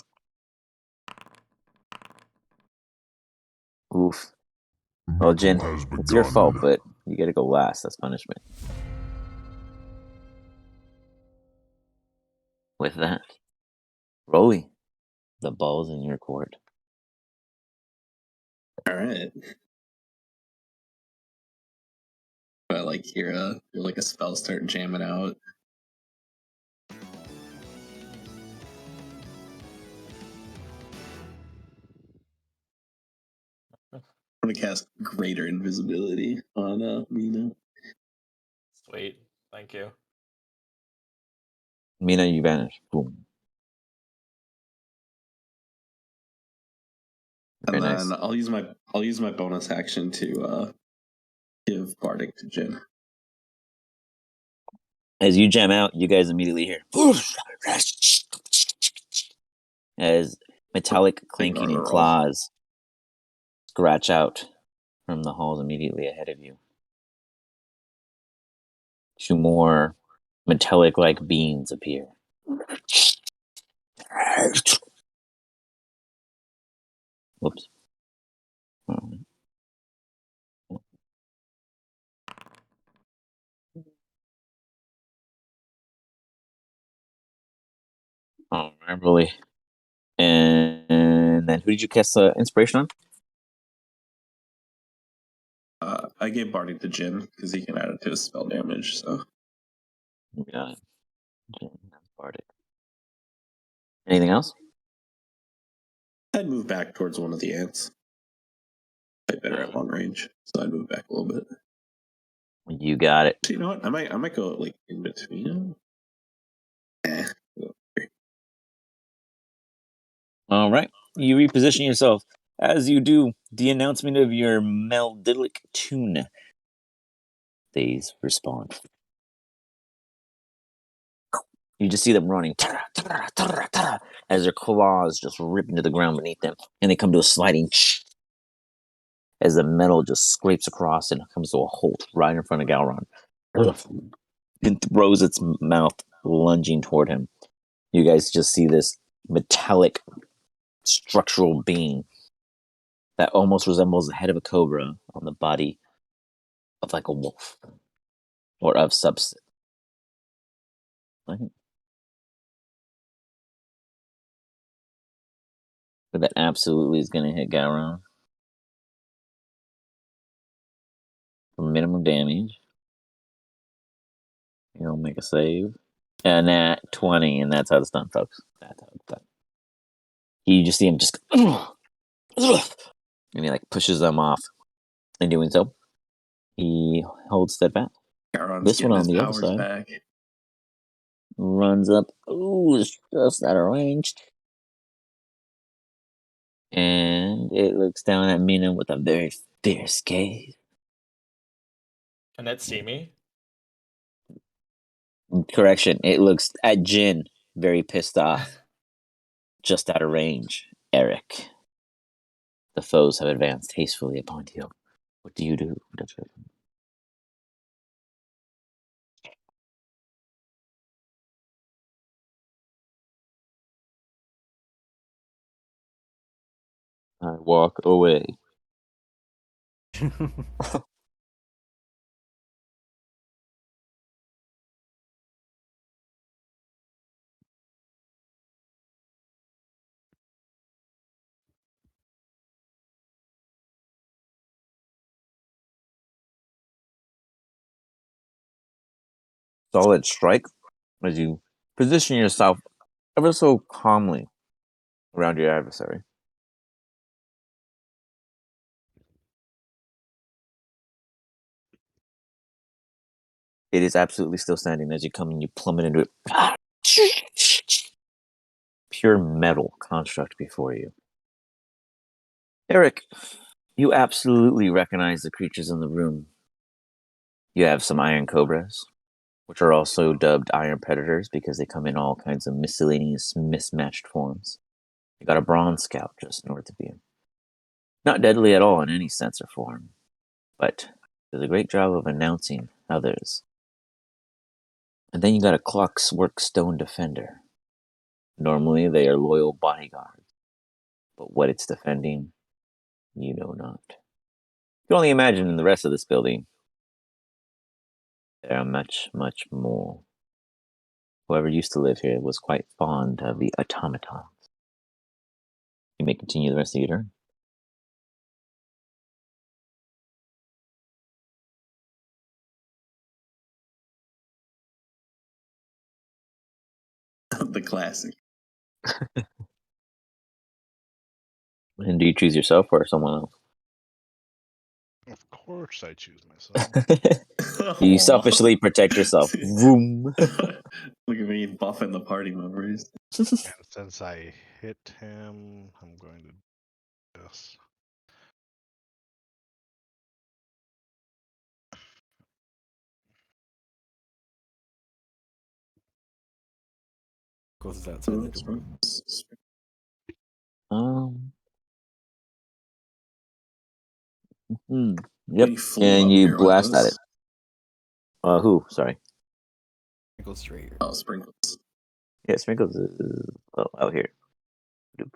Oof. Well, Jin, it's your fault, but you gotta go last. That's punishment. With that, Rolly, the ball's in your court. All right. But like hear like a spell start jamming out. I'm gonna cast Greater Invisibility on Mina. Sweet. Thank you. Mina, you vanish. Boom. And Very then nice. I'll use my bonus action to give Bardic to Jin. As you jam out, you guys immediately hear as metallic clanking Ignore and the roll. claws scratch out from the halls immediately ahead of you. Two more metallic-like beings appear. Whoops. All right, really. And then who did you cast inspiration on? I gave Bardic to Jin because he can add it to his spell damage. So Yeah. Bardic. Anything else? I'd move back towards one of the ants. Fight better at long range, so I'd move back a little bit. You got it. So you know what? I might go like in between them. All right. You reposition yourself. As you do, the announcement of your melodic tune. These respond. You just see them running as their claws just rip into the ground beneath them, and they come to a sliding as the metal just scrapes across and comes to a halt right in front of Galron. It throws its mouth, lunging toward him. You guys just see this metallic structural being that almost resembles the head of a cobra on the body of like a wolf or of substance. But that absolutely is going to hit Gowron for minimum damage. He'll make a save. And that 20, and that's how it's done, folks. That's how it's done. You just see him just, and he like pushes them off. In doing so, he holds steadfast. Garon's This one getting on his the other powers side back. runs up. Ooh, it's just out of range. And it looks down at Mina with a very fierce gaze. Can it see me? Correction, it looks at Jin, very pissed off. Just out of range, Eric. The foes have advanced hastily upon you. What do you do? I walk away. Solid strike as you position yourself ever so calmly around your adversary. It is absolutely still standing as you come and you plummet into it. Pure metal construct before you. Eric, you absolutely recognize the creatures in the room. You have some iron cobras, which are also dubbed iron predators because they come in all kinds of miscellaneous, mismatched forms. You got a bronze scout just north of you. Not deadly at all in any sense or form, but does a great job of announcing others. And then you got a clockwork stone defender. Normally they are loyal bodyguards, but what it's defending, you know not. You can only imagine in the rest of this building, there are much, much more. Whoever used to live here was quite fond of the automatons. You may continue the rest of your turn. The classic. And do you choose yourself or someone else? Of course, I choose myself. You selfishly protect yourself. Vroom. Look at me buffing the party members. And since I hit him, I'm going to Yes. Goes outside the door. Yep. He flew And up you near one of blast at it. those. Who? Sorry. Go straight. Oh, sprinkles. Yeah, Sprinkles is out here. Doop.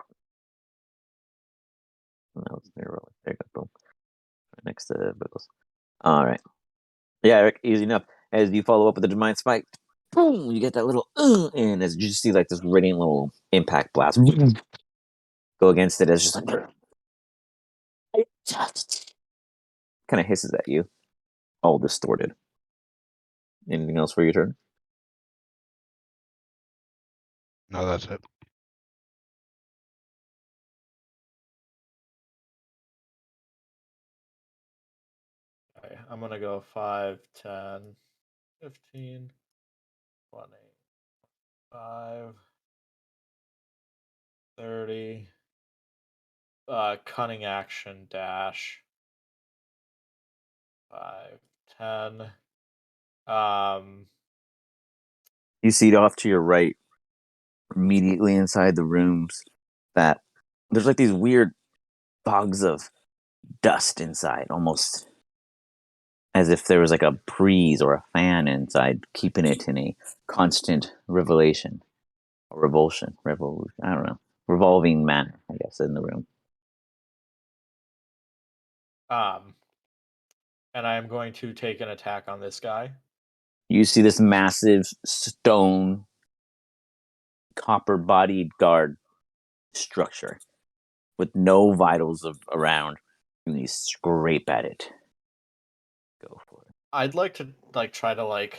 No, it's near Rolling. There you go. Boom. Right next to Sprinkles. All right. Yeah, Eric, easy enough. As you follow up with the Divine Spike, boom, you get that little, and as you see like this radiant little impact blast go against it, as just like kind of hisses at you, all distorted. Anything else for your turn? No, that's it. Okay, I'm gonna go 5, 10, 15, 20, 5, 30. Cunning action dash. 5, 10. You see off to your right, immediately inside the rooms, that there's like these weird fogs of dust inside, almost as if there was like a breeze or a fan inside, keeping it in a constant revelation, or revulsion, revolution. I don't know, revolving manner, I guess, in the room. And I am going to take an attack on this guy. You see this massive stone, copper-bodied guard structure with no vitals around, and you scrape at it. Go for it. I'd like to try to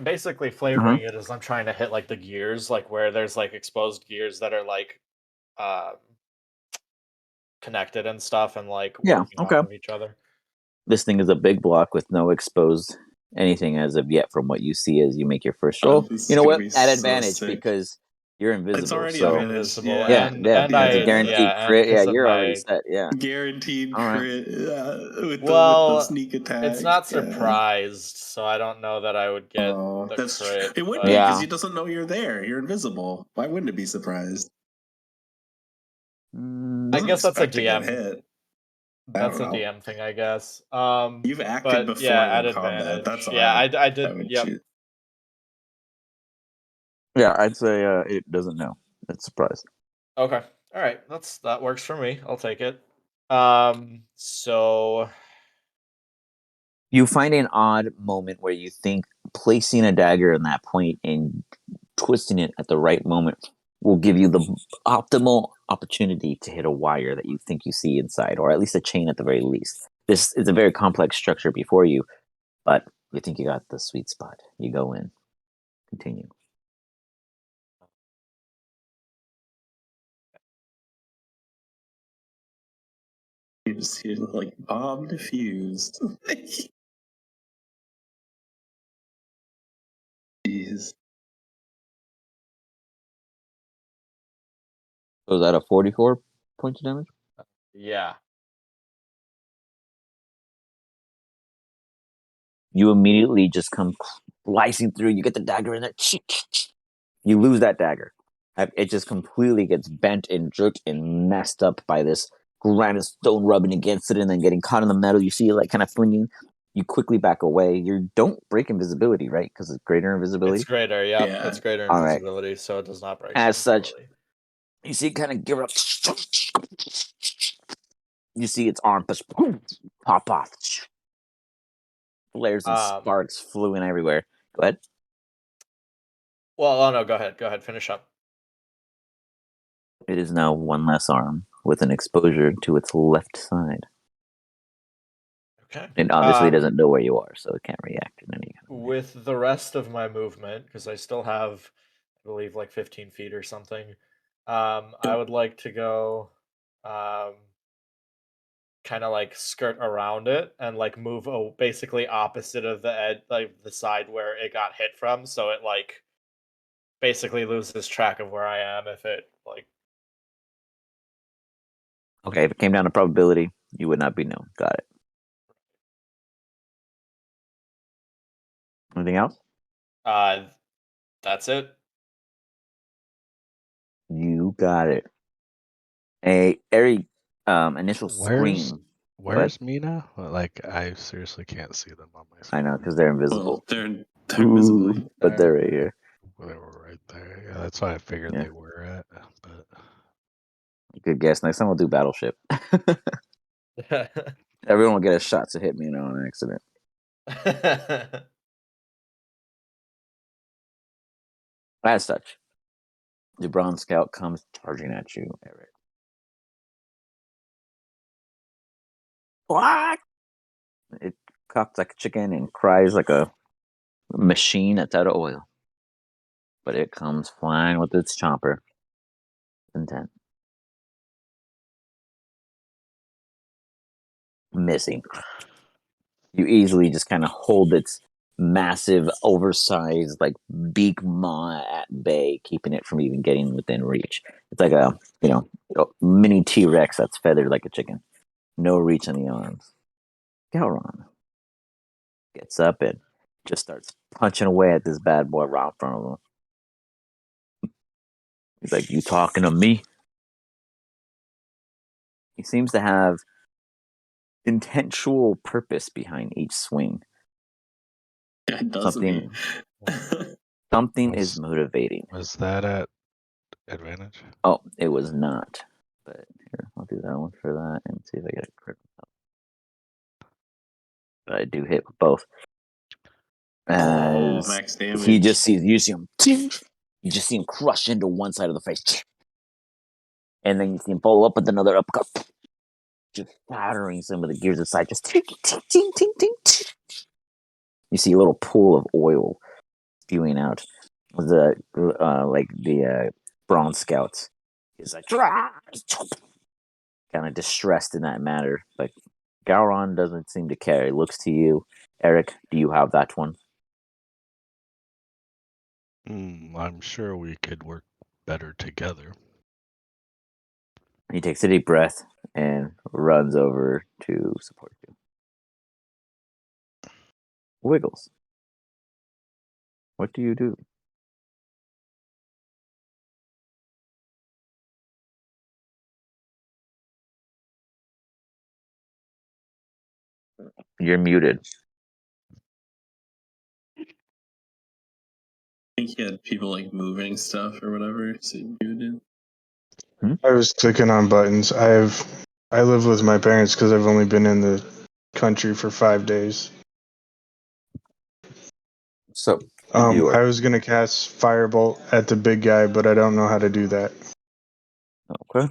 basically flavoring it as I'm trying to hit like the gears, like where there's like exposed gears that are like connected and stuff, and like Yeah, working okay. off of each other. This thing is a big block with no exposed anything as of yet from what you see as you make your first roll. This You is know gonna what? be At so advantage sick. because you're invisible. It's already so advantage. Invisible, Yeah, and it's a I guaranteed crit. Yeah, because of you're already my set. Yeah. guaranteed All right. crit with well, the sneak attack. it's not Yeah. surprised, so I don't know that I would get the That's crit. it would but- be because Yeah. he doesn't know you're there. You're invisible. Why wouldn't it be surprised? I Doesn't guess that's a expect to get DM. hit. That's a don't know. DM thing, I guess. You've acted but before yeah, in at combat. advantage. That's all Yeah, I I did. would Yep. choose. Yeah, I'd say it doesn't know. It's surprised. Okay. All right. That works for me. I'll take it. So You find an odd moment where you think placing a dagger in that point and twisting it at the right moment will give you the optimal opportunity to hit a wire that you think you see inside, or at least a chain at the very least. This is a very complex structure before you, but you think you got the sweet spot. You go in. Continue. You just hear like bomb diffused. Jeez. So is that a 44 points of damage? yeah. You immediately just come slicing through. You get the dagger in there. You lose that dagger. It just completely gets bent and jerked and messed up by this granite stone rubbing against it and then getting caught in the metal. You see it like kind of flinging. You quickly back away. You don't break invisibility, right? Because it's greater invisibility. It's greater. Yep. Yeah. It's greater All right. invisibility, so it does not break. As such, invisibility. you see it kind of give up. You see its arm just pop off. Flares and sparks flew everywhere. Go ahead. Well, oh no, go ahead. Go ahead. Finish up. It is now one less arm with an exposure to its left side. Okay. It obviously doesn't know where you are, so it can't react in any kind of way. With the rest of my movement, because I still have, I believe, like 15 feet or something. I would like to go, kind of like skirt around it and like move basically opposite of the edge, like the side where it got hit from, so it like basically loses track of where I am if it like. Okay, if it came down to probability, you would not be known. Got it. Anything else? That's it. You got it. A very initial Where's scream. Where's Mina? Like, I seriously can't see them on my I screen. know because they're invisible. Well, they're invisible. But they're right here. They were right there. Yeah, that's what I figured Yeah. they were at. But Good guess. Next time we'll do Battleship. Everyone will get a shot to hit me on accident. As such, the Bronze Scout comes charging at you, Eric. What? It cocks like a chicken and cries like a machine that's out of oil. But it comes flying with its chomper. Intent. Missing. You easily just kind of hold its massive, oversized, like beak maw at bay, keeping it from even getting within reach. It's like a mini T-Rex that's feathered like a chicken. No reach on the arms. Gowron gets up and just starts punching away at this bad boy right in front of him. He's like, "You talking to me?" He seems to have intentional purpose behind each swing. Yeah, doesn't he? Something is motivating. was that at advantage? Oh, it was not. But here, I'll do that one for that and see if I get a crit. But I do hit with both. Oh, As max damage. you see him, you just see him crush into one side of the face, and then you see him follow up with another uppercut, just shattering some of the gears aside. Just ting, ting, ting, ting, ting, ting. You see a little pool of oil spewing out. The Bronze Scouts is like kind of distressed in that matter, but Gowron doesn't seem to care. He looks to you, Eric. Do you have that one? I'm sure we could work better together. He takes a deep breath and runs over to support you. Wiggles. What do you do? You're muted. I think he had people like moving stuff or whatever. So you did. I was clicking on buttons. I live with my parents because I've only been in the country for 5 days. So, you are I was gonna cast Firebolt at the big guy, but I don't know how to do that. okay.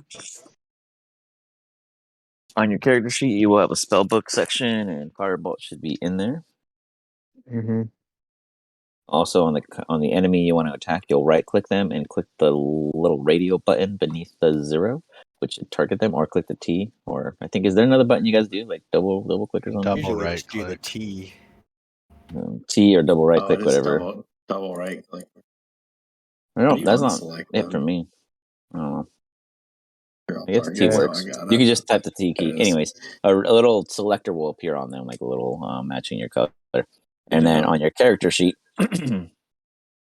On your character sheet, you will have a spellbook section, and Firebolt should be in there. Mm-hmm. Also, on the enemy you want to attack, you'll right click them and click the little radio button beneath the 0, which should target them, or click the T. Or I think, is there another button you guys do, like double clickers on? Double Usually right just do the click. T. T or double right Oh, click, it is whatever. double right click. No, Do you that's not unselect it for them? me. I don't know. Here, I'll I guess T target. works. Oh, I got You it. can just type the T There key. it is. Anyways, a little selector will appear on them, like a little matching your color. And then Yeah. on your character sheet,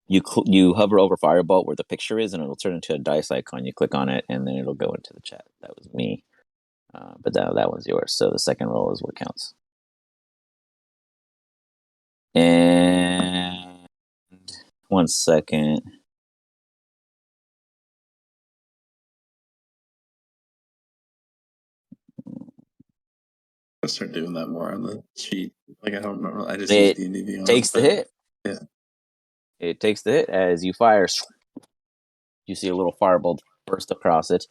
you hover over Firebolt where the picture is, and it'll turn into a dice icon. You click on it, and then it'll go into the chat. That was me, but that one's yours. So the second roll is what counts. And 1 second. I'll start doing that more on the sheet. Like I don't remember. I just use It D&D Beyond. takes the hit. Yeah. It takes the hit as you fire. You see a little firebolt burst across it.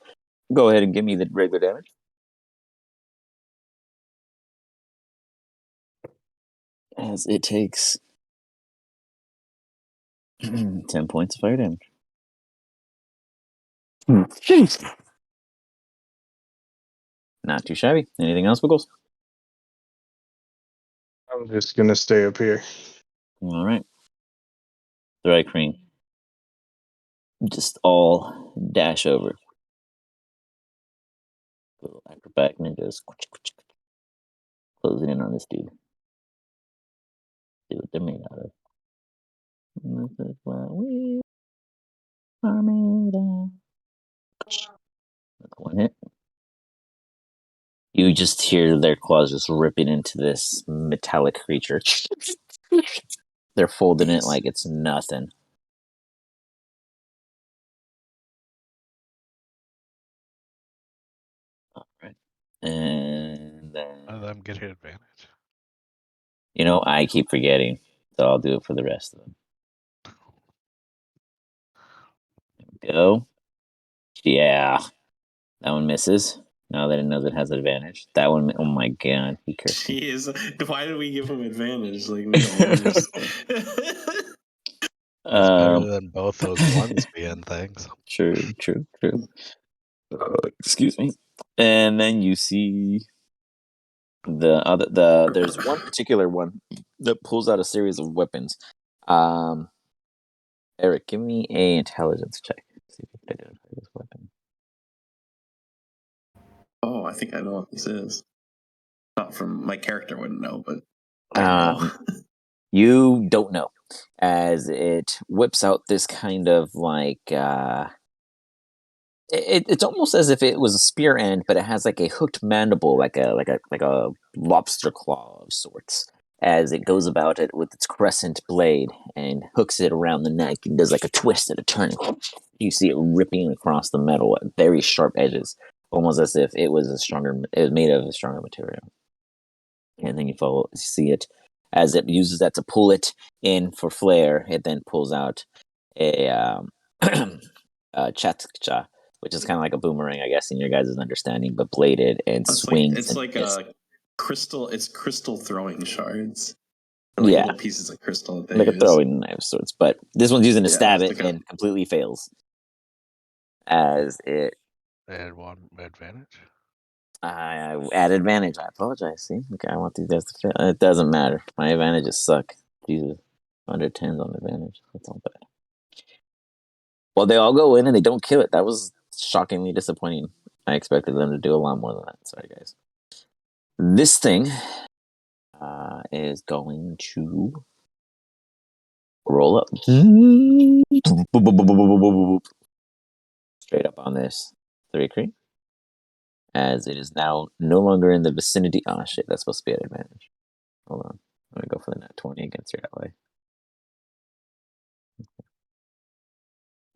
Go ahead and give me the regular damage. As it takes 10 points of fire damage. Not too shabby. Anything else, Wiggles? I'm just gonna stay up here. All right. Dry cream. Just all dash over. Little acrobatic ninjas. Closing in on this dude. See what they're made out of. And this is what we are made of. That's one hit. You just hear their claws just ripping into this metallic creature. They're folding it like it's nothing. All right. And then, None of them get advantage. you know, I keep forgetting, so I'll do it for the rest of them. There we go. Yeah. That one misses. Now that it knows it has advantage. That one, oh my god, be careful. Jeez, why did we give him advantage? Like, we don't understand. It's better than both those ones being things. True. Excuse me. And then you see there's one particular one that pulls out a series of weapons. Eric, give me a intelligence check. See if you can identify this weapon. Oh, I think I know what this is. Not from my character wouldn't know, but I know. You don't know, as it whips out this kind of like it's almost as if it was a spear end, but it has like a hooked mandible, like a lobster claw of sorts. As it goes about it with its crescent blade and hooks it around the neck and does like a twist and a turn. You see it ripping across the metal at very sharp edges, almost as if it was made of a stronger material. And then you see it as it uses that to pull it in for flare. It then pulls out a chatkcha, which is kind of like a boomerang, I guess, in your guys' understanding, but bladed and swings. It's and like a crystal. It's crystal throwing shards. Like little pieces of crystal that they like use. a throwing knife sorts, but this one's using to stab it like and completely fails. As it They one advantage. I add advantage. I apologize. See, okay, I want these guys to fail. It doesn't matter. My advantages suck. Jesus, under 10s on advantage. That's all bad. Well, they all go in and they don't kill it. That was shockingly disappointing. I expected them to do a lot more than that. Sorry, guys. This thing is going to roll up straight up on this 3 cream, as it is now no longer in the vicinity. Oh shit, that's supposed to be an advantage. Hold on, I'm gonna go for the net 20 against your ally.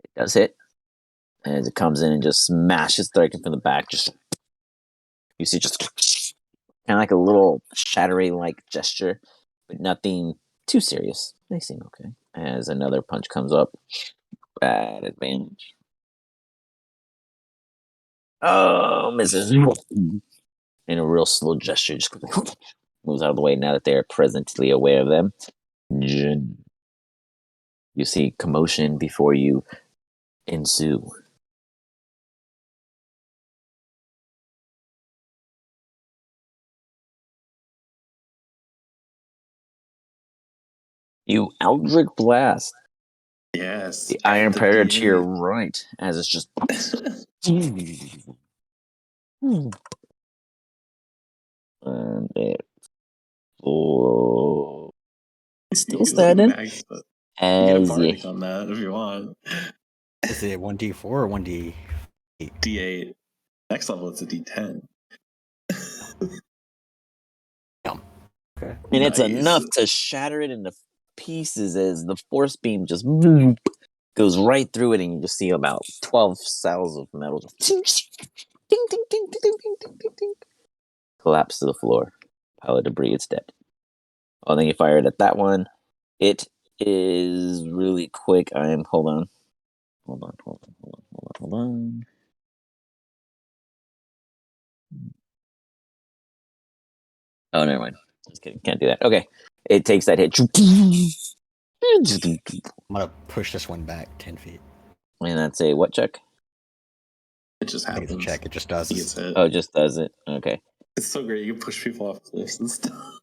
It does hit as it comes in and just smashes striking from the back. Just you see, just kind of like a little shattering like gesture, but nothing too serious. They seem okay. As another punch comes up, bad advantage. Oh, misses. In a real slow gesture, just moves out of the way now that they are presently aware of them. You see commotion before you ensue. You Eldritch Blast. Yes. The Iron the Predator to your D8. right, as it's just. And it. Oh, still standing. Max, but you get a As bardic on that if you want. Is it 1d4 or 1d? D8. Next level, it's a D10. Okay. And it's Nice. enough to shatter it into pieces as the force beam just goes right through it, and you just see about 12 cells of metal just ding, ding, ding, ding, ding, ding, ding, ding, ding, collapse to the floor. Pile of debris, it's dead. Oh, then you fire it at that one. It is really quick. Hold on. Oh, never mind. Just kidding. Can't do that. Okay. It takes that hit. I'm gonna push this one back 10 feet. And that's a what check? It just I think happens. it's a check. It just does. He gets hit. Oh, it just does it. Okay. It's so great. You can push people off cliffs and stuff.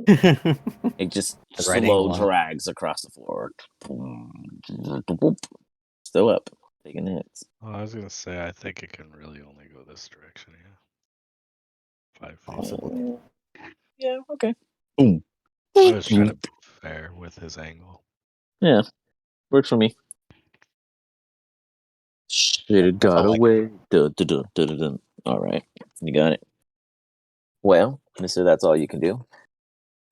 It just The right slow angle on it. drags across the floor. Still up. Taking hits. Well, I was gonna say I think it can really only go this direction. Yeah. 5 feet. Possibly. Yeah. Okay. Boom. I was trying to be fair with his angle. Yeah. Works for me. Should have got all I away. Dun, dun, dun, dun, dun, dun. All right. You got it. Well, Mister, that's all you can do.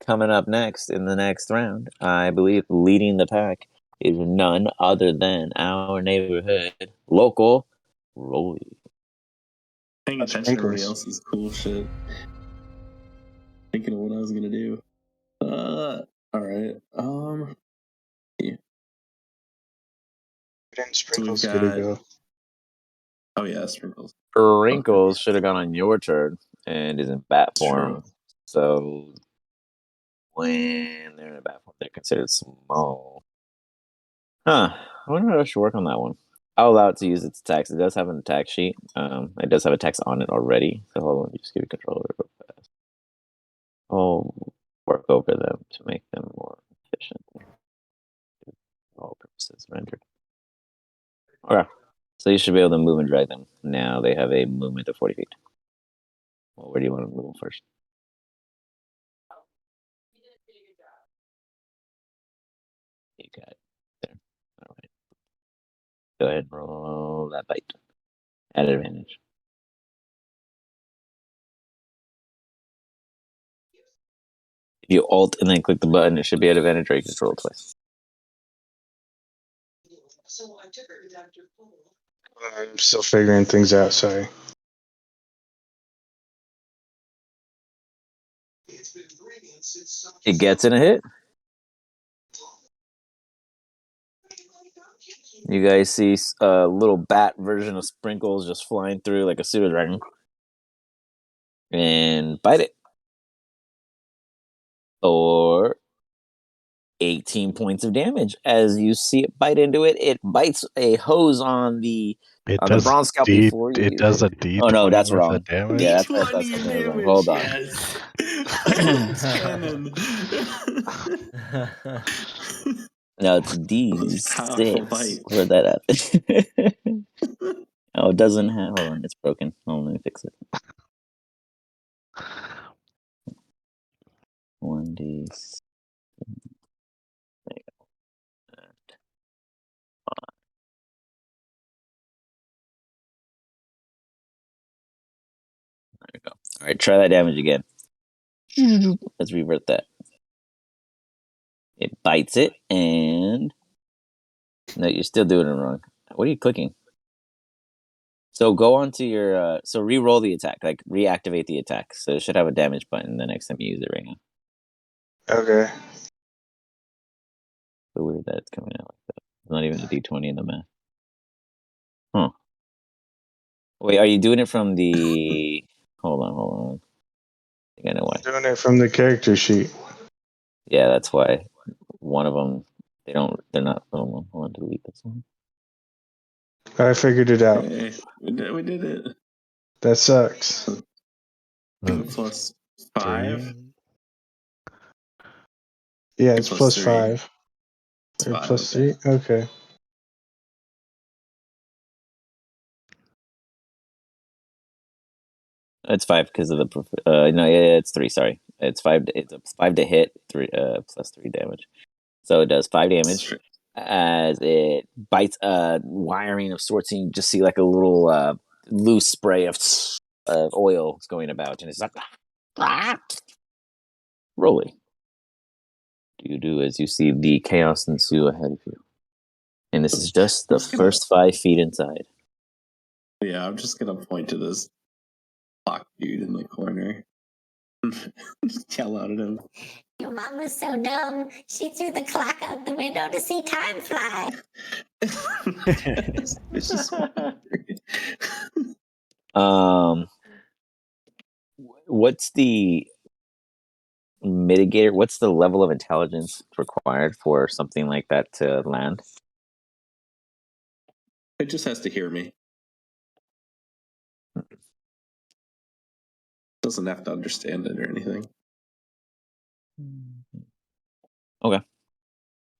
Coming up next in the next round, I believe leading the pack is none other than our neighborhood local Roy. Paying attention to everybody else's cool shit. Thinking of what I was gonna do. All right. Yeah. Then So we've Sprinkles get to got. go. Oh yeah, sprinkles. Wrinkles should have gone on your turn and is in bat form. True. So when they're in bat form, they're considered small. Huh. I wonder if I should work on that one. I'll allow it to use its attacks. It does have an attack sheet. It does have attacks on it already. So hold on, just give you control of it real fast. I'll work over them to make them more efficient. For all purposes rendered. Okay. So you should be able to move and drag them. Now they have a movement of 40 feet. Well, where do you want to move them first? You got it. There. All right. Go ahead and roll that bite. At advantage. If you alt and then click the button, it should be at advantage, or you can just roll it twice. I'm still figuring things out. Sorry. It gets in a hit. You guys see a little bat version of Sprinkles just flying through like a pseudo dragon. And bite it. Or 18 points of damage. As you see it bite into it, it bites a hose on the bronze scalp before you it use does it. a D20 Oh no, that's worth wrong. of damage. Yeah, that's D20 something wrong. damage. Hold on. Yes. It's canon. No, it's Powerful D6 bite. for that up. Oh, it doesn't have. Hold on, it's broken. Hold on, let me fix it. 1D. There you go. All right, try that damage again. Let's revert that. It bites it, and no, you're still doing it wrong. What are you clicking? So go onto your. So re-roll the attack, like reactivate the attack. So it should have a damage button the next time you use it right now. Okay. So weird that it's coming out like that. It's not even a D20 in the math. Huh. Wait, are you doing it from the? Hold on. I think I know why. I'm doing it from the character sheet. Yeah, that's why. One of them, they're not. Hold on, delete this one. I figured it out. Hey, we did it. That sucks. Plus 5. Yeah, it's plus 3. 5. It's Or 5, plus okay. 3? Okay. It's 5 because of the. No, yeah, it's 3. Sorry, it's 5. It's 5 to hit. 3 plus 3 damage. So it does 5 damage as it bites a wiring of sorts, and you just see like a little loose spray of oil going about, and it's like rolling. You do as you see the chaos ensue ahead of you, and this is just the first 5 feet inside. Yeah, I'm just gonna point to this clock dude in the corner. Just yell out at him. Your mom was so dumb. She threw the clock out the window to see time fly. It's just What's the mitigator? What's the level of intelligence required for something like that to land? it just has to hear me. Doesn't have to understand it or anything. Okay,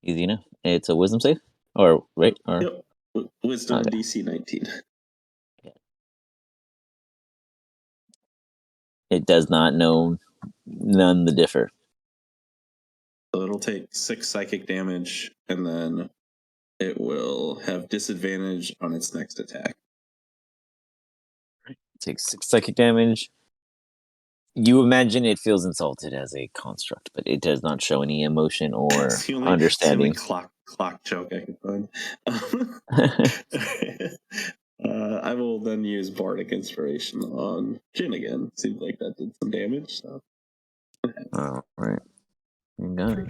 easy enough. It's a wisdom save, or right? Or Yep. Wisdom Okay. DC 19. It does not know none the differ. So it'll take 6 psychic damage, and then it will have disadvantage on its next attack. It takes 6 psychic damage. You imagine it feels insulted as a construct, but it does not show any emotion or It's the only understanding. clock joke I can find. I will then use Bardic Inspiration on Jin again. Seems like that did some damage. So. All right. You got it.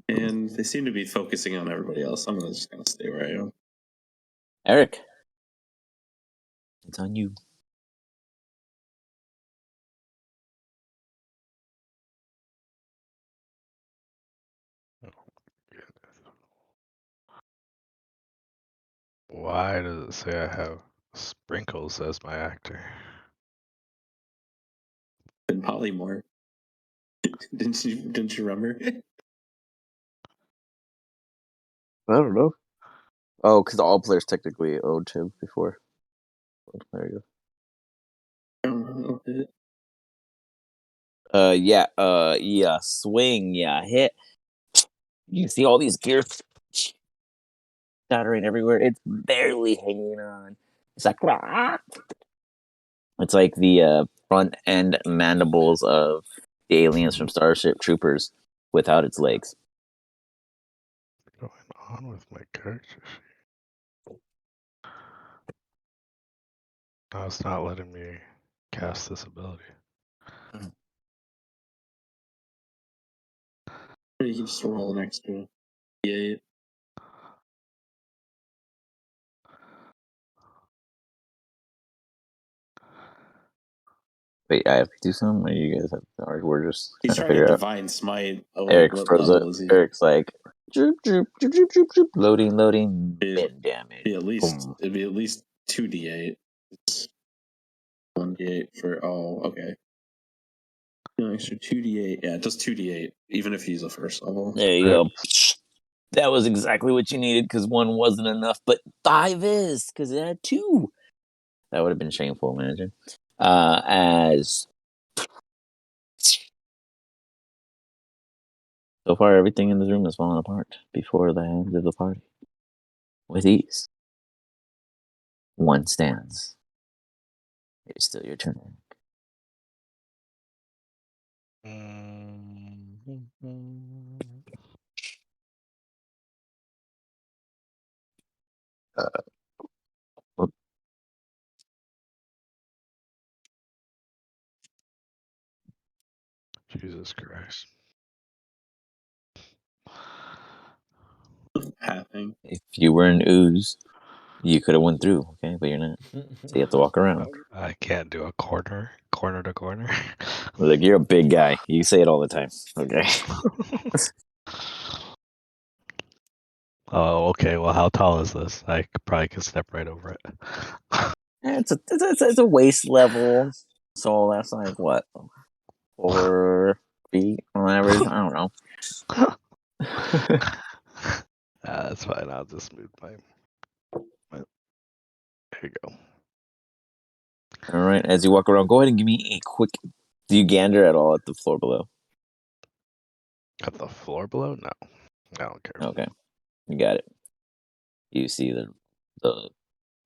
And they seem to be focusing on everybody else. I'm just gonna stay where I am. Eric, it's on you. Why does it say I have Sprinkles as my actor? And Polymorph. Didn't you remember? I don't know. Oh, because all players technically owed him before. There you Oh, go. Yeah, swing, yeah, hit. You see all these gears shattering everywhere. It's barely hanging on. It's like, ah! It's like the front end mandibles of the aliens from Starship Troopers without its legs. What's going on with my character sheet? No, it's not letting me cast this ability. you can just roll an extra D8. Wait, I have to do something? Or you guys have, or we're just He's trying to trying to figure out? divine smite. Oh, Eric what froze up. level is he? Eric's like, droop, droop, droop, droop, droop, droop. Loading, It'd min damage. be at least Boom. it'd be at least 2d8. It's 1d8 for okay. No, extra 2d8. Yeah, it does 2d8, even if he's a first level. There you go. That was exactly what you needed because 1 wasn't enough, but 5 is because it had 2. That would have been shameful, imagine. As so far, everything in this room has fallen apart before the hands of the party. With ease. 1 stands. It's still your turn. Whoop. Jesus Christ. Happening. If you were an ooze, you could have went through, okay? But you're not. So you have to walk around. I can't do a corner to corner. Look, you're a big guy. You say it all the time, okay? Oh, okay. Well, how tall is this? I probably could step right over it. It's a waist level, so that's like what, 4 feet on average. I don't know. That's fine. I'll just move my. There you go. All right, as you walk around, go ahead and give me a quick. Do you gander at all at the floor below? At the floor below? No, I don't care. Okay, you got it. You see the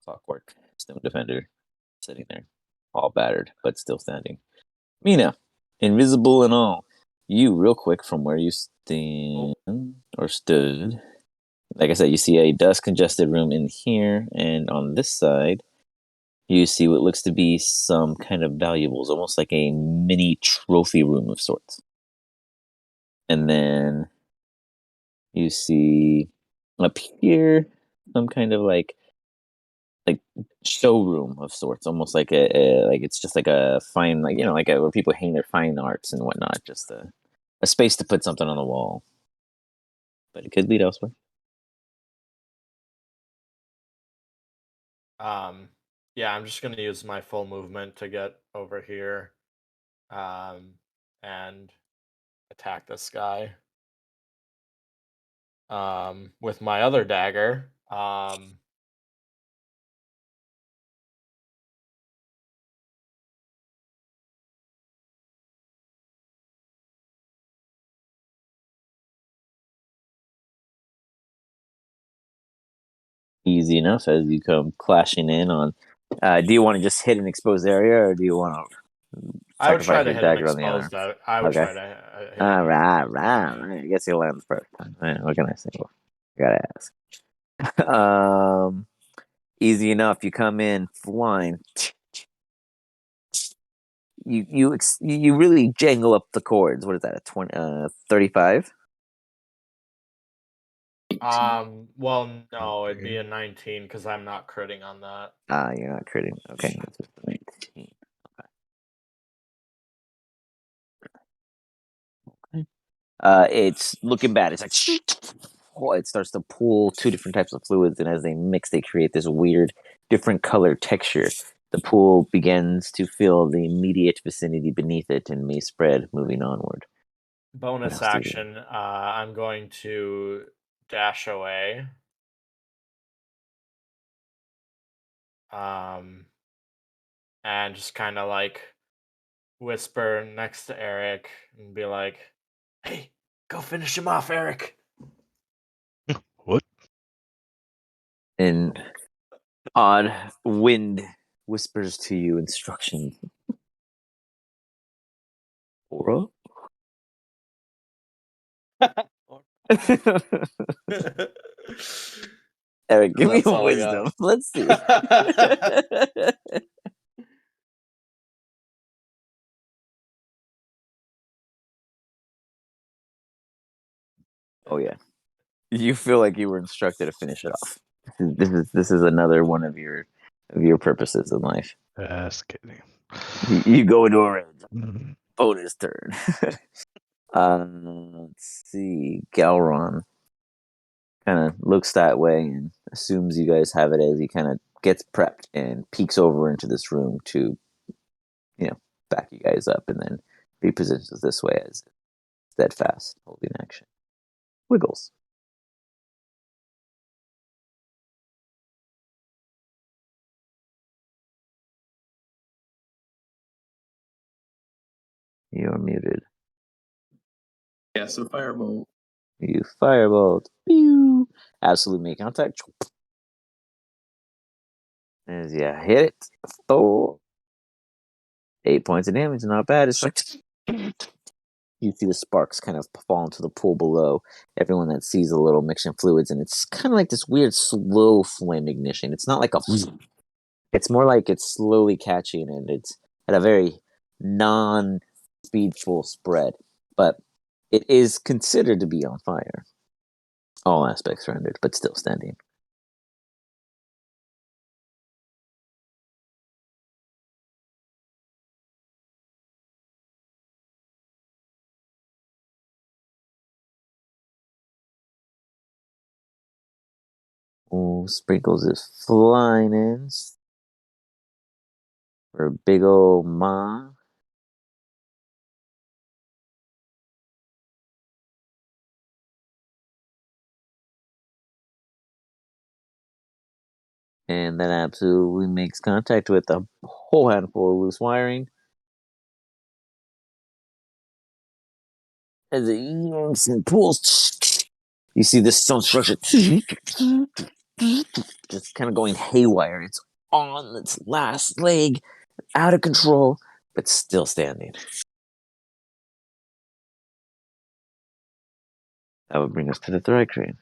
clockwork stone defender sitting there, all battered but still standing. Mina, invisible and all. You, real quick, from where you stand or stood. Like I said, you see a dust congested room in here, and on this side, you see what looks to be some kind of valuables, almost like a mini trophy room of sorts. And then you see up here some kind of like showroom of sorts, almost like a like it's just like a fine, like like where people hang their fine arts and whatnot, just a space to put something on the wall. But it could lead elsewhere. Yeah, I'm just gonna use my full movement to get over here, and attack this guy. with my other dagger. Easy enough as you come clashing in on. Do you want to just hit an exposed area, or do you want to I would try sacrifice to your hit him dagger on the other? exposed. I would Okay. try to hit him All right, exposed, yeah. I guess you'll land the first time. What can I say? Well, I gotta ask. Easy enough. You come in flying. You really jangle up the chords. What is that? A 35? Well, no, it'd be a 19 because I'm not critting on that. You're not critting. Okay, that's just a 19. Okay. It's looking bad. It's like it starts to pull two different types of fluids, and as they mix, they create this weird, different color texture. The pool begins to fill the immediate vicinity beneath it and may spread moving onward. Bonus else do you do? action. I'm going to dash away. And just kind of like whisper next to Eric and be like, "Hey, go finish him off, Eric." What? An odd wind whispers to you instructions. Aura? Eric, give me That's a all I got. wisdom. Let's see. Oh yeah. You feel like you were instructed to finish it off. This is another one of your purposes in life. Just kidding. You go into a rage. Mhm. Bonus turn. Let's see. Galron kind of looks that way and assumes you guys have it as he kind of gets prepped and peeks over into this room to, back you guys up, and then repositions this way as steadfast, holding action. Wiggles. You're muted. Yes, a firebolt. You firebolt. Pew! Absolute make contact. As you hit it. Oh. 8 points of damage, not bad. It's like you see the sparks kind of fall into the pool below. Everyone that sees a little mixture of fluids, and it's kind of like this weird slow flame ignition. It's not like a. It's more like it's slowly catching, and it's at a very non-speedful spread, but it is considered to be on fire. All aspects rendered, but still standing. Oh, Sprinkles is flying in for a big old ma. And that absolutely makes contact with a whole handful of loose wiring. As it yanks and pulls, you see this stone structure just kind of going haywire. It's on its last leg, out of control, but still standing. That would bring us to the Thry Crane.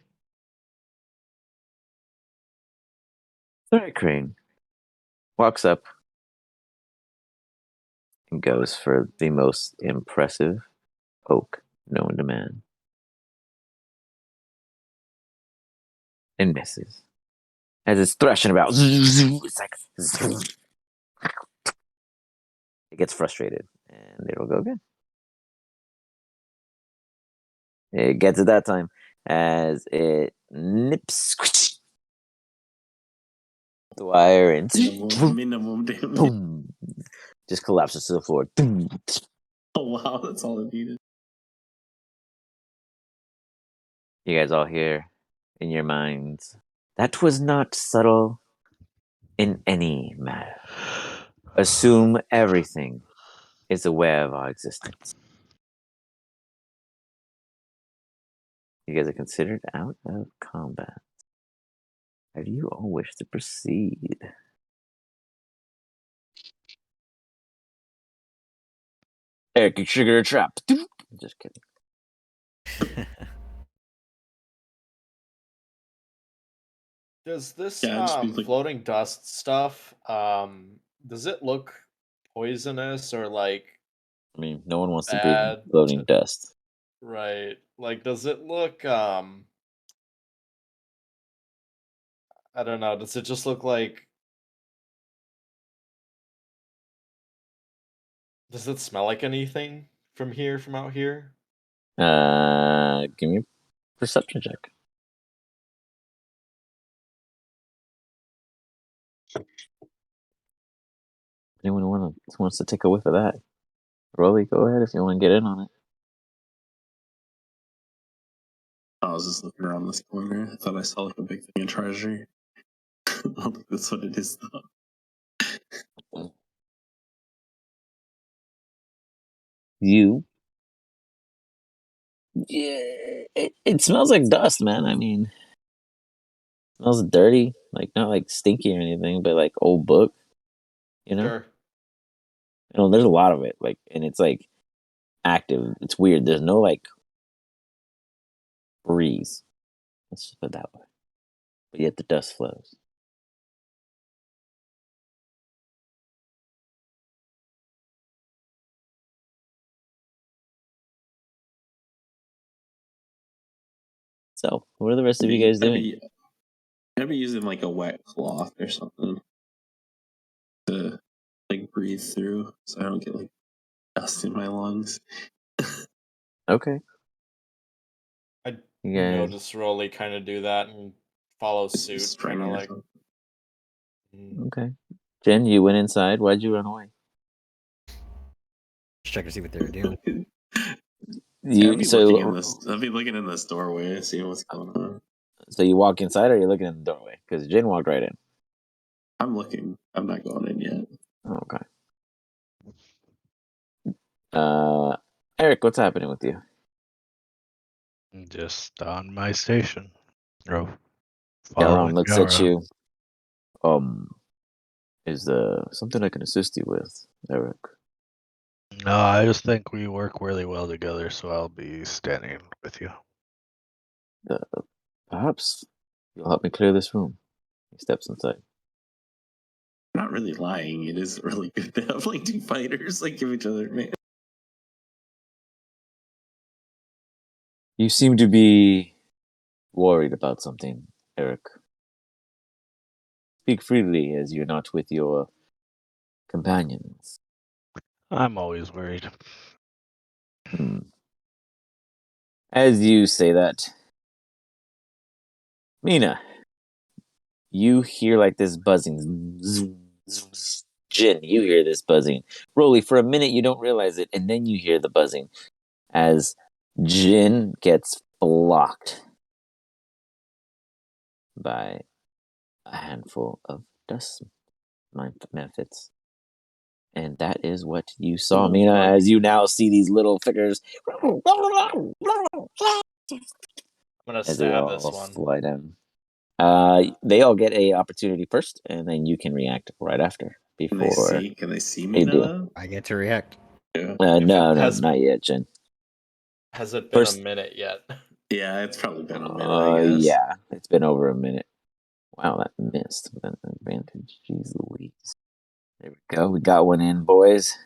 Thry Crane walks up and goes for the most impressive poke known to man. And misses. As it's thrashing about, it's like it gets frustrated and it'll go again. It gets it that time as it nips the wire and Minimum damage. boom, just collapses to the floor. Oh wow, that's all it needed. You guys all hear in your minds, that was not subtle in any matter. Assume everything is aware of our existence. You guys are considered out of combat. How do you all wish to proceed? Eric, you trigger a trap. Just kidding. Does this Yeah, I'd just be like, floating dust stuff does it look poisonous or like I mean, no one wants to breathe bad floating to dust. right? Like does it look I don't know, does it just look like does it smell like anything from here from out here? Give me a perception check. Anyone wants to take a whiff of that? Rolly, go ahead if you want to get in on it. I was just looking around this corner. I thought I saw like a big thing of treasure. I don't think that's what it is though. You? Yeah, it smells like dust, man. I mean, it smells dirty, like not like stinky or anything, but like old book. You know, Sure. there's a lot of it, like, and it's like active. It's weird. There's no like breeze. Let's just put it that way. But yet the dust flows. So, what are the rest of you guys doing? I'd be using like a wet cloth or something to like breathe through, so I don't get like dust in my lungs. Okay. I You guys. notice Rolly kind of do that and follow suit, kind of like. Okay. Jen, you went inside. Why'd you run away? Just check to see what they were doing. I'd be looking in this doorway and seeing what's going on. So you walk inside, or you're looking in the doorway? Because Jen walked right in. I'm looking. I'm not going in yet. Okay. Eric, what's happening with you? Just on my station. Oh, Yaron looks at Gara. you. Is something I can assist you with, Eric? No, I just think we work really well together, so I'll be standing with you. Perhaps you'll help me clear this room. He steps inside. I'm not really lying. It is really good to have like two fighters like give each other man. You seem to be worried about something, Eric. Speak freely, as you're not with your companions. I'm always worried. As you say that, Mina, you hear like this buzzing. Jin, you hear this buzzing. Rolly, for a minute you don't realize it, and then you hear the buzzing as Jin gets blocked by a handful of dust methods. And that is what you saw, Mina, as you now see these little figures. I'm gonna As they stab all this one. fly down. They all get a opportunity first, and then you can react right after. Before Can they see me now? I get to react. Yeah. No, not yet, Jen. Has it been First, a minute yet? Yeah, it's probably been a minute, I guess. Yeah, it's been over a minute. Wow, that missed with an advantage. Jeez Louise. There we go. We got one in, boys.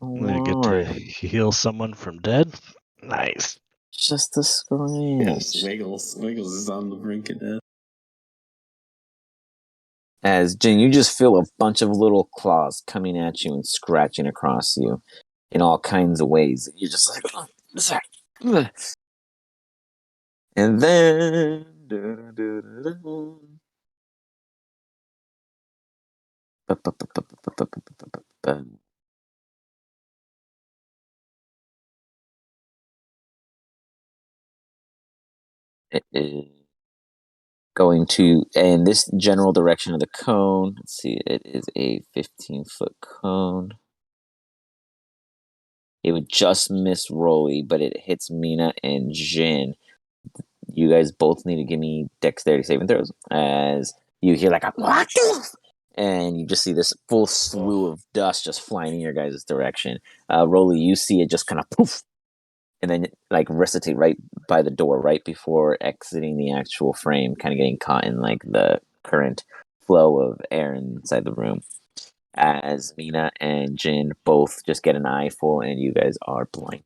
I get to heal someone from dead. Nice. Just a scratch. Yes, Wiggles is on the brink of death. As Jen, you just feel a bunch of little claws coming at you and scratching across you in all kinds of ways. You're just like, and then it is going to, in this general direction of the cone, let's see, it is a 15-foot cone. It would just miss Rolly, but it hits Mina and Jin. You guys both need to give me dexterity saving throws as you hear like a and you just see this full slew of dust just flying in your guys' direction. Rolly, you see it just kind of poof, and then like recitate right by the door, right before exiting the actual frame, kind of getting caught in like the current flow of air inside the room. As Mina and Jin both just get an eyeful, and you guys are blinded.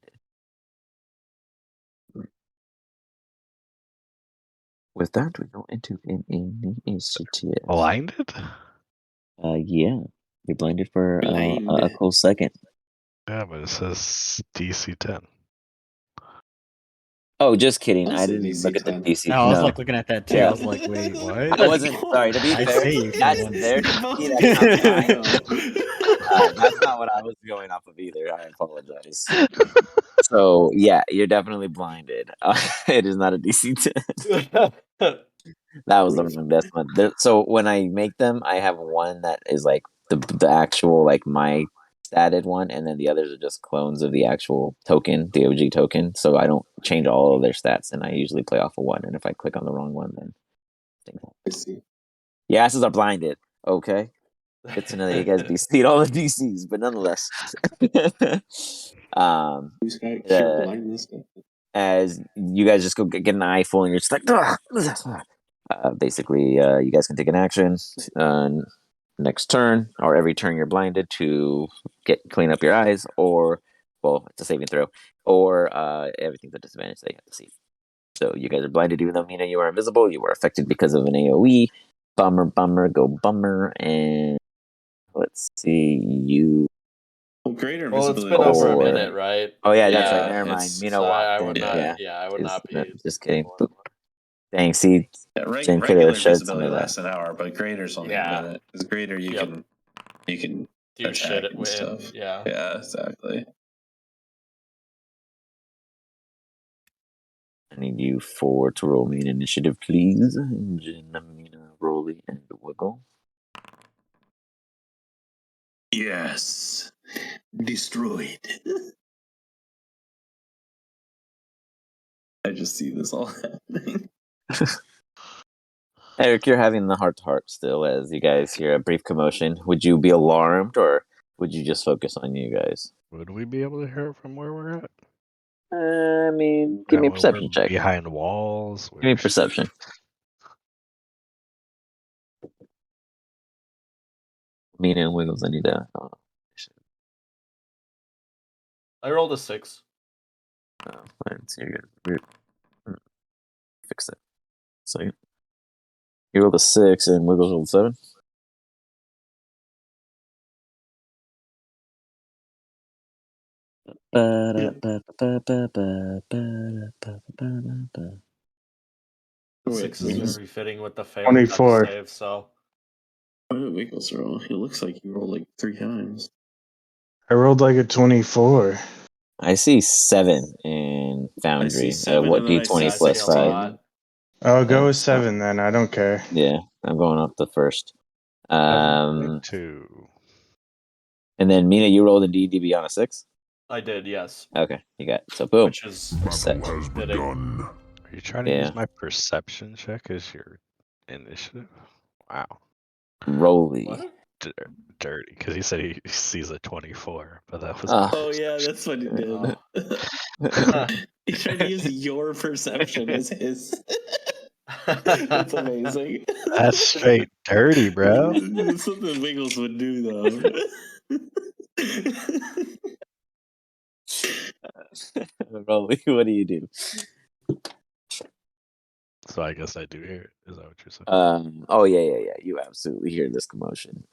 With that, we go into an initiative. Blinded? Yeah, you're blinded for a Blinded. close second. Yeah, but it says DC 10. Oh, just kidding. I'll I say didn't DC look at the 10. DC. No, I was No, like looking at that too. Yeah. I was like, wait, what? I wasn't. Sorry, to be I fair, saved for that's one. their You're DC. both That's not mine. blinded. That's not what I was going off of either. I apologize. So yeah, you're definitely blinded. It is not a DC 10. That was the wrong decimal. So when I make them, I have one that is like the actual like my statted one, and then the others are just clones of the actual token, the OG token. So I don't change all of their stats, and I usually play off of one. And if I click on the wrong one, then things happen. I see. Your asses are blinded. Okay, good to know that you guys beat all the DCs, but nonetheless, Who's got cure uh, blindness? as you guys just go get an eyeful, and you're just like, basically, you guys can take an action next turn, or every turn you're blinded to clean up your eyes, or well, it's a saving throw, or everything's a disadvantage that you have to see. So you guys are blinded, even though Mina, you are invisible. You were affected because of an AOE. Bummer, go bummer, and let's see you. Well, greater Well, it's visibility. been over a Or- minute, right? Oh yeah, that's right. Yeah, Never mind. it's- Mina So I walked would in. not. Yeah, Yeah, I would not be. just kidding. visible anymore. Dang, see, Yeah, Jen could regular have shed some visibility of that. lasts an hour, but greater's only Yeah. a minute. Because greater you Yep. can Do attack shit and in. stuff. Yeah. Yeah, exactly. I need you four to roll me an initiative, please. Jen, Mina, Rolly, and Wiggle. Yes. Destroyed. I just see this all happening. Eric, you're having the heart-to-heart still as you guys hear a brief commotion. Would you be alarmed, or would you just focus on you guys? Would we be able to hear it from where we're at? I mean, give me a We're perception check. behind walls. Give me a perception. Mina and Wiggles, I need to. I rolled a 6. Oh, let's see. Fix it. So you rolled a 6 and Wiggles rolled a 7. Six is Wiggles. very fitting with the failed 24. dex save. So Why did Wiggles roll? He looks like he rolled like 3 times. I rolled like a 24. I see 7 in Foundry. I see 7 What and then I D20 see plus 16. 5? I'll go Yeah, with so- 7 then. I don't care. Yeah, I'm going off the first. 2. And then Mina, you rolled a DDB on a 6. I did, yes. Okay, you got it. So boom. Which is Set. Battle has Fitting. begun. Are you trying to Yeah. use my perception check as your initiative? Wow. Rolly. What? Dirty. Because he said he sees a 24, but that was. Ah. Oh yeah, that's what he did. Oh. He tried to use your perception as his. That's amazing. That's straight dirty, bro. That's something Wiggles would do, though. Rolly, what do you do? So I guess I do hear it. Is that what you're saying? Oh yeah. You absolutely hear this commotion.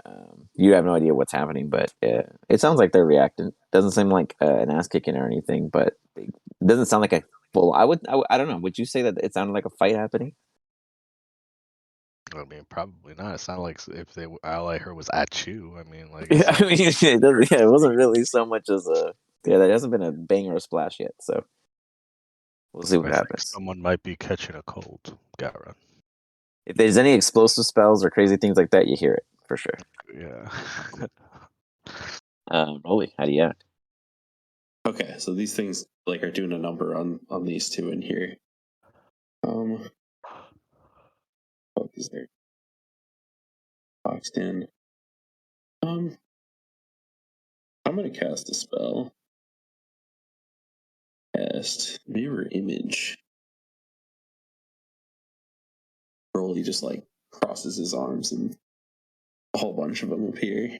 You have no idea what's happening, but it sounds like they're reacting. Doesn't seem like an ass kicking or anything, but it doesn't sound like a full. I don't know. Would you say that it sounded like a fight happening? I mean, probably not. It sounded like if they all I heard was at you. I mean, like. Yeah, I mean, it doesn't. Yeah, it wasn't really so much as a. Yeah, there hasn't been a bang or a splash yet. So We'll see what I think happens. someone might be catching a cold, Gara. If there's any explosive spells or crazy things like that, you hear it for sure. Yeah. Rolly, how do you act? Okay, so these things like are doing a number on these two in here. What is there? Boxed in. I'm gonna cast a spell. Cast mirror image. Rolly just like crosses his arms and a whole bunch of them appear.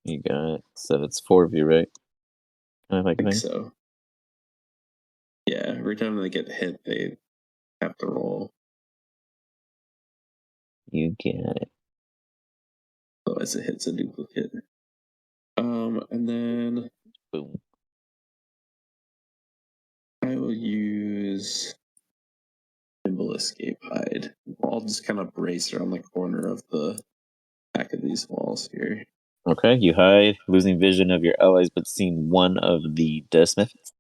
You got it. So it's 4 of you, right? Kind of like I think thing. so. Yeah, every time they get hit, they have to roll. You get it. Otherwise, it hits a duplicate. And then Boom. I will use Nimble Escape Hide. I'll just kind of brace around the corner of the back of these walls here. Okay, you hide, losing vision of your allies, but seeing one of the Smiths.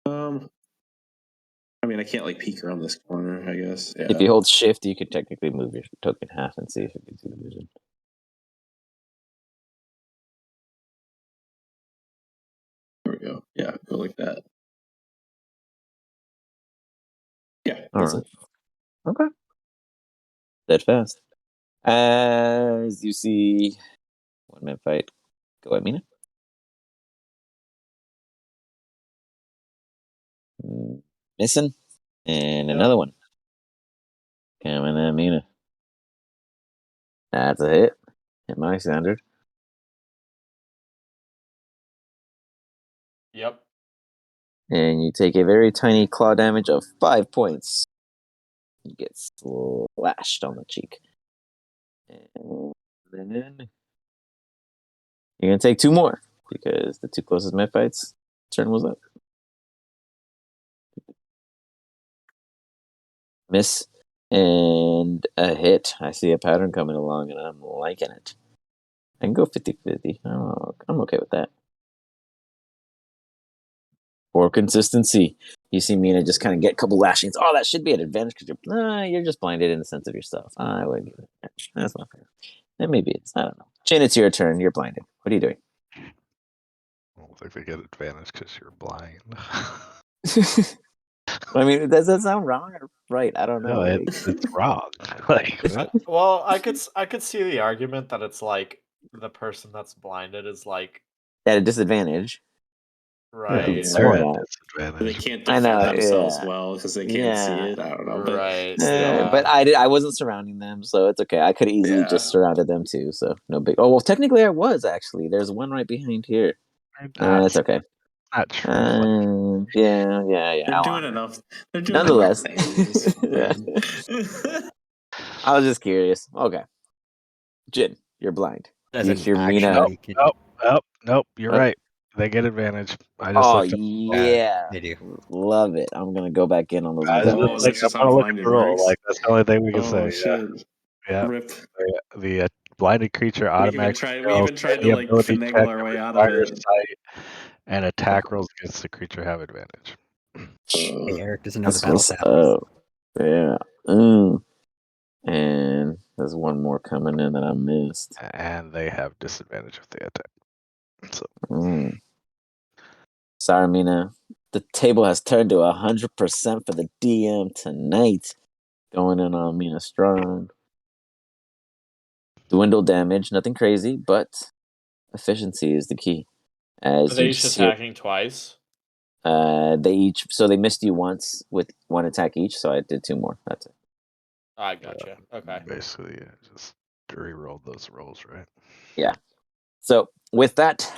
I mean, I can't like peek around this corner, I guess. Yeah. If you hold shift, you could technically move your token half and see if it gives you the vision. There we go. Yeah, go like that. Yeah, All that's right. it. Okay. Dead fast. As you see, 1-man fight. Go at Mina. Missing. And another one. Coming at Mina. That's a hit. Hit my standard. Yep. And you take a very tiny claw damage of 5 points. You get slashed on the cheek. And then you're going to take 2 more because the 2 closest med fights turn was up. Miss and a hit. I see a pattern coming along and I'm liking it. I can go 50-50. Oh, I'm okay with that. For consistency, you see Mina just kind of get a couple lashings. Oh, that should be an advantage because you're just blinded in the sense of yourself. I wouldn't give it an edge. That's not fair. And maybe it's, I don't know. Chin, it's your turn. You're blinded. What are you doing? I don't think they get advantage because you're blind. I mean, does that sound wrong or right? I don't know. No, Like, it's wrong. Like, what? Well, I could see the argument that it's like the person that's blinded is like at a disadvantage. right. Yeah. They're at Somewhat. They disadvantage. can't I defend know, themselves yeah. well because they can't see Yeah. it. I don't know, Right. but still. But I wasn't surrounding them, so it's okay. I could have easily Yeah. just surrounded them too, so no big. Oh well, technically I was actually. There's one right behind here. It's okay. Not true. Yeah. They're I'll doing honor it. enough. They're doing Nonetheless, enough things. yeah. Fine. I was just curious. Okay, Jin, you're blind. As You an hear action, Mina. you can, Nope. You're Oh. right. They get advantage. I just Oh looked up. yeah, they do. love it. I'm gonna go back in on those. I Mistakes. Oh, is that just I'm how gonna look at blinded the roll. works? Like that's the only thing we can Oh say. shit! Yeah. Rip. The blinded creature We automatically even tried to the like ability finagle check our that way out of requires it. sight, and attack rolls against the creature have advantage. Hey, Eric doesn't know the That's battle what's path. up. Yeah. And there's one more coming in that I missed. And they have disadvantage if they attack. So Sorry, Mina. The table has turned to 100% for the DM tonight. Going in on Mina strong. Dwindle damage, nothing crazy, but efficiency is the key. Are As they you each see, attacking twice? they missed you once with 1 attack each, so I did 2 more. That's it. I gotcha. Okay. basically, just re-rolled those rolls, right? Yeah. So with that,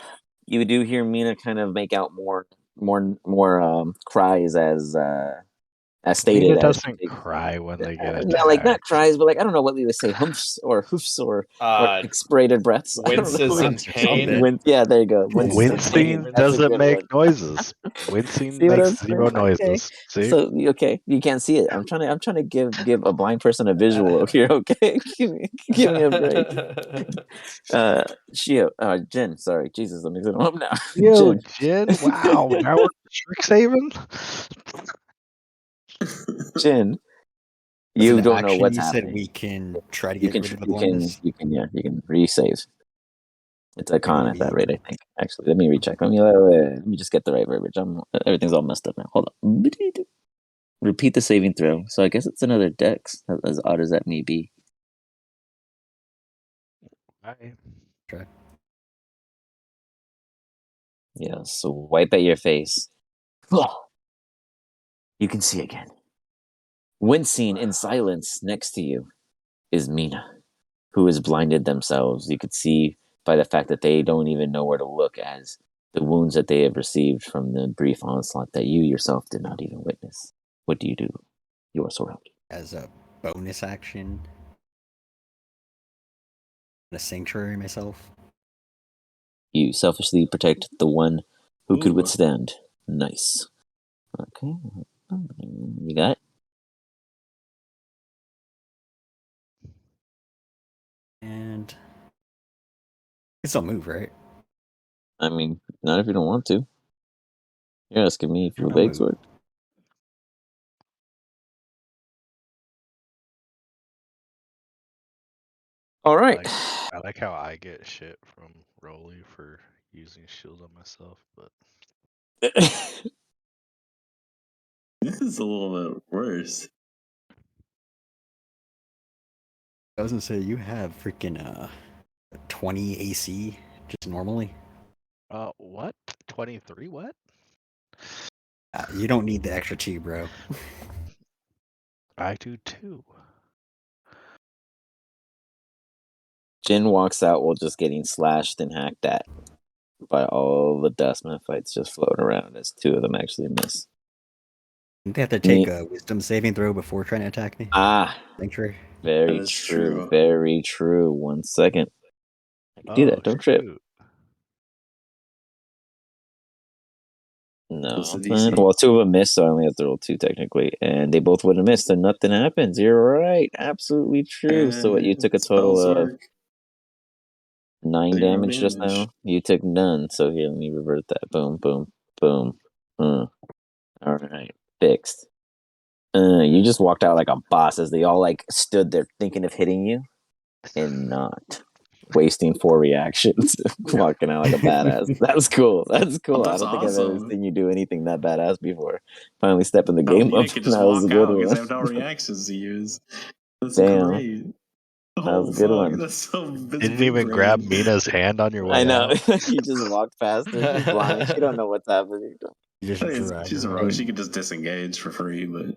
you do hear Mina kind of make out more cries as as stated. Mina As doesn't cry when they get yeah, like not attacked. cries, but like I don't know what they say, humps or hoofs or expirated breaths. I don't know. Winces in Grunts or something. pain. Yeah, there you go. Winces in pain. Wincing That's a doesn't good make one. noises. Wincing See what I'm makes zero saying? Okay. noises. See? So okay, you can't see it. I'm trying to give a blind person a visual over here. Okay, give me a break. Jen. Sorry, Jesus, I'm mixing them up now. Yo, Jen. Jin, wow, now we're Strixhaven? Jen. Was You an don't know action what's you said happening. we can try to You get can rid of the you can blindness? you can yeah you can resave. It's a What do con you at that mean? rate, I think. Actually, let me recheck. Let me just get the right verbiage. Everything's all messed up now. Hold on. Repeat the saving throw. So I guess it's another dex, as odd as that may be. Right. Okay. Yeah, so wipe at your face. You can see again. Wincing in silence next to you is Mina, who is blinded themselves. You could see by the fact that they don't even know where to look, as the wounds that they have received from the brief onslaught that you yourself did not even witness. What do? You are surrounded. As a bonus action, a sanctuary myself. You selfishly protect the one who could Ooh. withstand. Nice. Okay. You got it? And it's still move, right? I mean, not if you don't want to. You're asking me for a No big move. sword. All right. I like how I get shit from Rolly for using shield on myself, but This is a little bit worse. I was gonna say you have freaking 20 AC just normally. what? 23 what? You don't need the extra 2, bro. I do too. Jin walks out while just getting slashed and hacked at by all the dustman fights just floating around as two of them actually miss. They have to take a wisdom saving throw before trying to attack me. Sanctuary. Very That is true. true. Very true. 1 second. I can do that. Don't trip. Shoot. No. What's the DC? Well, two of them missed, so I only have to roll 2 technically. And they both would have missed, so nothing happens. You're right. Absolutely true. So what, you took a total spells of work. 9 0 damage just now? You took none, so here, let me revert that. Boom, boom, boom. Alright. Fixed. You just walked out like a boss as they all like stood there thinking of hitting you and not wasting 4 reactions, walking out like a badass. That's cool. That's cool. Oh, I that's don't think I've ever awesome. seen you do anything that badass before. Finally stepping the Oh, game Mina up. could just That was a walk good out because one. I have no reactions to use. That's Damn. great. That Oh was a good fuck, one. that's so that's Didn't big even brain. grab Mina's hand on your way I know. out. You just walked past her. She's blind. She don't know what's happening. You just drag She's a her. rogue. She could just disengage for free, but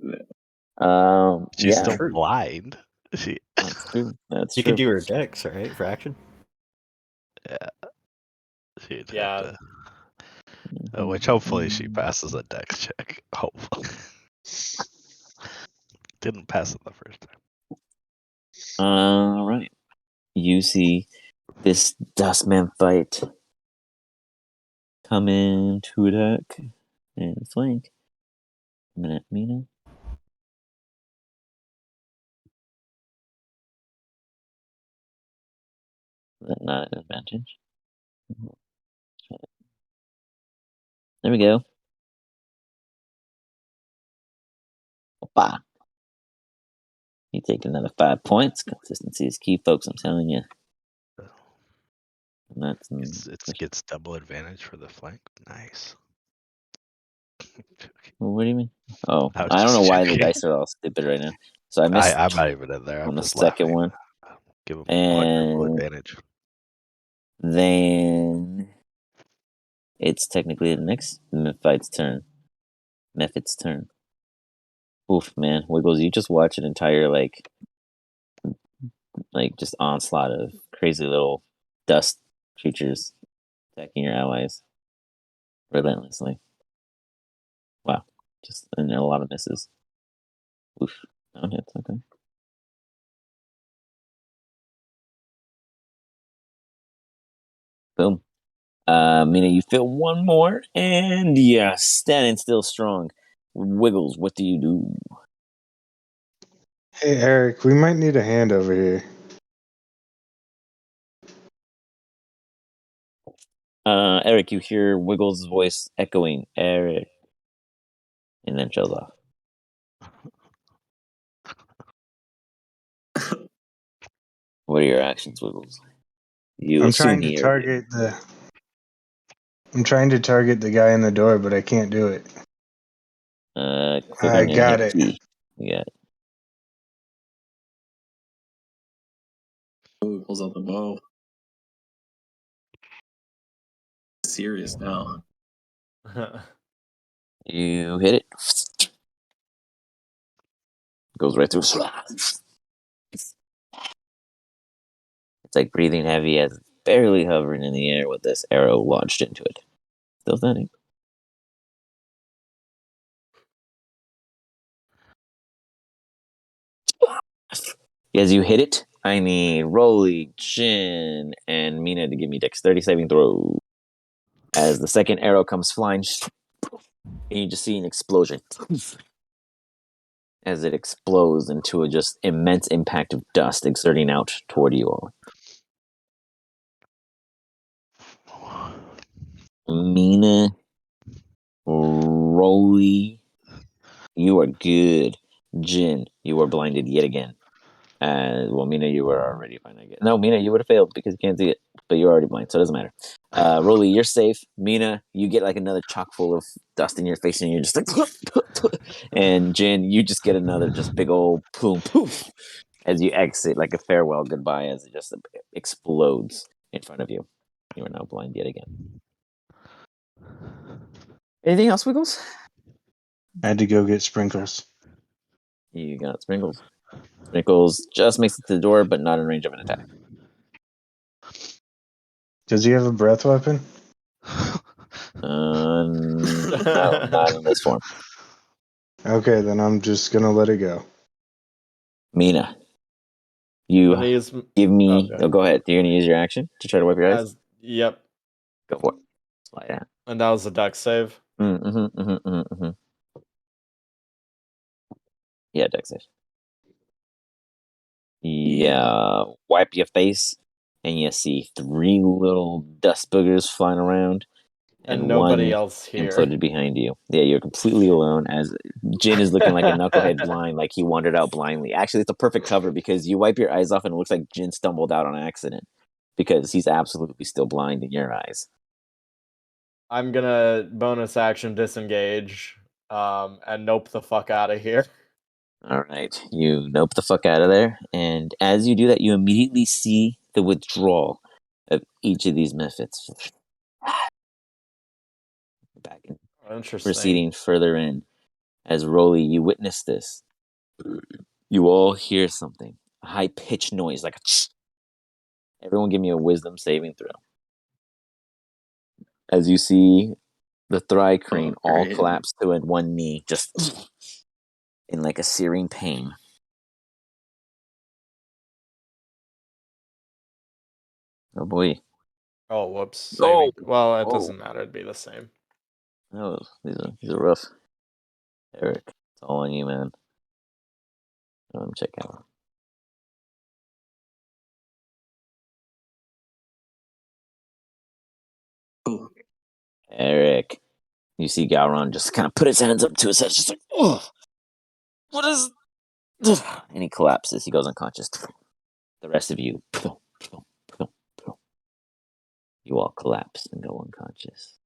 She's Yeah, still blind. She that's true. That's You true. could do her dex, right, for action. she'd have Yeah. to which hopefully she passes a dex check. Hopefully. Didn't pass it the first time. All right. You see this Dustman fight come in to attack and flank. Minute, Mina. Is that not an advantage? There we go. Opa. You take another 5 points. Consistency is key, folks. I'm telling you. And that's It gets double advantage for the flank. Nice. what do you mean? Oh, I was I don't know just why the joking. dice are all stupid right now. So I missed I'm not even in there. on I'm the just second laughing. one. Give him quadruple And advantage. then it's technically the next fight's turn. Mephit's turn. Oof, man. Wiggles, you just watch an entire, like just onslaught of crazy little dust creatures attacking your allies relentlessly. Wow. And there are a lot of misses. Oof. No hits, okay. Boom. Mina, you feel one more, and yeah, standing still strong. Wiggles, what do you do? Hey, Eric, we might need a hand over here. Eric, you hear Wiggles' voice echoing, Eric, and then shows off. What are your actions, Wiggles? You I'm assume trying to he heard you. target the. I'm trying to target the guy in the door, but I can't do it. Click I on your got hit it. key. Yeah. Oh, he pulls out the bow. Serious now. You hit it. Goes right through. It's like breathing heavy as it's barely hovering in the air with this arrow launched into it. Still standing. As you hit it, I need Rolly, Jin, and Mina to give me dexterity saving throw. As the second arrow comes flying, and you just see an explosion. As it explodes into a just immense impact of dust exerting out toward you all. Mina, Rolly, you are good. Jin, you are blinded yet again. Well, Mina, you were already fine, I guess. No, Mina, you would have failed because you can't see it, but you're already blind, so it doesn't matter. Rolly, you're safe. Mina, you get like another chock full of dust in your face, and you're just like, and Jin, you just get another just big old boom, poof, as you exit like a farewell goodbye, as it just explodes in front of you. You are now blind yet again. Anything else, Wiggles? I had to go get sprinkles. You got Sprinkles. Sprinkles just makes it to the door, but not in range of an attack. Does he have a breath weapon? No, not in this form. Okay, then I'm just gonna let it go. Mina, you Gonna use give me. okay. Oh, go ahead. You're gonna use your action to try to wipe your eyes. Yep, Go for it. Slide out. and that was a duck save. Yeah, dex save. Yeah, wipe your face, and you see 3 little dust boogers flying around, And and nobody one else here. imploded behind you. Yeah, you're completely alone. As Jin is looking like a knucklehead blind, like he wandered out blindly. Actually, it's a perfect cover because you wipe your eyes off, and it looks like Jin stumbled out on accident because he's absolutely still blind in your eyes. I'm gonna bonus action disengage, and nope the fuck out of here. All right, you nope the fuck out of there, and as you do that, you immediately see the withdrawal of each of these methods. Back and Interesting. proceeding further in, as Rolly, you witness this. You all hear something, a high pitched noise, like a. Everyone, give me a wisdom saving throw. As you see the Thry crane all great. collapse to one knee, just in like a searing pain. Oh boy. Oh, whoops. Oh, Saving. Well, it oh. doesn't matter. It'd be the same. No, these are rough. Eric, it's all on you, man. Check out. Cool. Eric, you see Gowron just kind of put his hands up to his head, just like, oh, what is? And he collapses. He goes unconscious. The rest of you, you all collapse and go unconscious.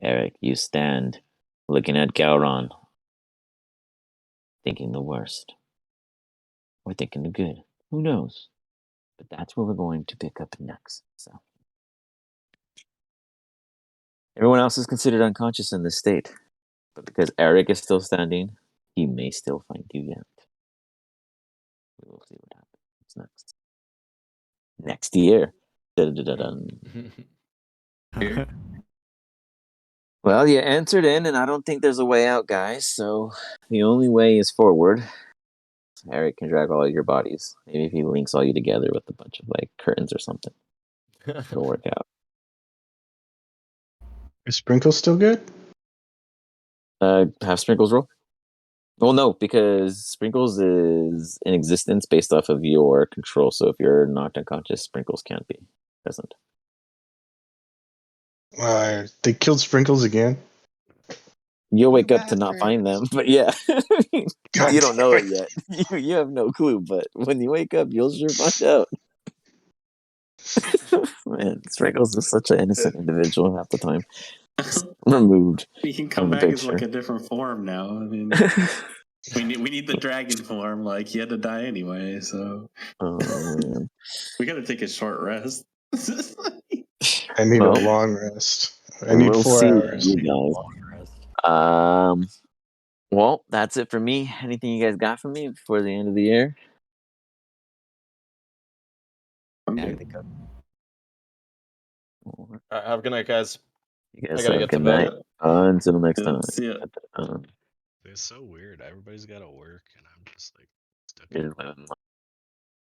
Eric, you stand looking at Gowron, thinking the worst. Or thinking the good. Who knows? But that's where we're going to pick up next. So everyone else is considered unconscious in this state. But because Eric is still standing, he may still find you yet. We will see what happens next. Next year. Dun-dun-dun-dun. Well, you entered in, and I don't think there's a way out, guys. So the only way is forward. Eric can drag all your bodies. Maybe if he links all you together with a bunch of like curtains or something, it'll work out. Is Sprinkle still good? Have Sprinkles roll? Well, no, because Sprinkles is in existence based off of your control. So if you're knocked unconscious, Sprinkles can't be present. They killed Sprinkles again. You'll wake up to not find them, but yeah, God you don't know damn it yet. You have no clue, but when you wake up, you'll sure find out. Man, Sprinkles is such an innocent individual half the time. Just removed He can from come the back as picture. like a different form now. I mean, we need the dragon form. Like he had to die anyway, so Oh man. we got to take a short rest. I need Well, a long rest. I need we'll 4 see, hours. you guys. Well, that's it for me. Anything you guys got for me before the end of the year? I'm Yeah, I good. think Alright, have a good night, guys. You I guys gotta have a get to good bed. night. Until next time. See ya. It's so weird. Everybody's got to work, and I'm just like stuck in. Here's my